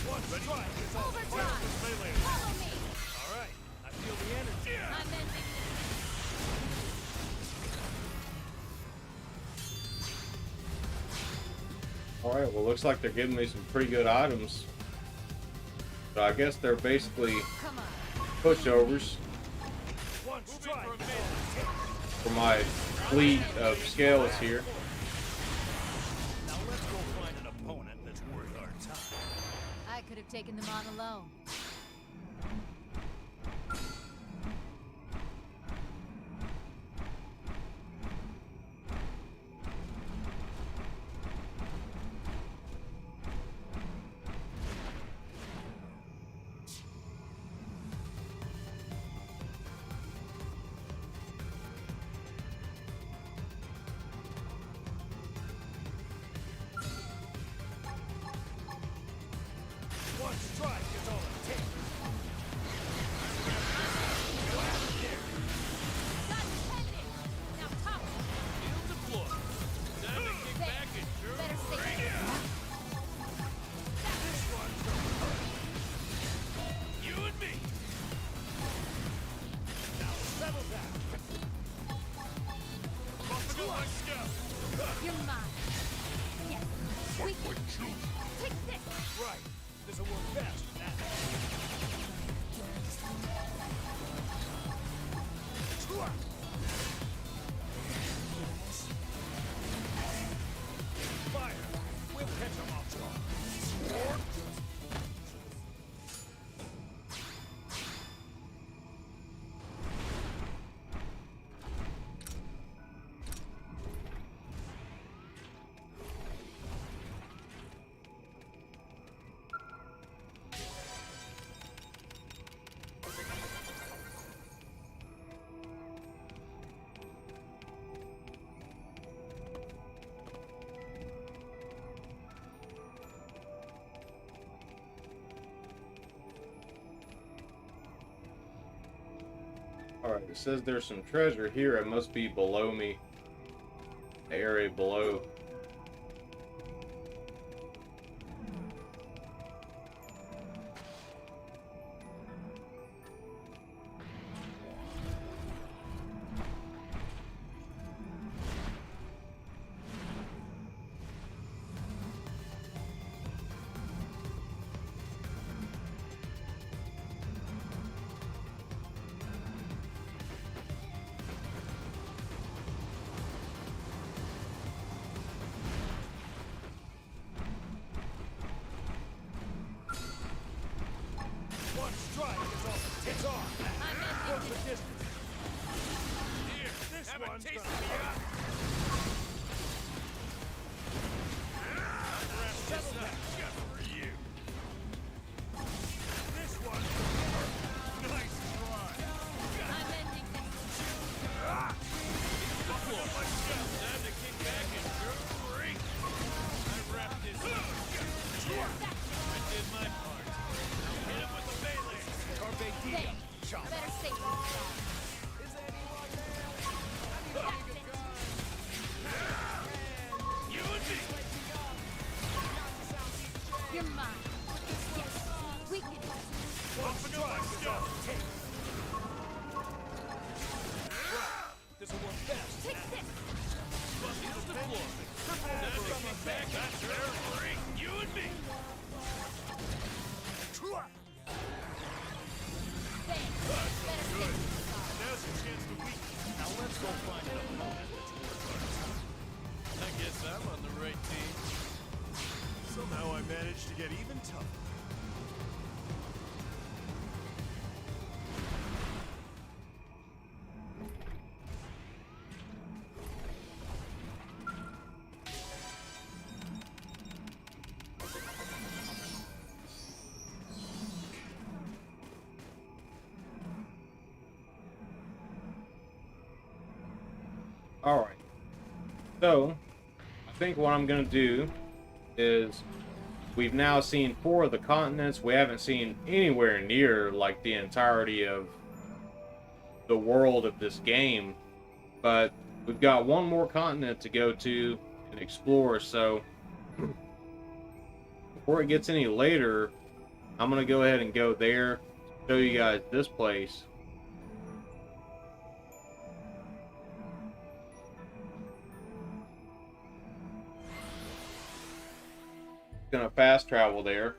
One strike is all the Overdrive. melee. Follow me. All right, I feel the energy. I'm ending Alright, well, looks like they're giving me some pretty good items. So I guess they're basically this. Come on. pushovers One strike for a is minute. all it takes. for my fleet of Skells here. Now let's go find an opponent that's worth our time. I could have taken them on alone. One strike is all it takes. Got pending. Now top. Field deployed. Time to kick There. back and Better stay drink. This one's gonna hurt. You and me. Now settle down. Buffing up my scout. You're mine. Yes. We can. Take this. Right. This'll work best now. Fire. We'll catch him off guard. Alright, it says there's some treasure here. It must be below me. The area below. One strike is all it takes. Off. I'm What's ending the this. distance? Here, This have a one's taste gonna of me out. Wrap this Settle up down. just for you. This one's gonna hurt. Nice try. I'm ending this. Buffalo my scout. Time to kick back and drink. I wrapped this up. I did my part. Now hit him with the melee. Carpe There. diem. Chop. Better stay inside. That's it. You and me. You're mine. Yes. We can. Buffing up my scout. This'll work best. Take this. Field deployed. Time to kick back and drink. You and me. There. Better stay inside. Now's your chance to weaken. Now let's go find an opponent that's worth our time. I guess I'm on the right team. Somehow I managed to get even tougher. Alright. So, I think what I'm going to do is we've now seen 4 of the continents. We haven't seen anywhere near like the entirety of the world of this game. But we've got one more continent to go to and explore. So, before it gets any later, I'm gonna go ahead and go there, show you guys this place. Gonna fast travel there.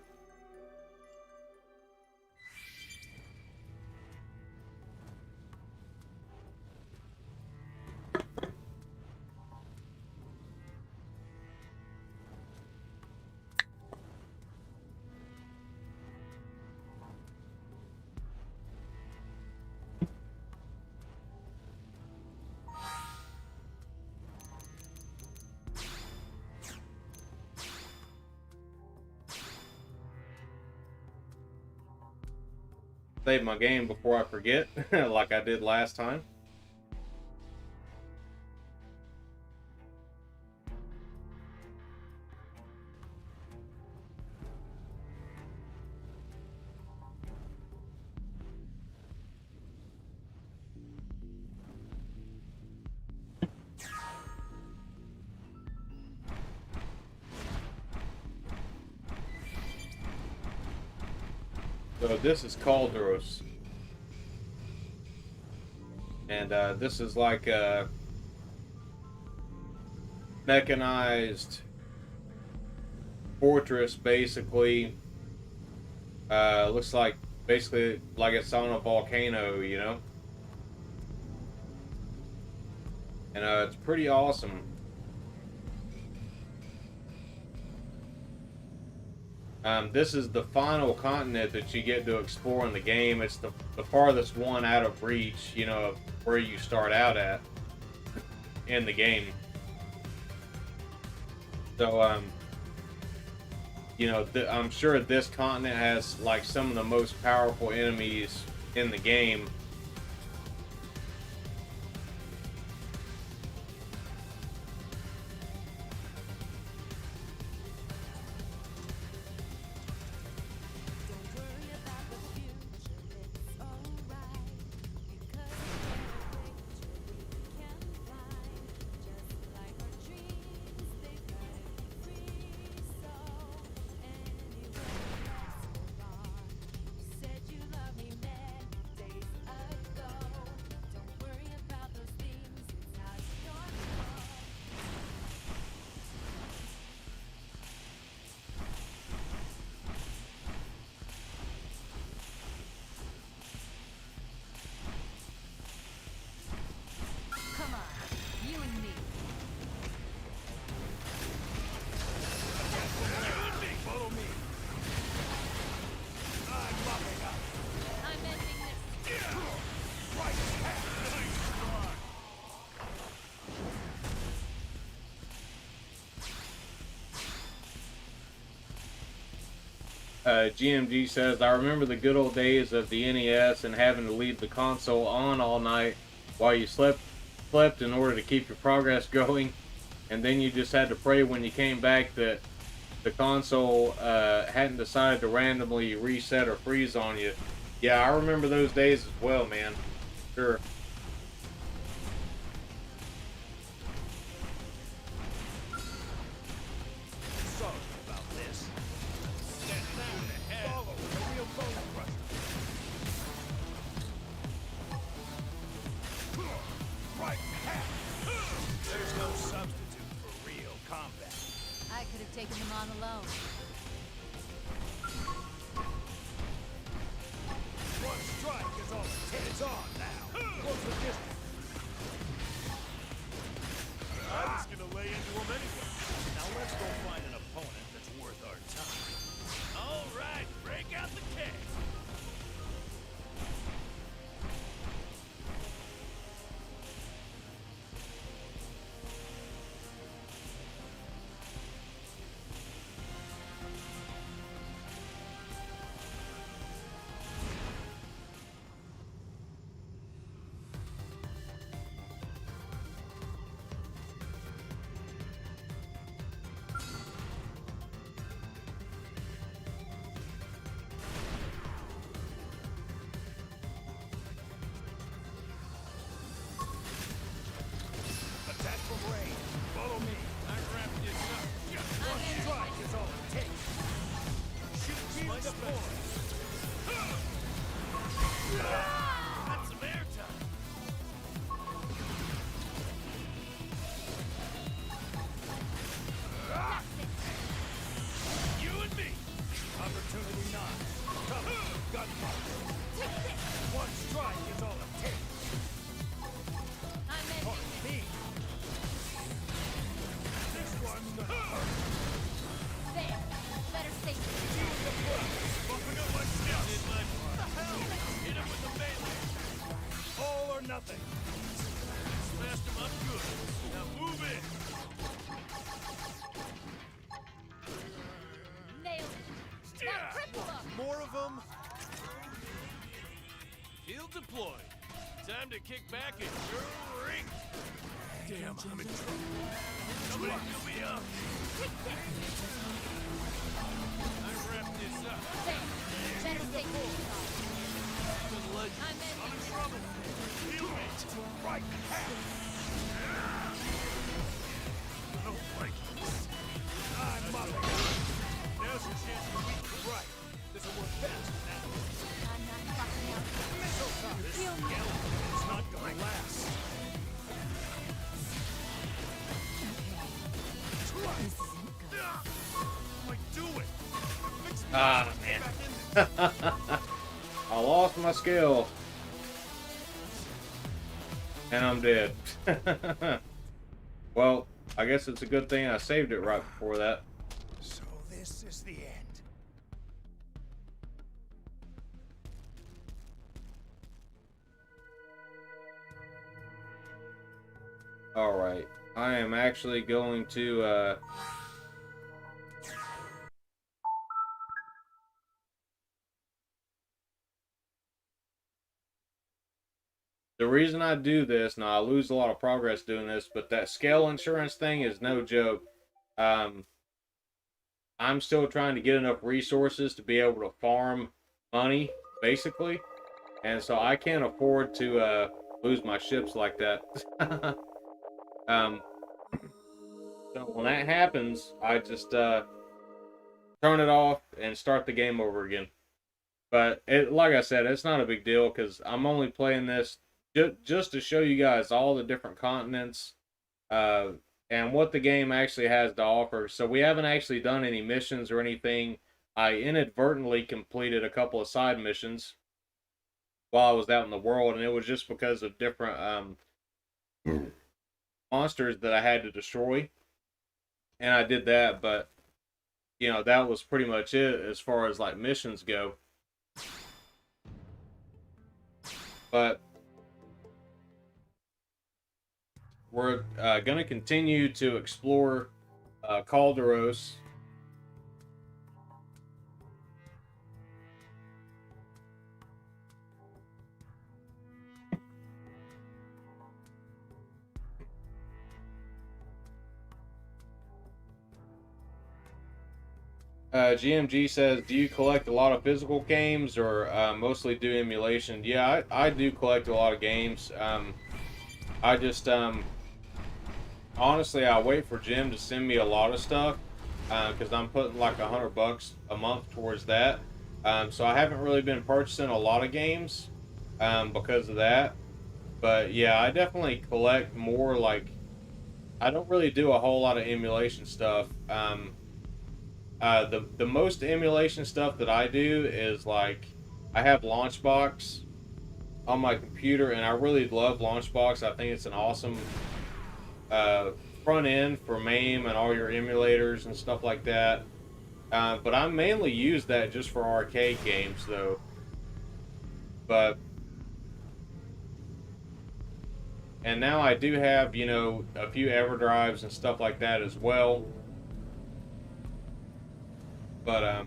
Save my game before I forget, like I did last time. So this is Calderos, and this is like a mechanized fortress, basically. Looks like basically like it's on a volcano, you know, and it's pretty awesome. This is the final continent that you get to explore in the game. It's the farthest one out of reach, you know, of where you start out at in the game. So, you know, I'm sure this continent has like some of the most powerful enemies in the game. Come on, you and me. Follow me. I'm mopping up. I'm ending this. Right half. GMG says, I remember the good old days of the NES and having to leave the console on all night while you slept in order to keep your progress going, and then you just had to pray when you came back that the console hadn't decided to randomly reset or freeze on you. Yeah, I remember those days as well, man. Sure. Sorry about this. Get down ahead. Follow a real bone crusher. Right half. There's no substitute for real combat. I could have taken them on alone. One strike is all it takes. It's on now. Close the distance. I was gonna lay into him anyway. Now let's go find an opponent that's worth our time. All right, break out the keg. Got some airtime. You and me. Opportunity not. Come, gunfire. One strike is all it takes. I'm in. Pardon me. This one's gonna hurt. There. Better stay safe. Bumping up my scout. Did my part. What the hell? Hit him with the melee. All or nothing. Smashed him up good. Now move in. Nailed it. Now cripple them. More of them. Field deployed. Time to kick back and drink. Damn, I'm in trouble. Somebody fill me up. I wrapped this up. There. Better stay safe. Good legend. I'm in. I'm in trouble. Heal me. Right half. I don't like this. I'm mopping. Now's your chance to beat the right. This'll work best now. I'm not fucking out. Missile time. This Heal me. Skell is not gonna last. What am I doing? Fix me. Ah, man. I lost my skill. And I'm dead. Well, I guess it's a good thing I saved it right before that. So this is the end. Alright. I am actually going to, the reason I do this, now I lose a lot of progress doing this, but that Skell insurance thing is no joke. I'm still trying to get enough resources to be able to farm money, basically. And so I can't afford to lose my ships like that. So when that happens, I just turn it off and start the game over again. But like I said, it's not a big deal because I'm only playing this just to show you guys all the different continents and what the game actually has to offer. So we haven't actually done any missions or anything. I inadvertently completed a couple of side missions while I was out in the world, and it was just because of different monsters that I had to destroy. And I did that, but you know, that was pretty much it as far as like missions go. But we're going to continue to explore Calderos. GMG says, do you collect a lot of physical games or mostly do emulation? Yeah, I do collect a lot of games. I just, honestly, I wait for Jim to send me a lot of stuff because I'm putting like $100 a month towards that. So I haven't really been purchasing a lot of games because of that. But yeah, I definitely collect more. Like, I don't really do a whole lot of emulation stuff. The most emulation stuff that I do is like, I have Launchbox on my computer, and I really love Launchbox. I think it's an awesome front end for MAME and all your emulators and stuff like that. But I mainly use that just for arcade games, though. But and now I do have, you know, a few EverDrives and stuff like that as well. But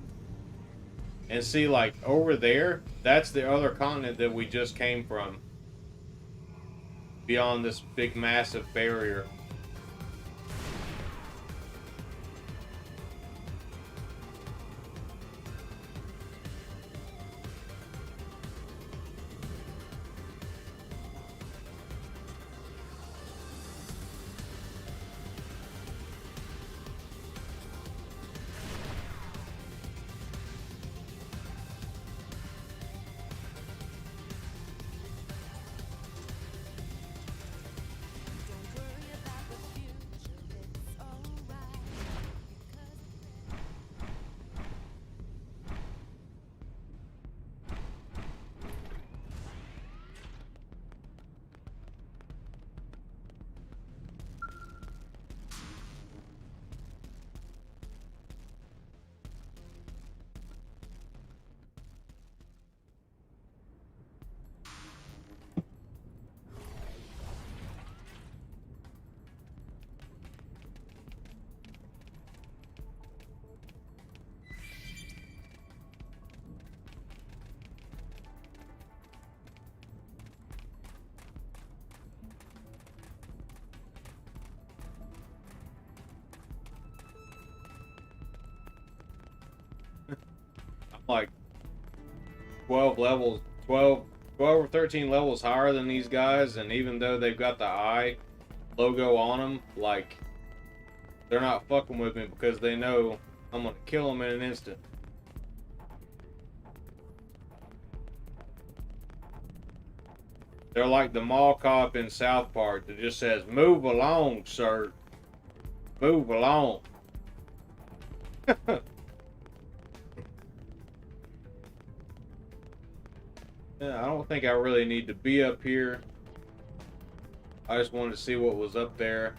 and see, like over there, that's the other continent that we just came from. Beyond this big massive barrier. like 12 levels, 12 or 13 levels higher than these guys, and even though they've got the eye logo on them, like, they're not fucking with me because they know I'm gonna kill them in an instant. They're like the mall cop in South Park that just says, "Move along, sir. Move along." Yeah, I don't think I really need to be up here. I just wanted to see what was up there.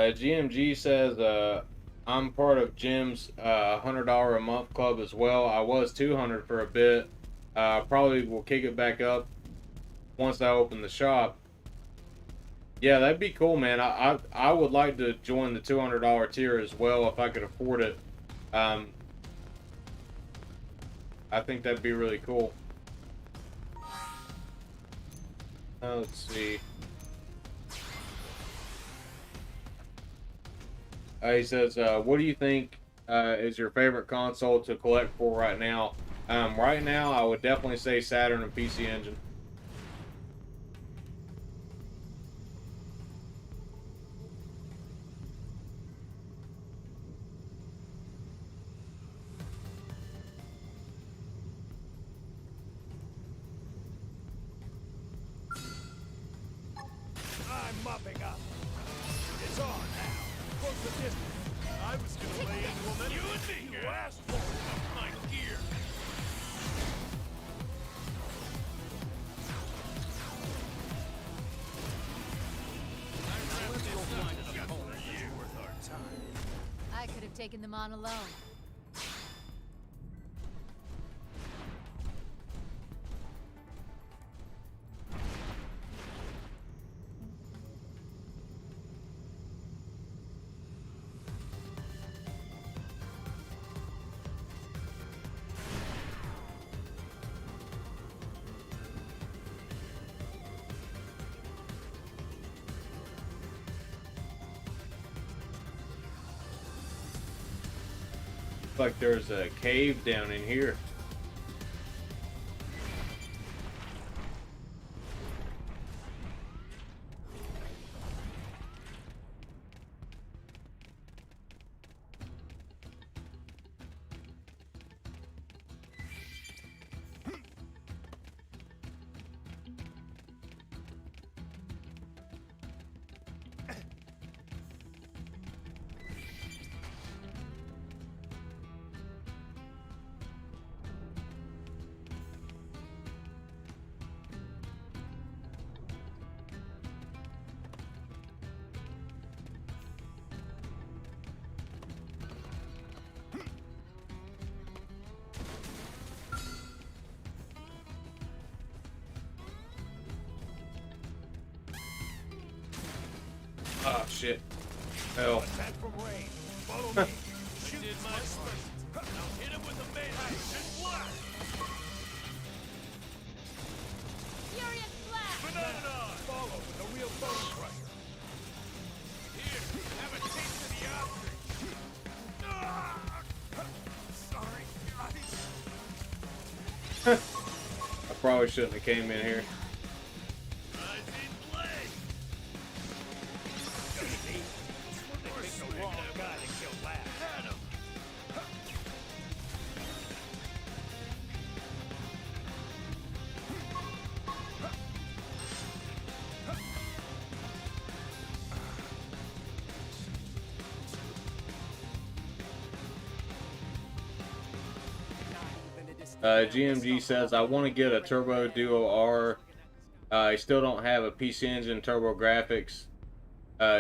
GMG says, I'm part of Jim's $100 a month club as well. I was $200 for a bit. Probably will kick it back up once I open the shop. Yeah, that'd be cool, man. I would like to join the $200 tier as well if I could afford it. I think that'd be really cool. Let's see. He says, what do you think is your favorite console to collect for right now? Right now, I would definitely say Saturn and PC Engine. I'm mopping up. It's on now. What's the distance? I was gonna lay into him anyway. You and me, you asked for it. My gear. Worth our time. I could have taken them on alone. Like there's a cave down in here. Oh shit. Hell. Attack from range. Follow me. Shoot did my special. Now hit him with a mace and blast. Furious blast! Phenomenon. Follow with a real bone crusher. Here, have a taste of the ostrich. Sorry, guys. I probably shouldn't have came in here. GMG says, I want to get a Turbo Duo R. I still don't have a PC Engine Turbo Graphics.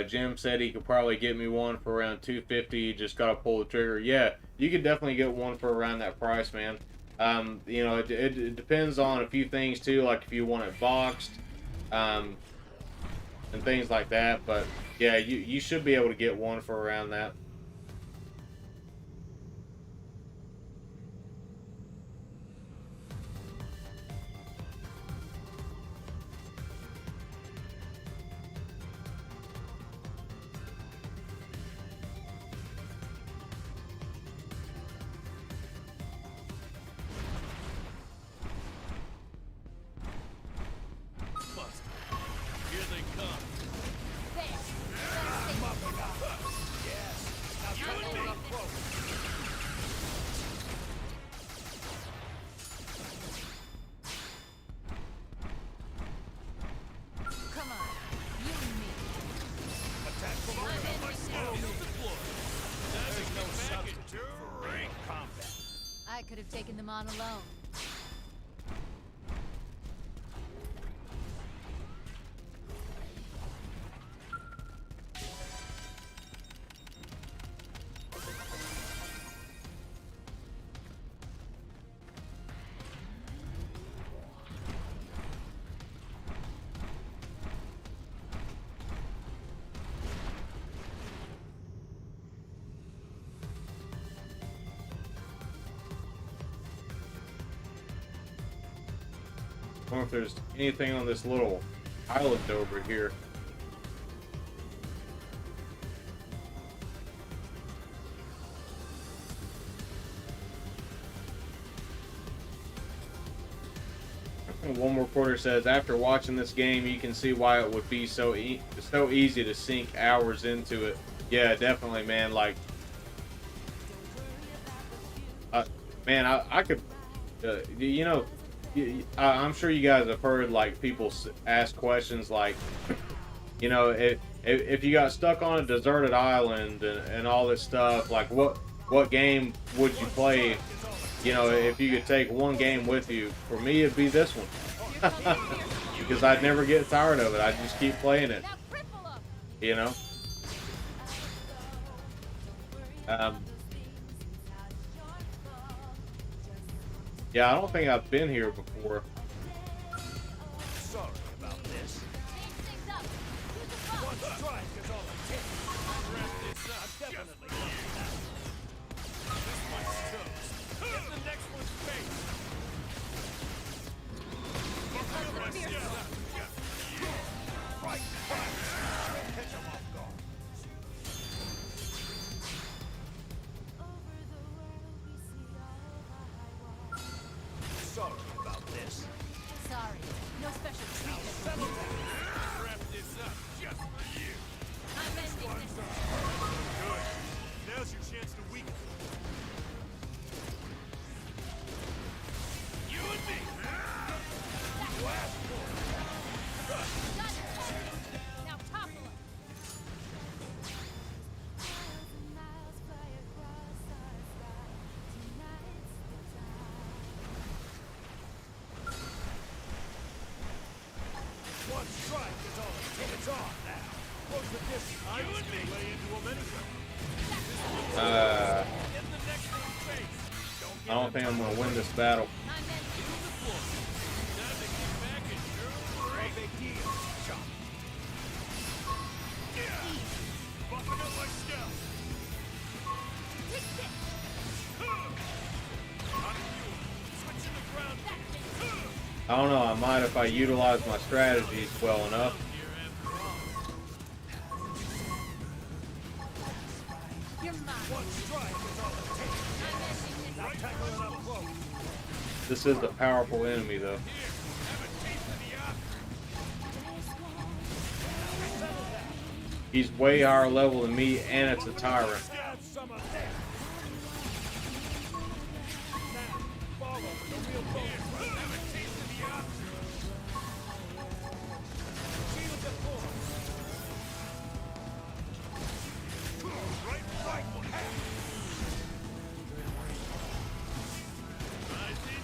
Jim said he could probably get me one for around $250. Just gotta pull the trigger. Yeah, you could definitely get one for around that price, man. You know, it depends on a few things too, like if you want it boxed, and things like that. But yeah, you should be able to get one for around that. Here they come. There. You and me. Come on. You and me. Attack from I'm overhead. ending Field now. deployed. There's no substitute for great combat. I could have taken them on alone. I don't know if there's anything on this little island over here. One more reporter says, after watching this game, you can see why it would be so easy to sink hours into it. Yeah, definitely, man. Like, man, I could, you know, I'm sure you guys have heard like people ask questions like, you know, if you got stuck on a deserted island and all this stuff, like what game would you play? You know, if you could take one game with you, for me it'd be this one. Because I'd never get tired of it. I'd just keep playing it. Now cripple 'em. You know? Yeah, I don't think I've been here before. Sorry about this. Change things up. Use the phone. One strike is all it takes. Wrap this up. Definitely love that. This one's toast. Get the next one's face. Let's fierce. Right, right. Catch 'em off guard. Sorry about this. Sorry. No special treatment. Settle down. Wrap this up just for you. I'm ending this. Good. Now's your chance to weaken. You and me. Done. Now topple 'em. One strike is all it takes. It's on now. Close the distance. You and me. Lay into them anyway. Get the next one's face. I don't think I'm gonna win this battle. I'm ending To the floor. Time to kick back and No big deal. Chop. buffing up my Skell. Take this. Out of fuel. Switching the ground. I don't know, I might if I utilize my strategies well enough. Here after all. You're mine. One strike is all it takes. I'm ending this. Now tackle it up close. This is a powerful enemy though. Here, have a taste of the opera. He's way higher level than me and it's a tyrant. Have some of that. Now, follow with a real focus. Have a taste of the opera. Shield deployed. Right, right, half. Rise in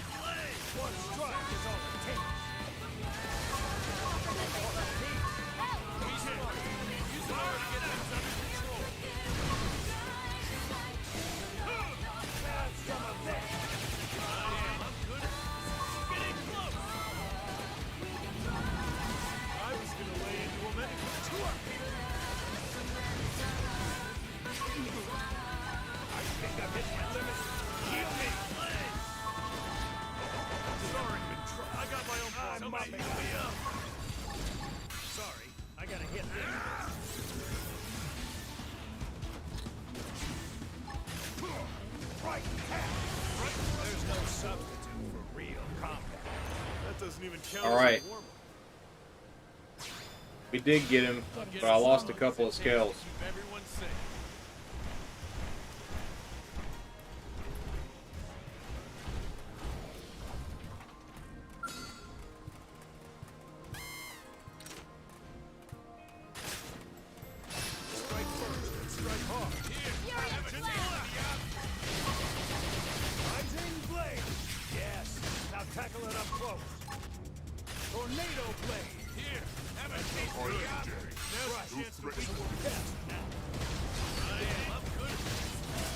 Sorry, I gotta hit this. Right tap. There's no substitute for real combat. That doesn't even count. All right. as a warm-up. We did get him, but I lost a couple of Skells. Keep everyone safe. Strike first and strike hard. Furious blast! Rising blade. Yes. Now tackle it up close. Tornado blade. Here, have a taste of the opera. Now's a chance to beat the test. Now. I'm good at this.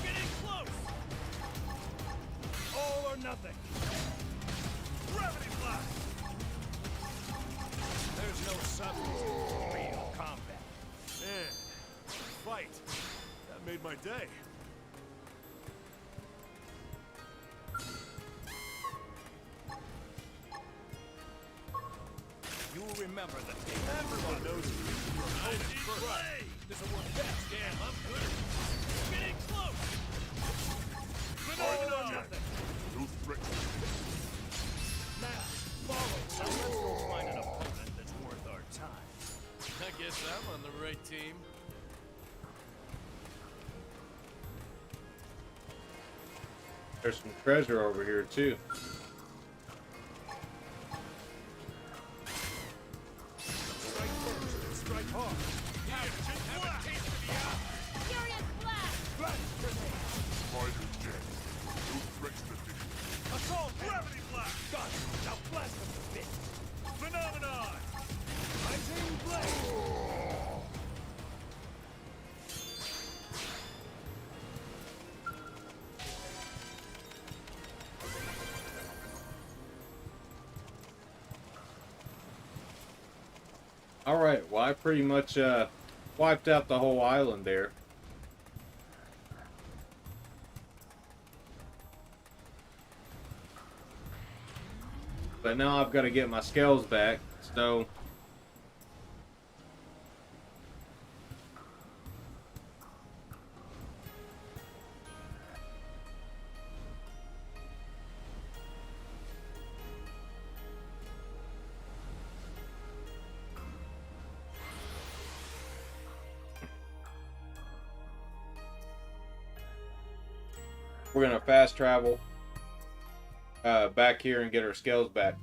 Get in close. All or nothing. Gravity blast. There's no substitute for real combat. Man, fight. That made my day. You will remember the day. Everyone knows you. Your opponent first. This will work best. Damn, I'm good at this. Get in close. All or nothing. No threat. Now, follow. Now let's go find an opponent that's worth our time. I guess I'm on the right team. There's some treasure over here too. Strike first and strike hard. Here, just have a taste of the opera. Furious blast! Flash grenade. Spider jet. No threat to defeat. Assault Gravity blast. gun. Now blast them to bits. Phenomenon. Rising blade. Alright, well I pretty much wiped out the whole island there. But now I've got to get my Skells back, so... we're gonna fast travel back here and get our Skells back.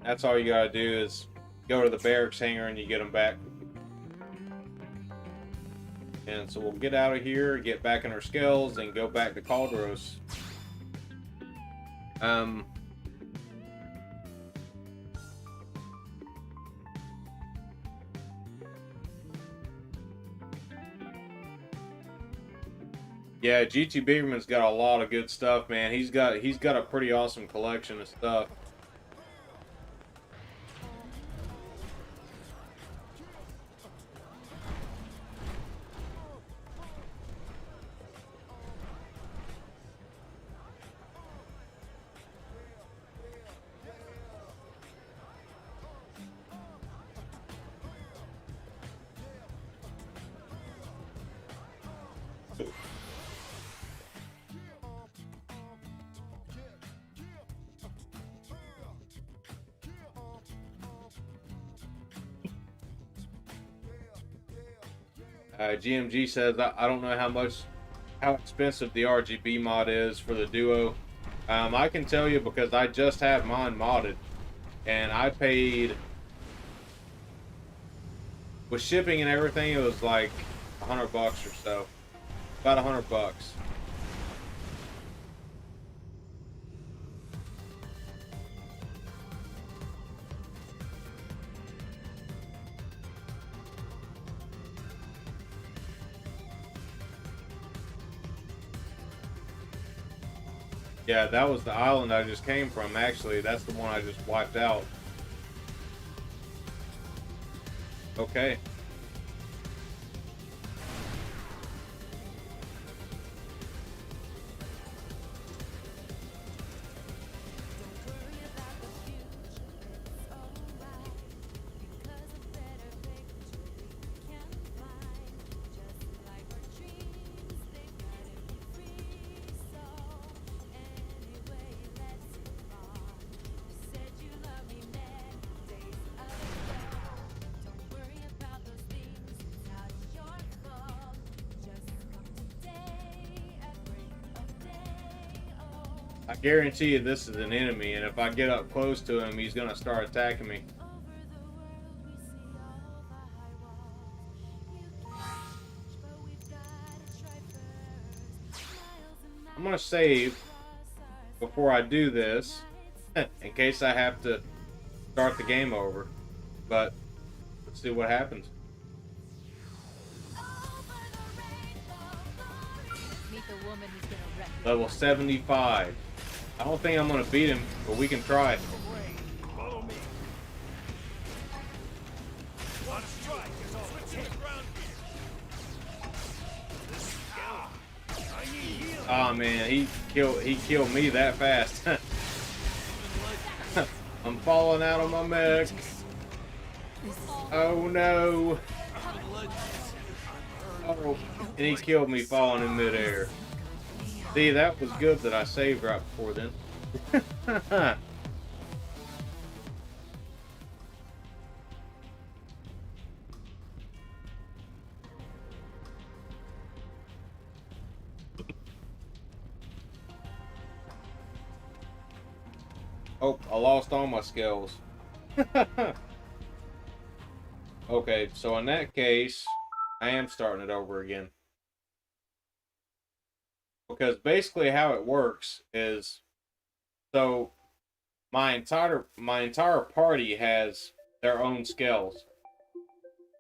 That's all you gotta do is go to the barracks hangar and you get them back. And so we'll get out of here, get back in our Skells, and go back to Calderos. Yeah, GT Biggerman's got a lot of good stuff, man. He's got a pretty awesome collection of stuff. GMG says, I don't know how expensive the RGB mod is for the Duo. I can tell you because I just have mine modded, and I paid, with shipping and everything, it was like $100 or so, about $100. Yeah, that was the island I just came from, actually. That's the one I just wiped out. Okay. I guarantee you this is an enemy, and if I get up close to him, he's gonna start attacking me. I'm gonna save before I do this, in case I have to start the game over. But let's see what happens. Meet the woman who's gonna wreck Level 75. I don't think I'm gonna beat him, but we can try. Follow me. On strike is all. Switching ground gear. This Skell. I need healing. Ah man, he killed me that fast. I'm falling out of my mech. Oh no. Oh, and he killed me falling in midair. See, that was good that I saved right before then. Oh, I lost all my skills. Okay, so in that case, I am starting it over again. Because basically how it works is, so my entire party has their own Skells.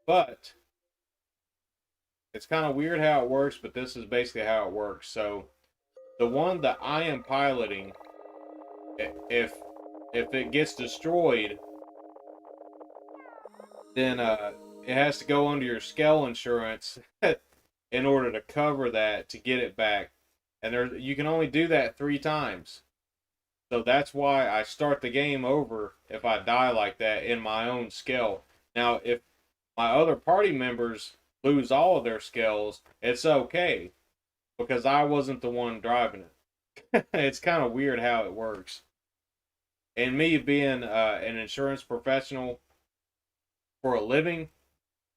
But it's kind of weird how it works, but this is basically how it works. So the one that I am piloting, if it gets destroyed, then it has to go under your Skell insurance in order to cover that to get it back. And you can only do that 3 times. So that's why I start the game over if I die like that in my own Skell. Now, if my other party members lose all of their Skells, it's okay, because I wasn't the one driving it. It's kind of weird how it works. And me being an insurance professional for a living,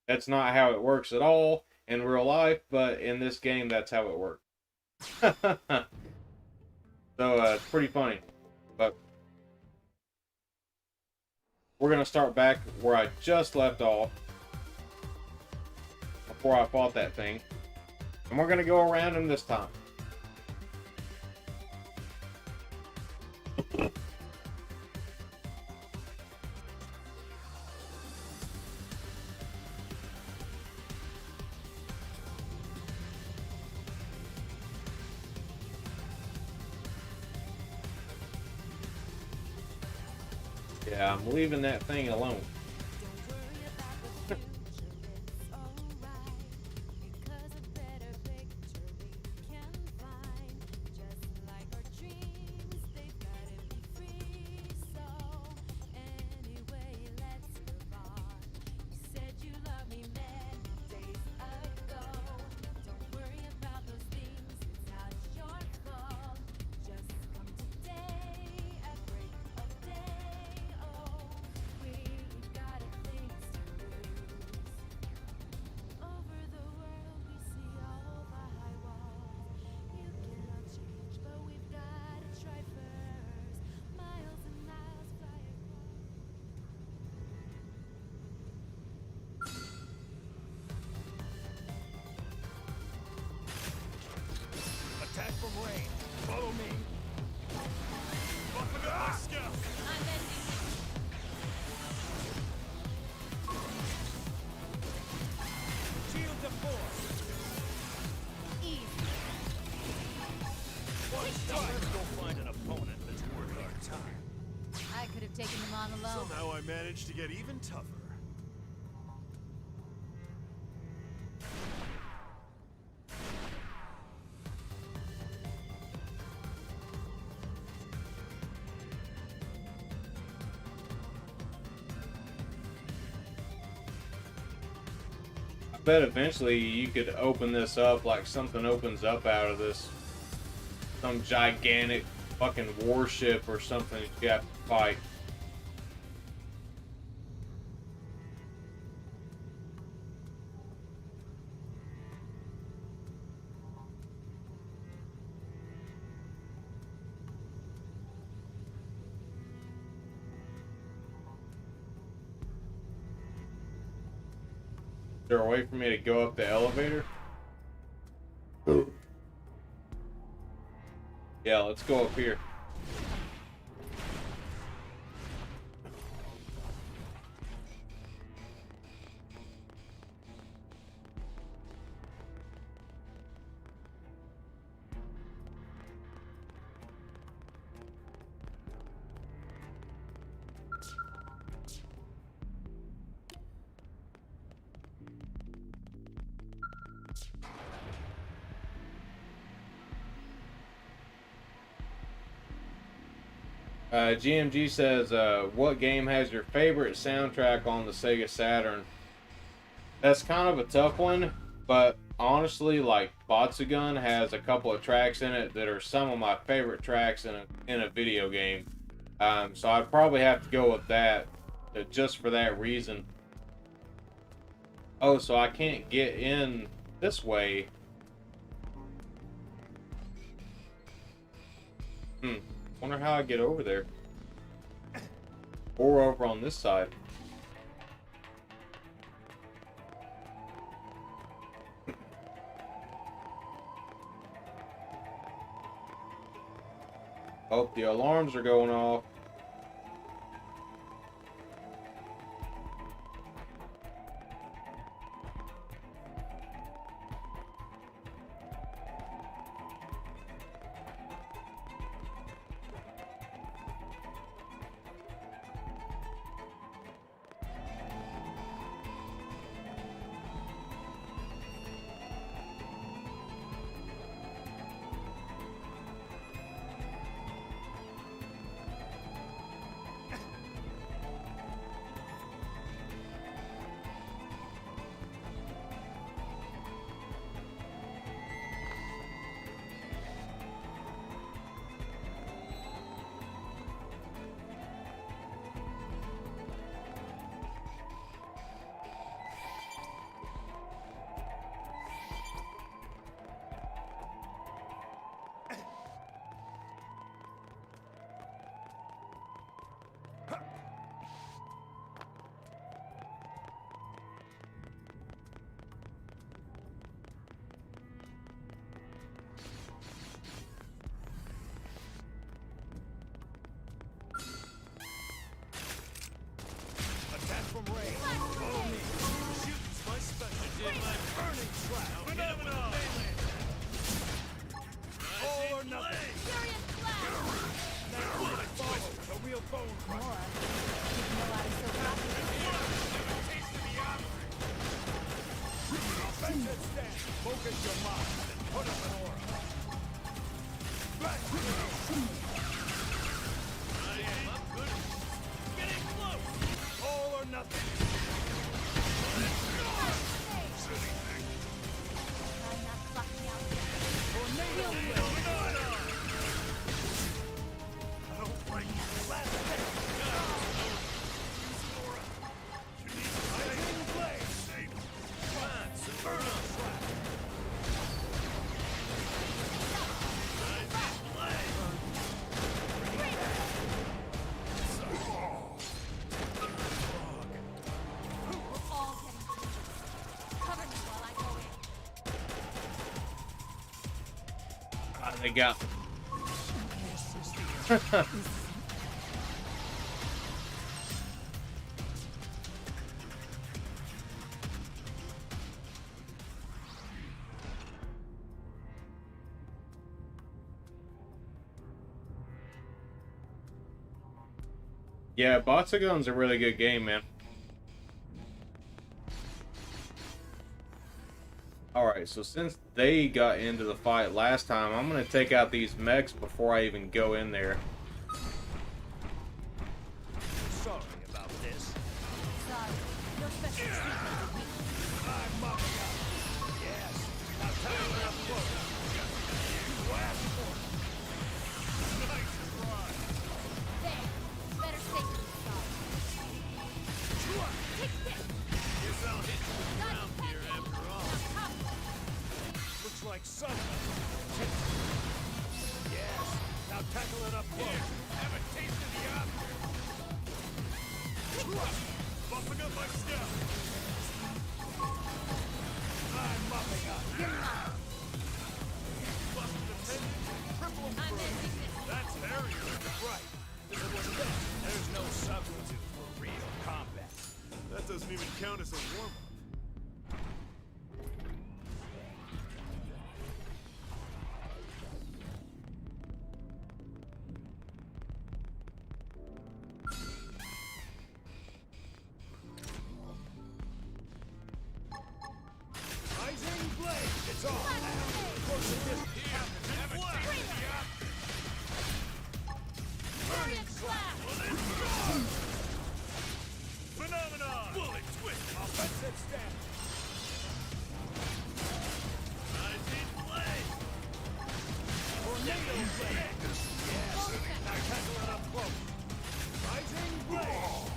that's not how it works at all in real life, but in this game, that's how it works. So it's pretty funny. But we're going to start back where I just left off before I fought that thing. And we're going to go around him this time. Yeah, I'm leaving that thing alone. Attack from range. Follow me. Buffing up my Skell. I'm ending. Shield to 4. Easy. One strike. Let's go find an opponent that's worth our time. I could have taken them on alone. Somehow I managed to get even tougher. bet eventually you could open this up, like something opens up out of this. Some gigantic fucking warship or something that you have to fight. Is there a way for me to go up the elevator? Yeah, let's go up here. GMG says, what game has your favorite soundtrack on the Sega Saturn? That's kind of a tough one, but honestly, like, Batsugun has a couple of tracks in it that are some of my favorite tracks in a video game. So I'd probably have to go with that, just for that reason. Oh, so I can't get in this way. Wonder how I get over there. Or over on this side. Oh, the alarms are going off. From range. Follow me. Shooting's my specialty. My burning trap. Phenomenal. All or nothing. Furious blast! Now follow the real bone More. crusher. You know how to survive. Bench stand. Focus your mind and put up an aura. Back to all or nothing. I'm not fucking out. Tornado. I don't like you. Last hit. Lightning blade. Inferno trap. We're all getting close. Cover me while I go in. They got. Yeah, Batsugun's a really good game, man. Alright, so since they got into the fight last time, I'm gonna take out these mechs before I even go in there. Sorry about this. Sorry. Your special treatment is weak. I'm mopping son of a... Yes. Now tackle it up close. Have a taste of the opera. Buffing up my stuff. I'm mopping up. Busting the tendons, triple them I'm through. ending this. That's Harrier. Right. If it was that, There's no substitute for real combat. that doesn't even count as a warm-up. Rising blade. It's on now. Close to this. Have a taste of the opera. Furious Slash! Phenomenon. Bullet twist. Offensive stand. Rising blade. Tornado blade. Yes. Now tackle it up close. Rising blade.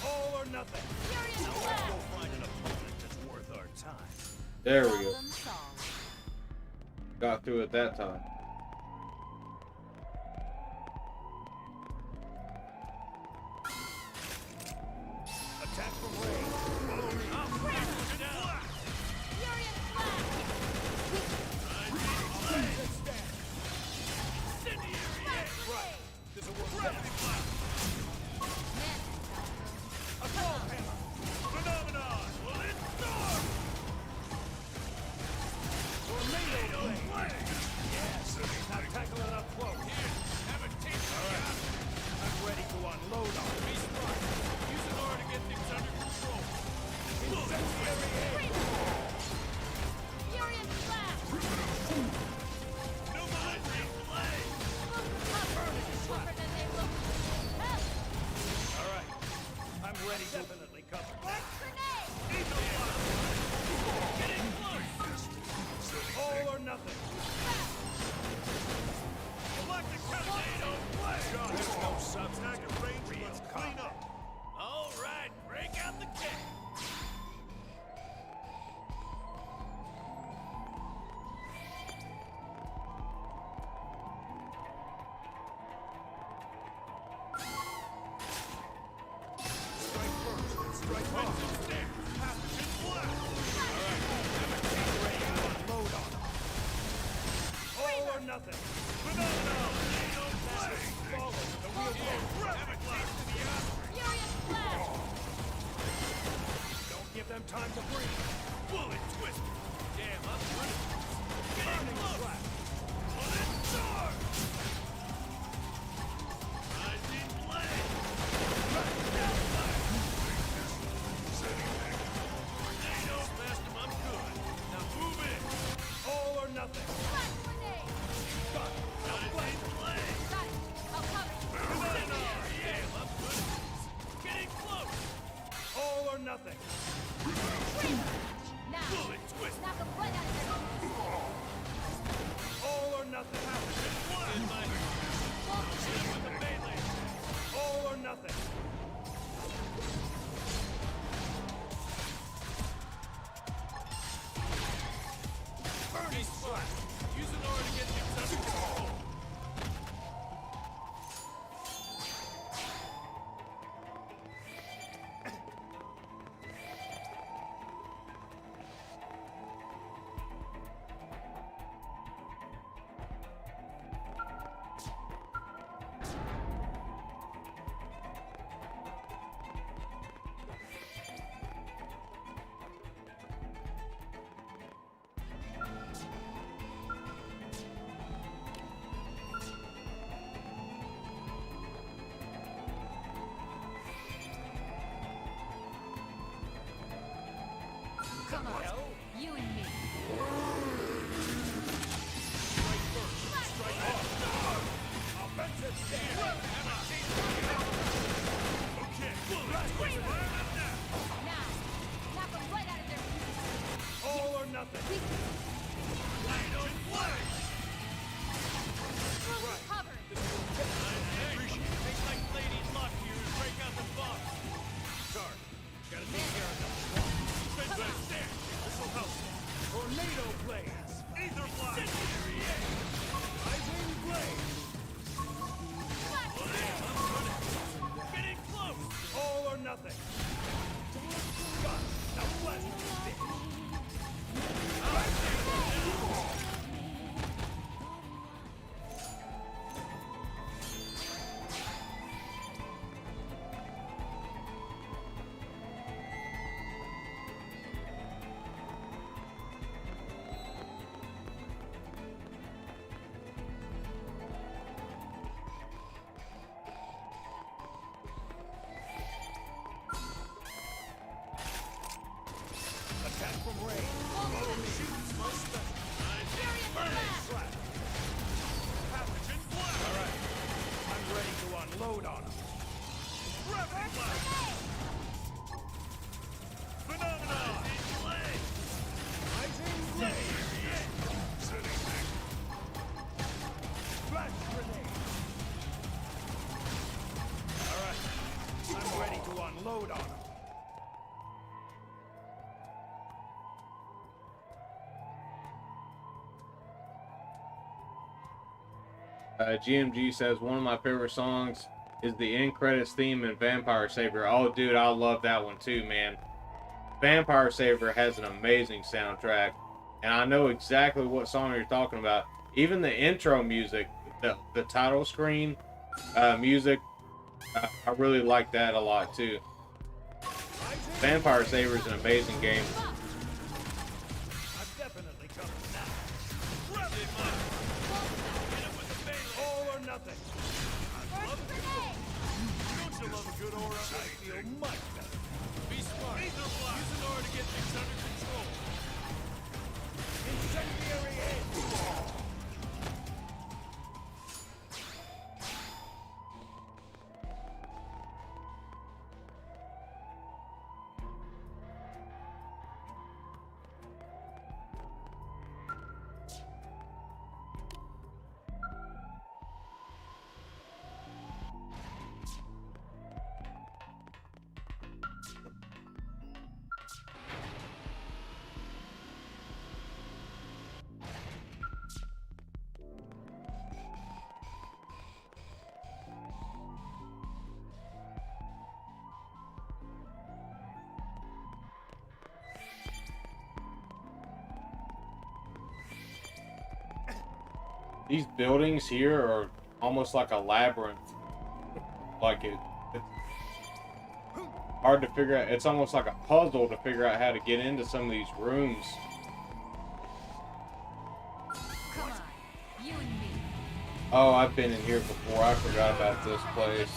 All or nothing. Furious We'll Slash! find an opponent that's worth our time. There we go. Problem solved. Got through it that time. Attack from range. Follow me. Get down. Furious Slash! Offensive stand. Incendiary Flash edge. grenade! This'll work Gravity better. blast. A claw hammer. Phenomenon. Bullet storm. Tornado blade. Blade. Yes. Now tackle it up close. Here, have a taste of the opera. I'm ready to unload on it. Be smart. Use an R to get things under control. Incendiary aid. Furious Slash! No blade. Blade. Both recover. Quicker than they look. Help! All right. I'm ready. Definitely covered. Flash grenade! Getting close. All or nothing. Electric tornado. Blade. There's no substance. Range. Let's clean up. All right, break out the cat. Strike first and strike hard. Pathogen blast. Ready to unload on them. All or nothing. Phenomenon. Tornado blast. Follow the wheel blow. Have a taste of the opera. Furious Slash! Don't give them time to breathe. Bullet twister. Damn, I'm through. Getting Burning close. slash. Bullet storm. Rising blade. Tornado passed him. I'm good. Now move in. All or nothing. Flash grenade! Got it. Rising blade. Got it. I'll cover you. Incendiary. Yeah, I'm good. Getting close. All or nothing. Now, Bullet twist. knock a blood out of their All or nothing. In my with the melee. All or nothing. Burning slash. Use an R to get things under control. Come on, you and me. Offensive stand. Okay, bullet twist. Now, knock them right out of their feet. All or nothing. Tornado blade. We'll recover. Hey, think like Lady Luck here and break out the box. unload on them. Gravity blast! Phenomenon! Rising blade! Flash grenade! Alright, I'm ready to unload on them. GMG says one of my favorite songs is the end credits theme in Vampire Savior. Oh, dude, I love that one too, man. Vampire Savior has an amazing soundtrack, and I know exactly what song you're talking about. Even the intro music, the title screen music, I really like that a lot too. Vampire Savior is an amazing game. I'm definitely coming now. Gravity blast! Hit it with the melee! All or nothing! First grenade! Don't you love a good aura? I feel much better. Be smart. Ether blast! Use an aura to get things under control. Incendiary edge! These buildings here are almost like a labyrinth. Like it's hard to figure out. It's almost like a puzzle to figure out how to get into some of these rooms. Come on, you and me. Oh, I've been in here before. I forgot about this place.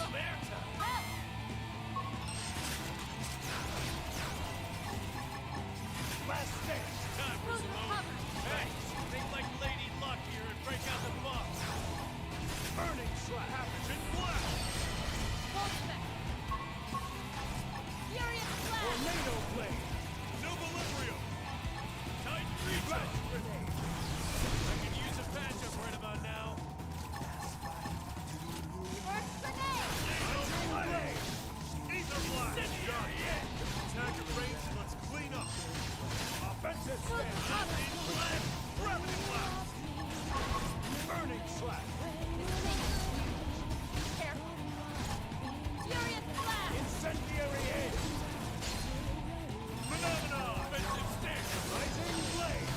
Last stand! Time for some more. Hey, think like Lady Luck here and break out the box. Burning slap! Havoc blast! Voltmech. Furious blast. Tornado blade! Nobilibrium. Titan reach. Flash grenade! I can use a patch up right about now. First grenade. Blade! Ether blast. Attack of range, let's clean up! Offensive stand! Gravity blast! Burning slap! Careful. Furious blast. Incendiary edge! Phenomenon. Offensive stance. Rising blade!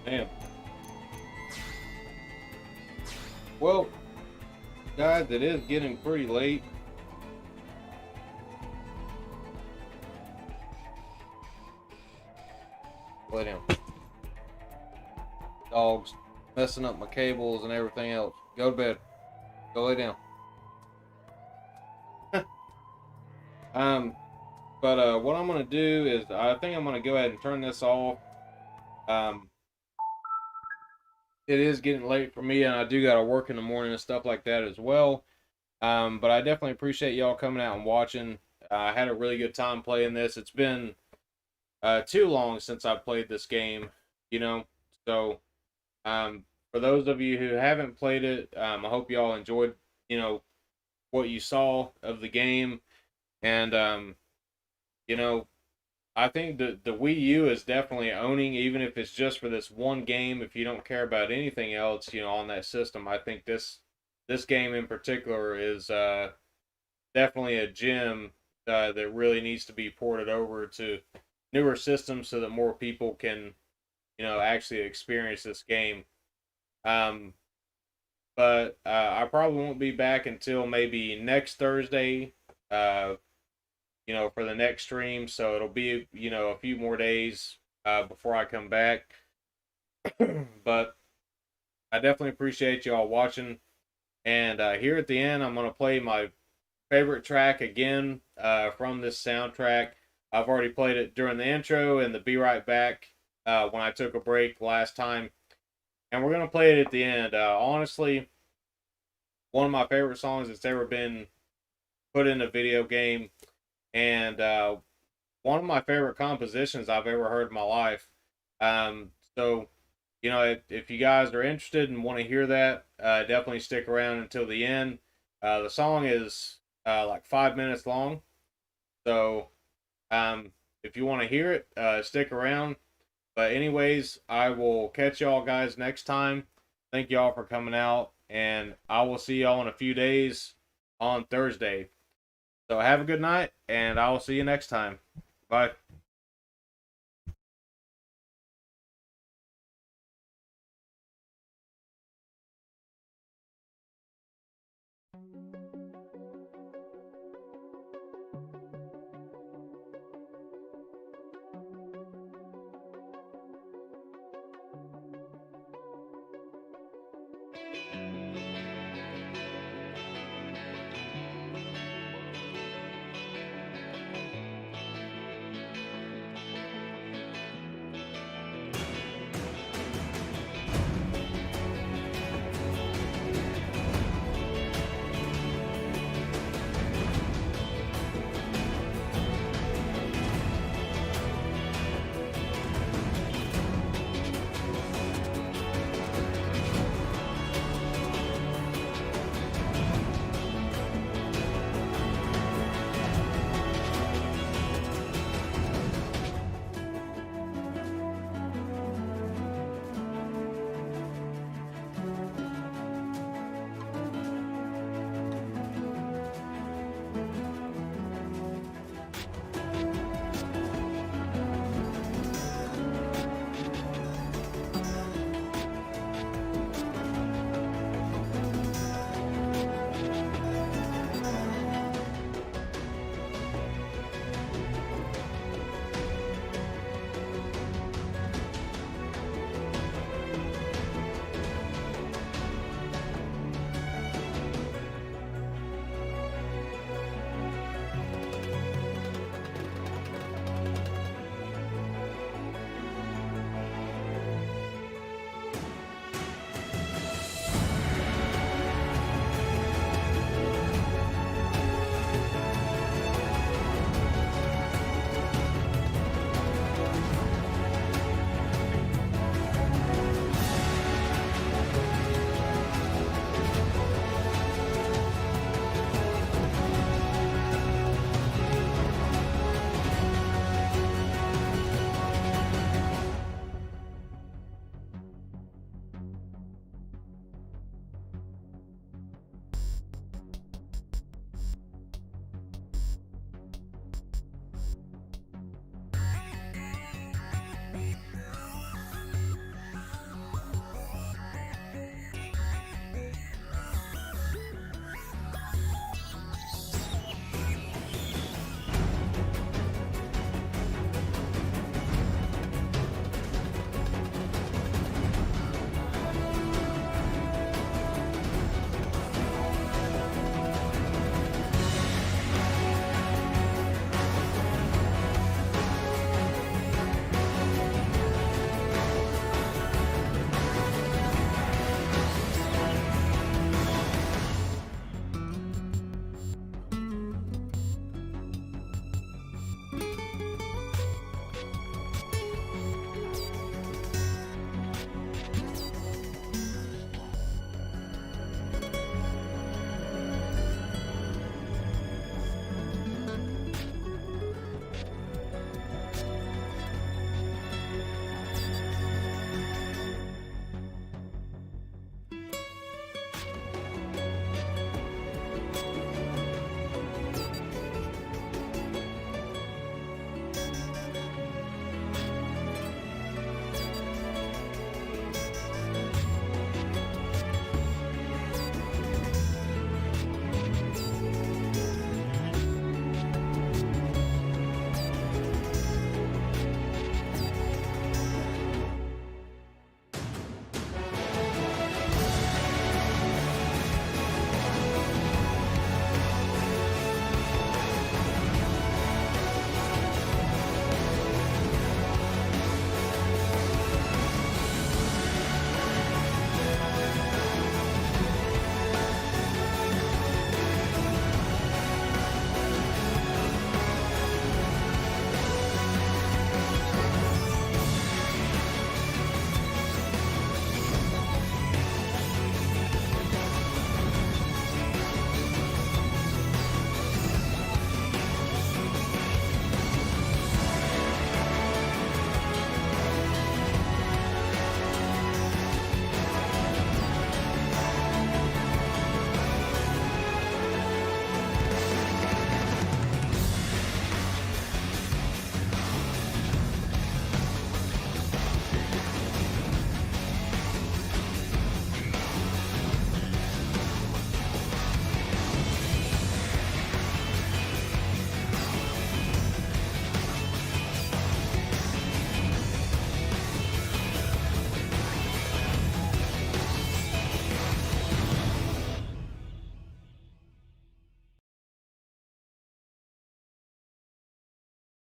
Damn. Well, guys, it is getting pretty late. Lay down. Dogs messing up my cables and everything else. Go to bed. Go lay down. But what I'm gonna do is I think I'm gonna go ahead and turn this off. It is getting late for me, and I do gotta work in the morning and stuff like that as well. But I definitely appreciate y'all coming out and watching. I had a really good time playing this. It's been too long since I played this game, you know. So for those of you who haven't played it, I hope y'all enjoyed, you know, what you saw of the game. And you know, I think the Wii U is definitely owning, even if it's just for this one game. If you don't care about anything else, on that system, I think this game in particular is definitely a gem that really needs to be ported over to newer systems so that more people can, actually experience this game. Um, but I probably won't be back until maybe next Thursday. Uh, for the next stream. So it'll be, a few more days before I come back. But I definitely appreciate you all watching. And here at the end, I'm going to play my favorite track again from this soundtrack. I've already played it during the intro and the Be Right Back when I took a break last time. And we're going to play it at the end. Honestly, one of my favorite songs that's ever been put in a video game. And one of my favorite compositions I've ever heard in my life. So, if you guys are interested and want to hear that, definitely stick around until the end. The song is like 5 minutes long. So, if you want to hear it, stick around. But, anyways, I will catch y'all guys next time. Thank y'all for coming out. And I will see y'all in a few days on Thursday. So, have a good night, and I will see you next time. Bye.